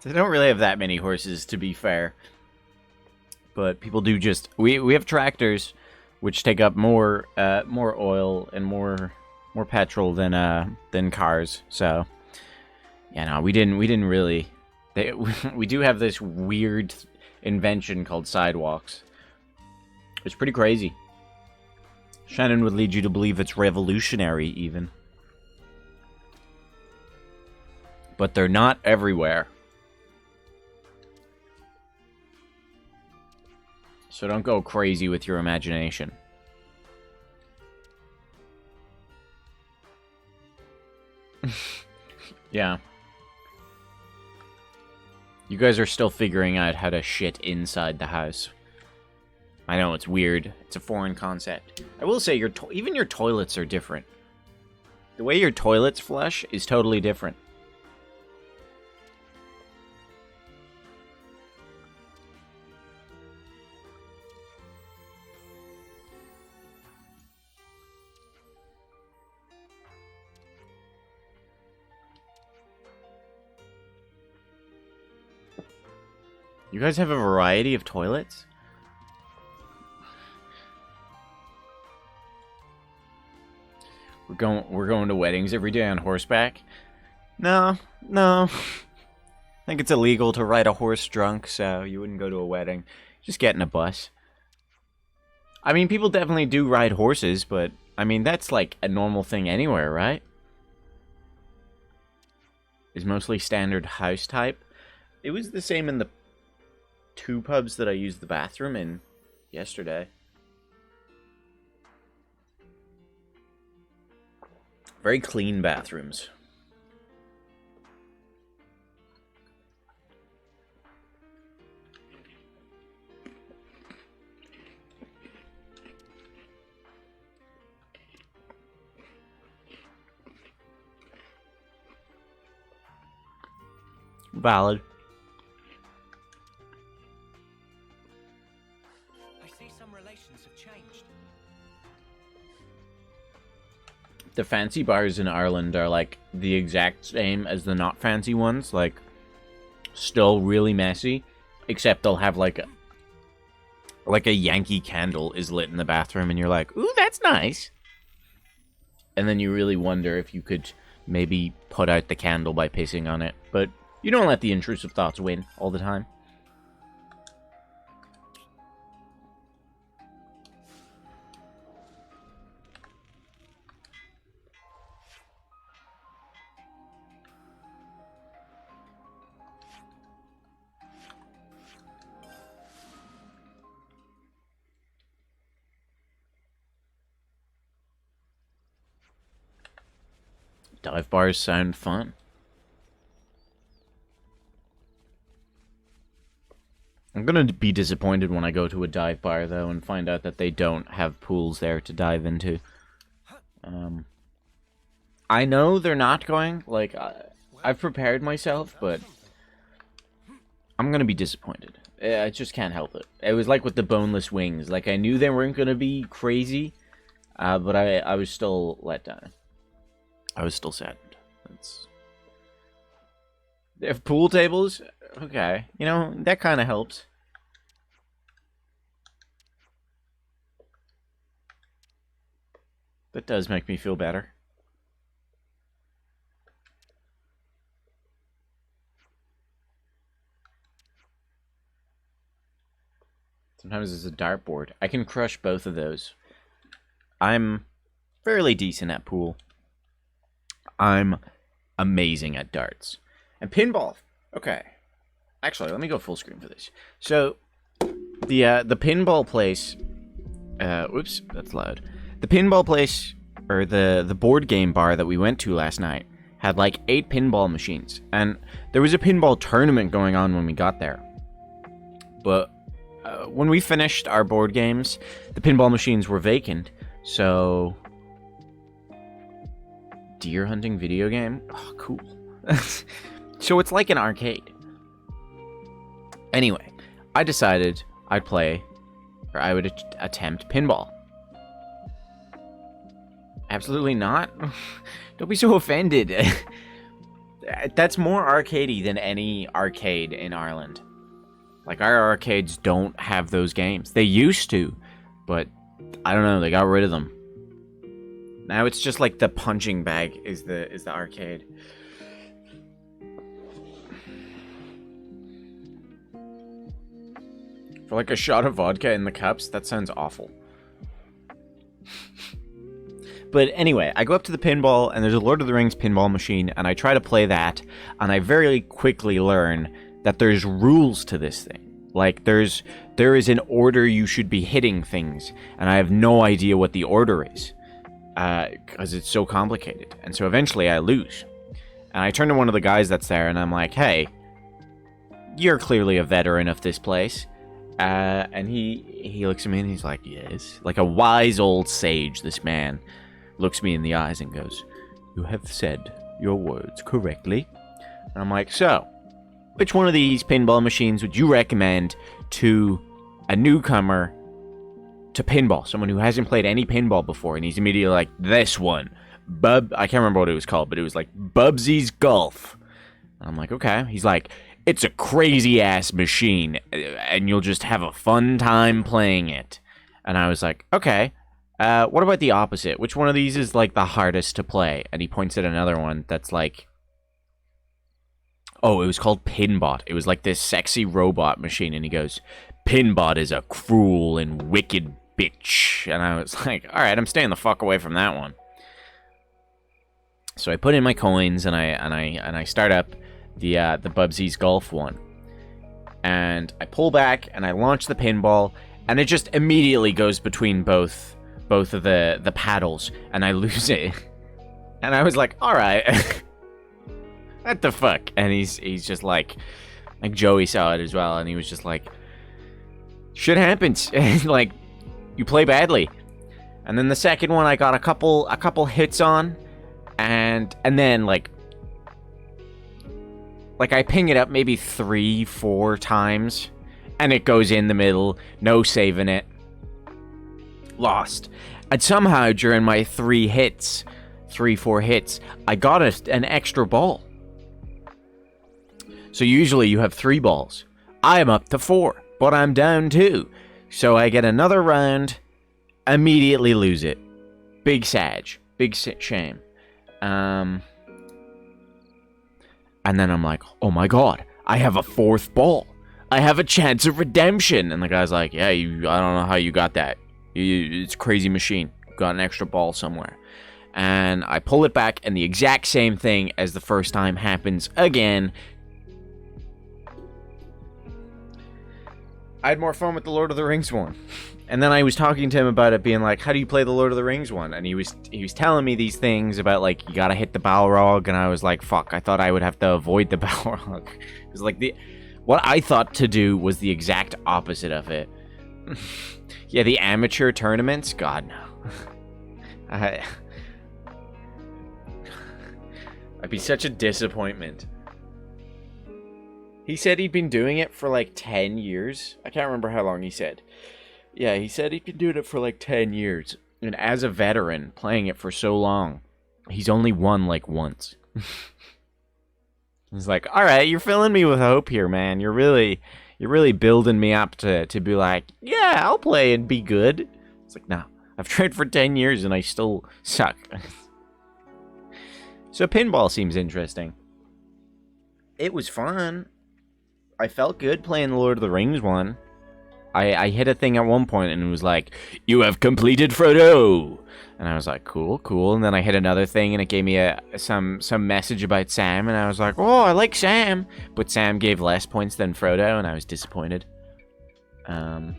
They don't really have that many horses, to be fair. But people do just... We have tractors, which take up more oil and more petrol than cars. So, yeah, no, we didn't really... we do have this weird invention called sidewalks. It's pretty crazy. Shannon would lead you to believe it's revolutionary, even. But they're not everywhere. So don't go crazy with your imagination. Yeah. You guys are still figuring out how to shit inside the house. I know, it's weird. It's a foreign concept. I will say, even your toilets are different. The way your toilets flush is totally different. You guys have a variety of toilets? We're going to weddings every day on horseback? No. I think it's illegal to ride a horse drunk, so you wouldn't go to a wedding. Just get in a bus. I mean, people definitely do ride horses, but I mean, that's like a normal thing anywhere, right? It's mostly standard house type. It was the same in the 2 pubs that I used the bathroom in yesterday. Very clean bathrooms. Valid. the fancy bars in Ireland are like the exact same as the not fancy ones, like still really messy, except they'll have like a Yankee candle is lit in the bathroom, and you're like, ooh, that's nice. And then you really wonder if you could maybe put out the candle by pissing on it, but you don't let the intrusive thoughts win all the time. Dive bars sound fun. I'm gonna be disappointed when I go to a dive bar, though, and find out that they don't have pools there to dive into. I know they're not going. Like, I've prepared myself, but I'm gonna be disappointed. I just can't help it. It was like with the boneless wings. Like, I knew they weren't gonna be crazy, but I was still let down. I was still saddened. They have pool tables? Okay. You know, that kind of helps. That does make me feel better. Sometimes there's a dartboard. I can crush both of those. I'm fairly decent at pool. I'm amazing at darts. And pinball. Okay. Actually, let me go full screen for this. So, the pinball place... whoops, that's loud. The pinball place, or the board game bar that we went to last night, had like 8 pinball machines. And there was a pinball tournament going on when we got there. But when we finished our board games, the pinball machines were vacant. So... deer hunting video game? Oh, cool. So it's like an arcade. Anyway, I decided I'd play, or I would attempt pinball. Absolutely not. Don't be so offended. That's more arcadey than any arcade in Ireland. Like, our arcades don't have those games. They used to, but I don't know, they got rid of them. Now it's just like the punching bag is the arcade. For like a shot of vodka in the cups, that sounds awful. But anyway, I go up to the pinball, and there's a Lord of the Rings pinball machine, and I try to play that, and I very quickly learn that there's rules to this thing. Like, there is an order you should be hitting things, and I have no idea what the order is. Because it's so complicated. And so eventually I lose. And I turn to one of the guys that's there, and I'm like, hey, you're clearly a veteran of this place. And he looks at me, and he's like, yes. Like a wise old sage, this man looks me in the eyes and goes, you have said your words correctly. And I'm like, so, which one of these pinball machines would you recommend to a newcomer to pinball, someone who hasn't played any pinball before? And he's immediately like, this one, I can't remember what it was called, but it was like Bubsy's Golf. And I'm like, okay. He's like, it's a crazy ass machine, and you'll just have a fun time playing it. And I was like, okay. What about the opposite? Which one of these is like the hardest to play? And he points at another one that's like, oh, it was called Pinbot. It was like this sexy robot machine, and he goes, Pinbot is a cruel and wicked bitch. And I was like, alright, I'm staying the fuck away from that one. So I put in my coins, and I start up the Bubsy's Golf one. And I pull back, and I launch the pinball, and it just immediately goes between both of the paddles, and I lose it. And I was like, alright. What the fuck? And he's just like Joey saw it as well, and he was just like, shit happens. Like, you play badly. And then the second one, I got a couple hits on, and then like I ping it up maybe 3-4 times, and it goes in the middle, no saving it. Lost. And somehow during my 3 hits, 3-4 hits, I got an extra ball. So usually you have 3 balls. I am up to 4, but I'm down 2. So I get another round, immediately lose it. Big sag. Big shame. And then I'm like, oh my god, I have a 4th ball. I have a chance of redemption. And the guy's like, yeah, I don't know how you got that. It's a crazy machine. You got an extra ball somewhere. And I pull it back, and the exact same thing as the first time happens again. I had more fun with the Lord of the Rings one. And then I was talking to him about it, being like, how do you play the Lord of the Rings one? And he was telling me these things about, like, you gotta hit the Balrog, and I was like, fuck, I thought I would have to avoid the Balrog. It was like, what I thought to do was the exact opposite of it. Yeah, the amateur tournaments? God, no. I'd be such a disappointment. He said he'd been doing it for like 10 years. I can't remember how long he said. Yeah, he said he'd been doing it for like 10 years. And as a veteran, playing it for so long, he's only won like once. He's like, alright, you're filling me with hope here, man. You're really building me up to be like, yeah, I'll play and be good. It's like, no, I've trained for 10 years and I still suck. So pinball seems interesting. It was fun. I felt good playing the Lord of the Rings one. I hit a thing at one point and it was like, you have completed Frodo. And I was like, cool, cool. And then I hit another thing and it gave me some message about Sam. And I was like, oh, I like Sam. But Sam gave less points than Frodo and I was disappointed. Yeah,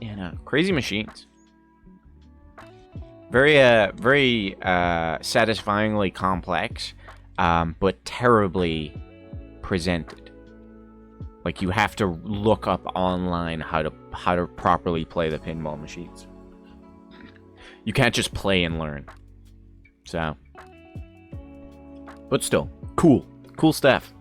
no, crazy machines. Very satisfyingly complex, but terribly presented. Like, you have to look up online how to properly play the pinball machines. You can't just play and learn. So, but still, cool stuff.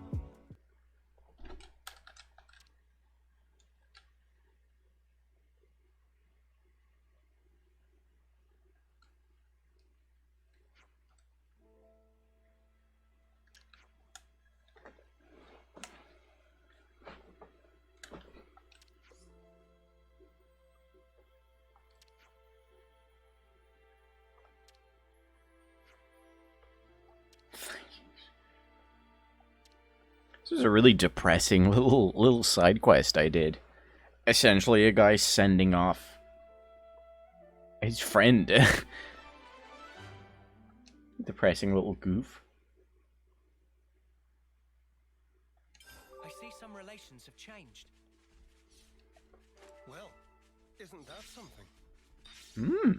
This was a really depressing little side quest I did. Essentially, a guy sending off his friend. Depressing little goof. I see some relations have changed. Well, isn't that something? Hmm.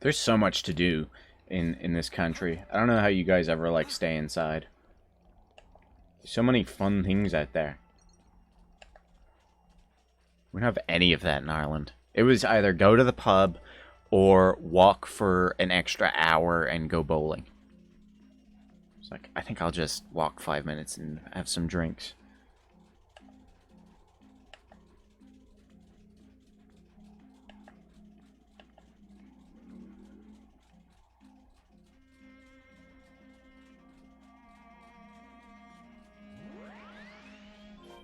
There's so much to do in this country. I don't know how you guys ever, like, stay inside. There's so many fun things out there. We don't have any of that in Ireland. It was either go to the pub or walk for an extra hour and go bowling. It's like, I think I'll just walk 5 minutes and have some drinks.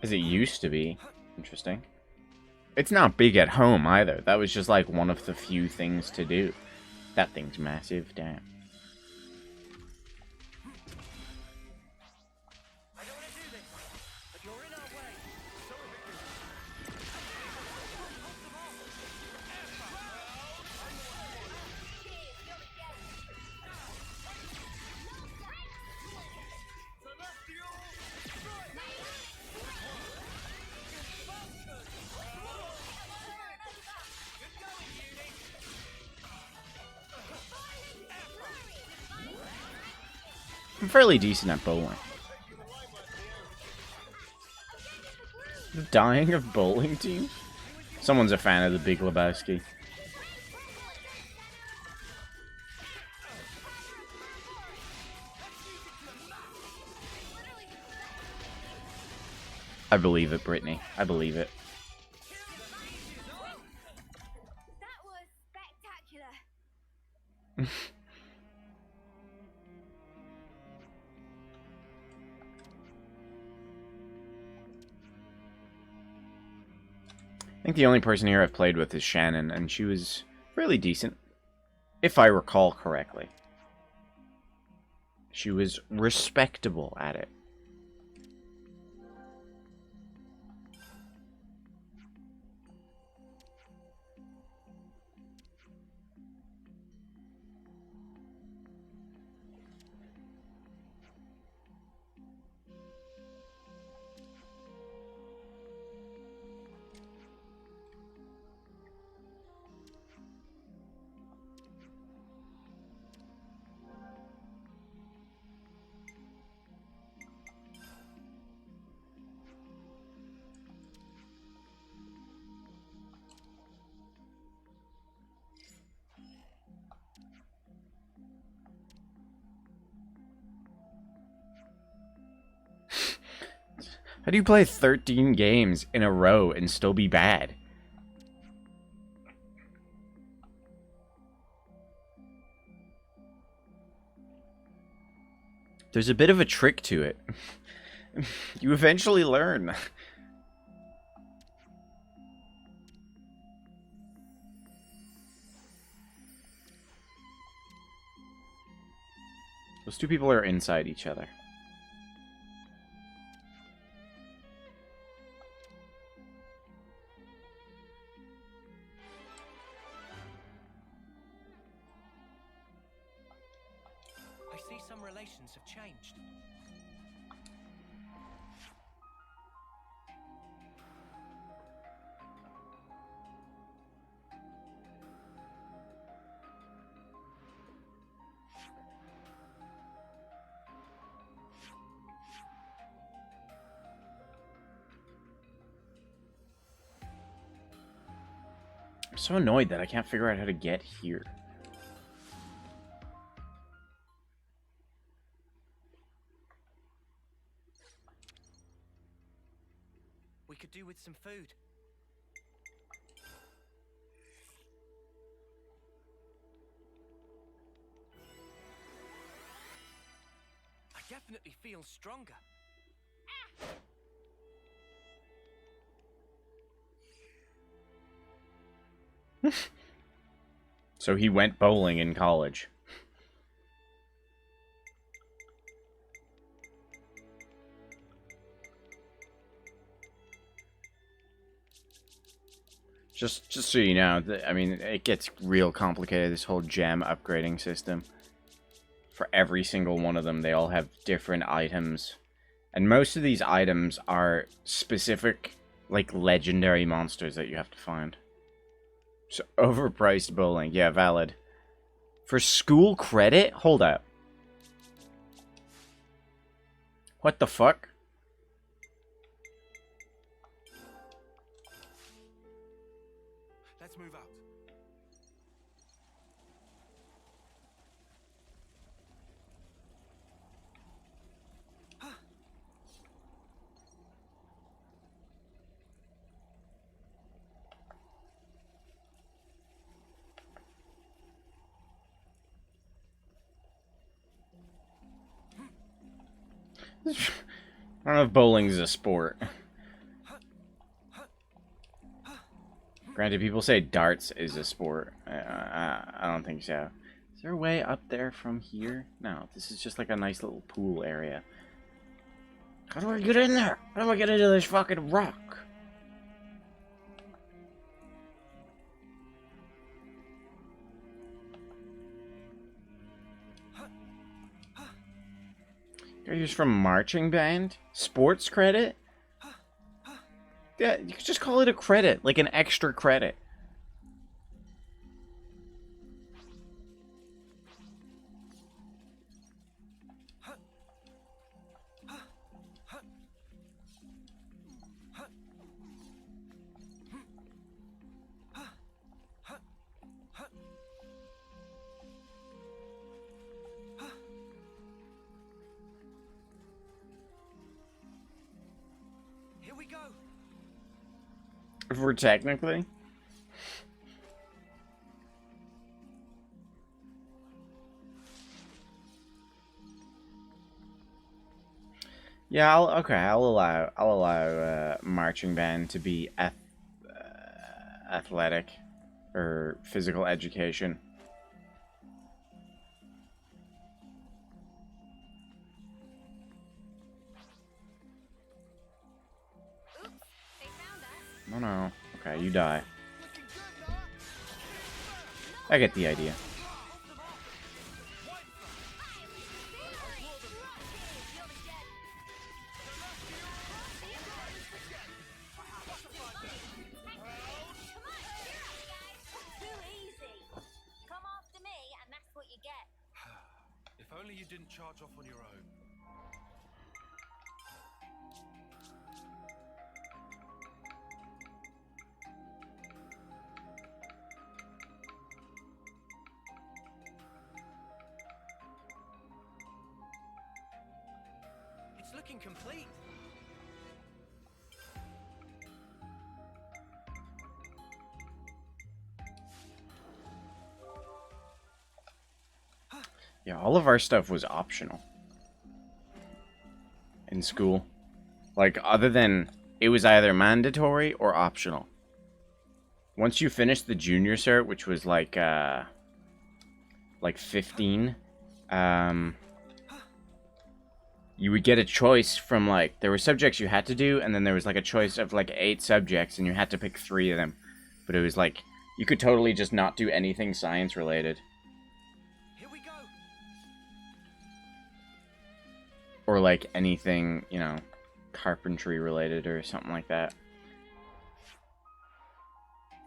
As it used to be. Interesting. It's not big at home either. That was just like one of the few things to do. That thing's massive, damn. I don't want to do this, but you're in our way. I'm fairly decent at bowling. The dying of bowling team? Someone's a fan of the Big Lebowski. I believe it, Brittany. I believe it. That was spectacular. I think the only person here I've played with is Shannon, and she was really decent. If I recall correctly. She was respectable at it. How do you play 13 games in a row and still be bad? There's a bit of a trick to it. You eventually learn. Those two people are inside each other. I see some relations have changed. I'm so annoyed that I can't figure out how to get here. We could do with some food. I definitely feel stronger. So he went bowling in college. Just so you know, I mean, it gets real complicated, this whole gem upgrading system. For every single one of them, they all have different items. And most of these items are specific, like, legendary monsters that you have to find. So, overpriced bowling. Yeah, valid. For school credit? Hold up. What the fuck? Let's move out. I don't know if bowling's a sport. Granted, people say darts is a sport. I don't think so. Is there a way up there from here? No, this is just like a nice little pool area. How do I get in there? How do I get into this fucking rock? You're used from marching band? Sports credit? Yeah, you could just call it a credit, like an extra credit. If we're technically. Yeah, I'll allow marching band to be athletic or physical education. They found us. Oh no. Okay, you die. I get the idea. If only you didn't charge off on your own. It's looking complete. Yeah, all of our stuff was optional in school. Like, other than, it was either mandatory or optional. Once you finished the junior cert, which was like 15, you would get a choice from, like, there were subjects you had to do, and then there was like a choice of like 8 subjects, and you had to pick 3 of them. But it was like, you could totally just not do anything science related. Here we go. Or like anything, you know, carpentry related or something like that.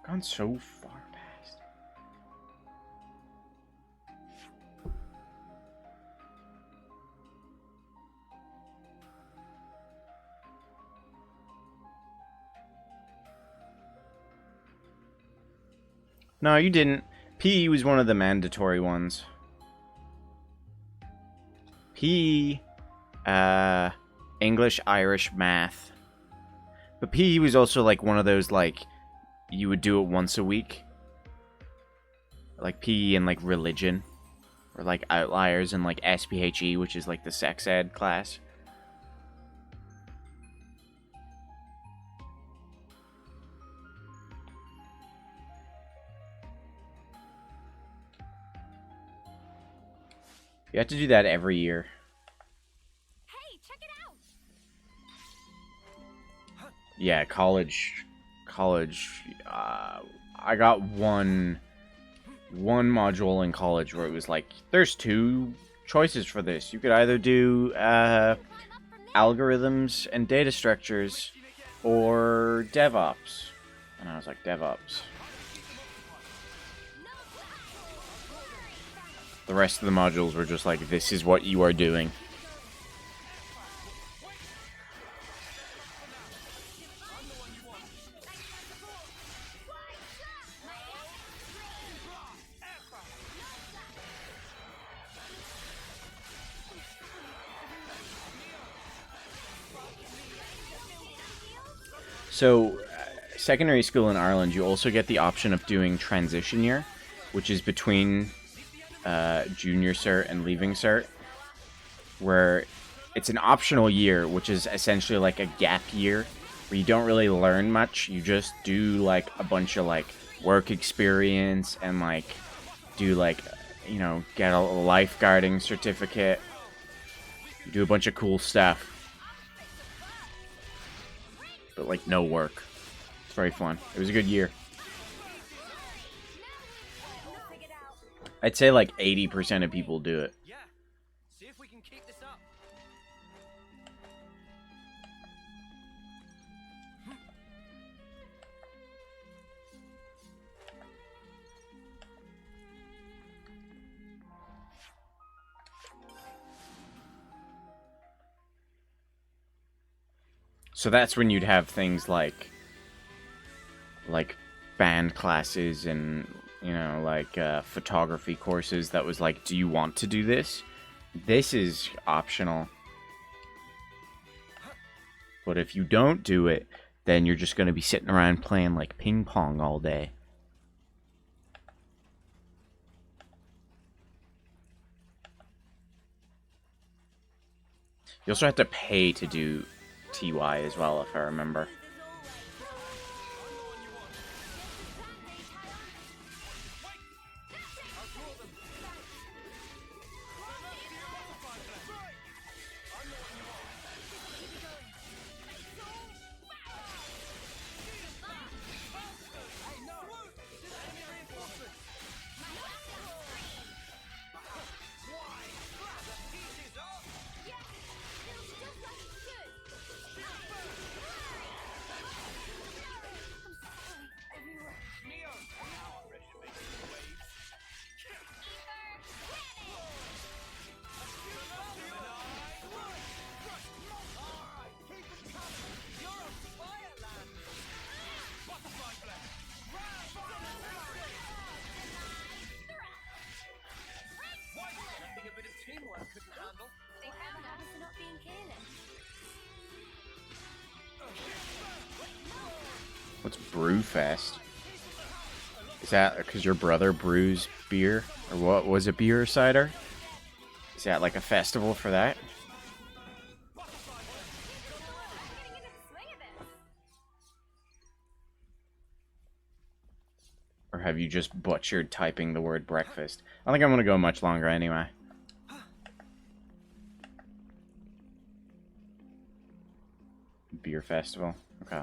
Gone so far past. No, you didn't. PE was one of the mandatory ones. PE, English, Irish, math. But PE was also like one of those, like, you would do it once a week. Like PE and like religion. Or like outliers and like SPHE, which is like the sex ed class. You have to do that every year. Hey, check it out. Yeah, college. I got one module in college where it was like, there's 2 choices for this. You could either do algorithms and data structures or DevOps. And I was like, DevOps. The rest of the modules were just like, this is what you are doing. So, secondary school in Ireland, you also get the option of doing transition year, which is between junior cert and leaving cert, where it's an optional year, which is essentially like a gap year, where you don't really learn much. You just do like a bunch of like work experience and like do like, you know, get a lifeguarding certificate. You do a bunch of cool stuff. But like no work. It's very fun. It was a good year. I'd say like 80% of people do it. Yeah. See if we can keep this up. So that's when you'd have things like band classes and, you know, like photography courses that was like, do you want to do this? This is optional. But if you don't do it, then you're just going to be sitting around playing like ping pong all day. You also have to pay to do TY as well, if I remember. What's Brewfest? Is that because your brother brews beer? Or what was it, beer or cider? Is that like a festival for that? Or have you just butchered typing the word breakfast? I think I'm going to go much longer anyway. Beer festival? Okay.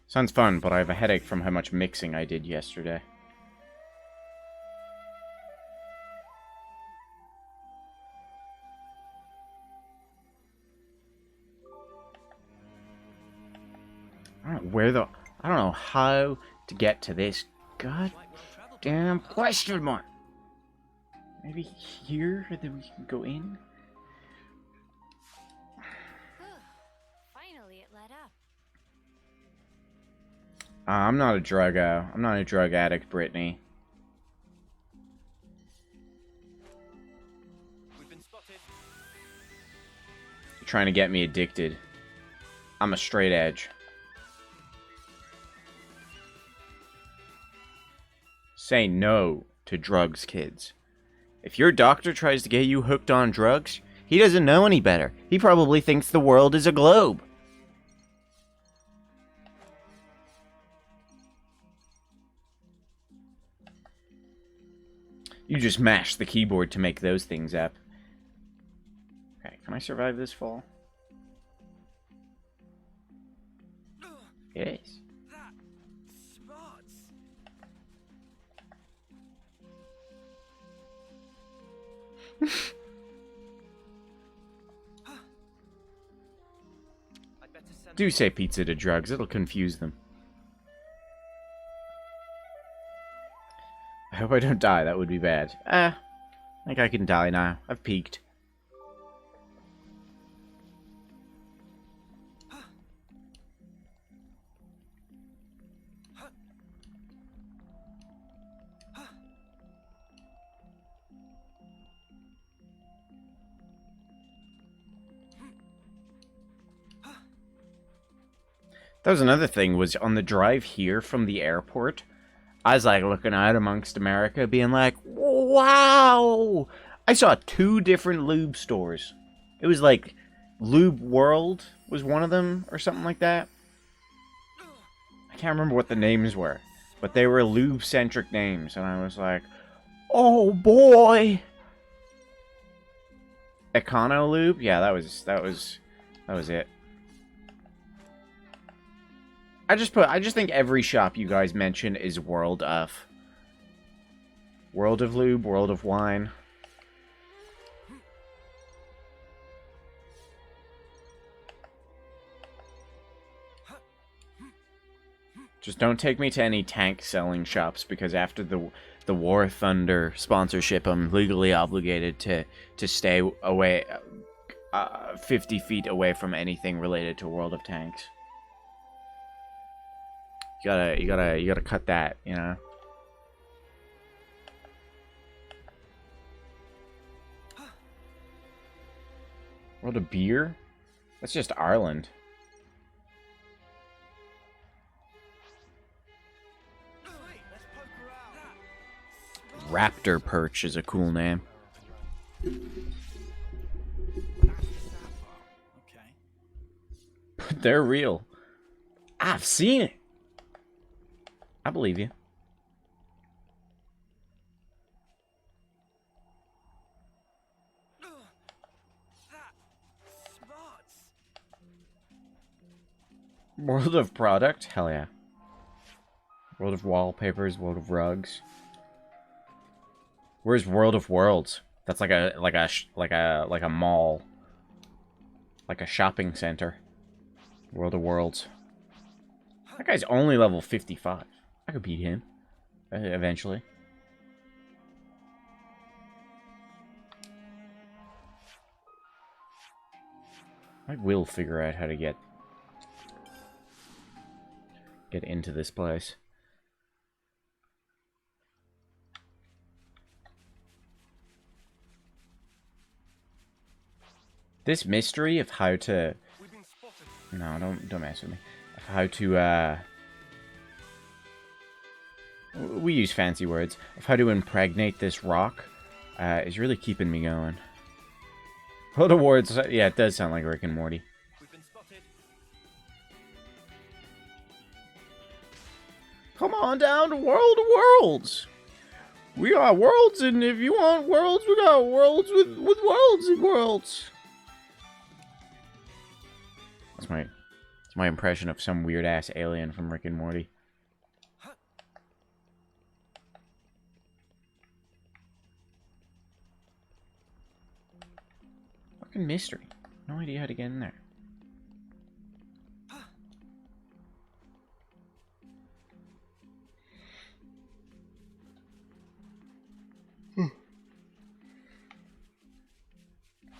Sounds fun, but I have a headache from how much mixing I did yesterday. I don't know where the... I don't know how to get to this goddamn question mark. Maybe here, that we can go in? Finally, it let up. I'm not a drug addict, Brittany. We've been spotted. You're trying to get me addicted. I'm a straight edge. Say no to drugs, kids. If your doctor tries to get you hooked on drugs, he doesn't know any better. He probably thinks the world is a globe. You just mash the keyboard to make those things up. Okay, can I survive this fall? Yes. Smarts. I'd better send Do say pizza to drugs, it'll confuse them. I hope I don't die, that would be bad. I think I can die now. I've peaked. That was another thing, was on the drive here from the airport, I was like looking out amongst America being like, wow! I saw 2 different lube stores. It was like Lube World was one of them or something like that. I can't remember what the names were, but they were lube-centric names, and I was like, oh boy! Econo Lube? Yeah, that was it. I just think every shop you guys mention is World of. World of Lube, World of Wine. Just don't take me to any tank selling shops, because after the War Thunder sponsorship, I'm legally obligated to stay away 50 feet away from anything related to World of Tanks. You gotta cut that, you know. World of Beer? That's just Ireland. Sweet, let's poke around. Raptor Perch is a cool name. Okay. But they're real. I've seen it. I believe you. That smarts. World of Product? Hell yeah. World of Wallpapers, World of Rugs. Where's World of Worlds? That's like a mall. Like a shopping center. World of Worlds. That guy's only level 55. I could beat him. Eventually. I will figure out how to get into this place. This mystery of how to... We've been spotted. No, don't mess with me. Of how to, we use fancy words. Of how to impregnate this rock is really keeping me going. World of Worlds, yeah, it does sound like Rick and Morty. We've been spotted. Come on down to World of Worlds. We got worlds, and if you want worlds, we got worlds with worlds and worlds. That's my impression of some weird ass alien from Rick and Morty. Fucking mystery. No idea how to get in there.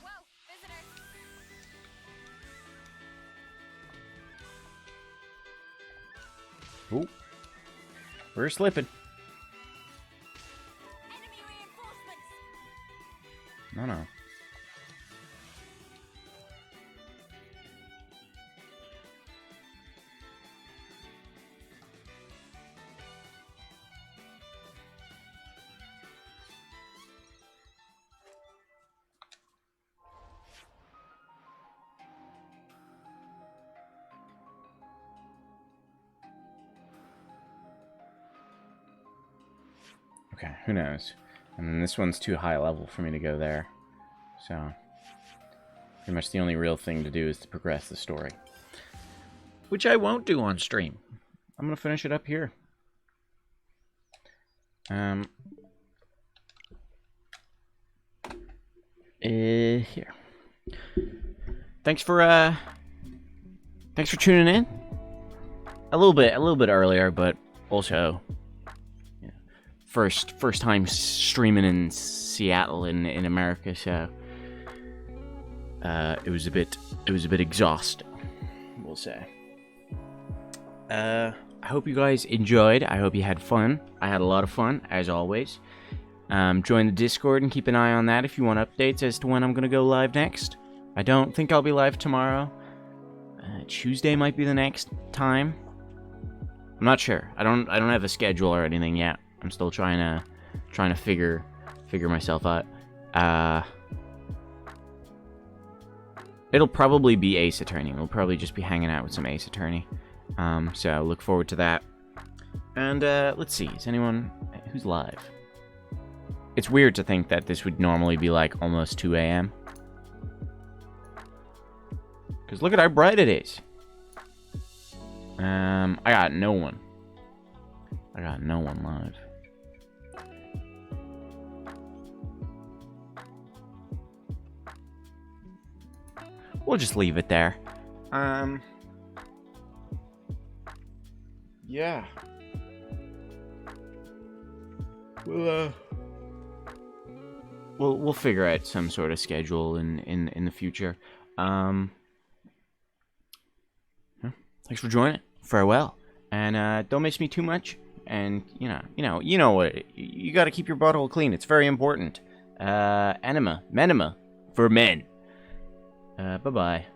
Whoa, visitor. Ooh. We're slipping. Enemy reinforcements. No. Okay, who knows? And this one's too high level for me to go there. So, pretty much the only real thing to do is to progress the story. Which I won't do on stream. I'm gonna finish it up here. Here. Thanks for tuning in. A little bit earlier, but also first time streaming in Seattle in America, so it was a bit exhausting, we'll say. I hope you guys enjoyed. I hope you had fun. I had a lot of fun, as always. Join the Discord and keep an eye on that if you want updates as to when I'm gonna go live next. I don't think I'll be live tomorrow. Tuesday might be the next time. I'm not sure. I don't have a schedule or anything yet. I'm still trying to figure myself out. It'll probably be Ace Attorney. We'll probably just be hanging out with some Ace Attorney. So look forward to that. And let's see, is anyone who's live? It's weird to think that this would normally be like almost 2 a.m. Because look at how bright it is. I got no one. I got no one live. We'll just leave it there. Yeah. We'll figure out some sort of schedule in the future. Thanks for joining. Farewell. And don't miss me too much. And you know what? You got to keep your butthole clean. It's very important. Menema for men. Bye-bye.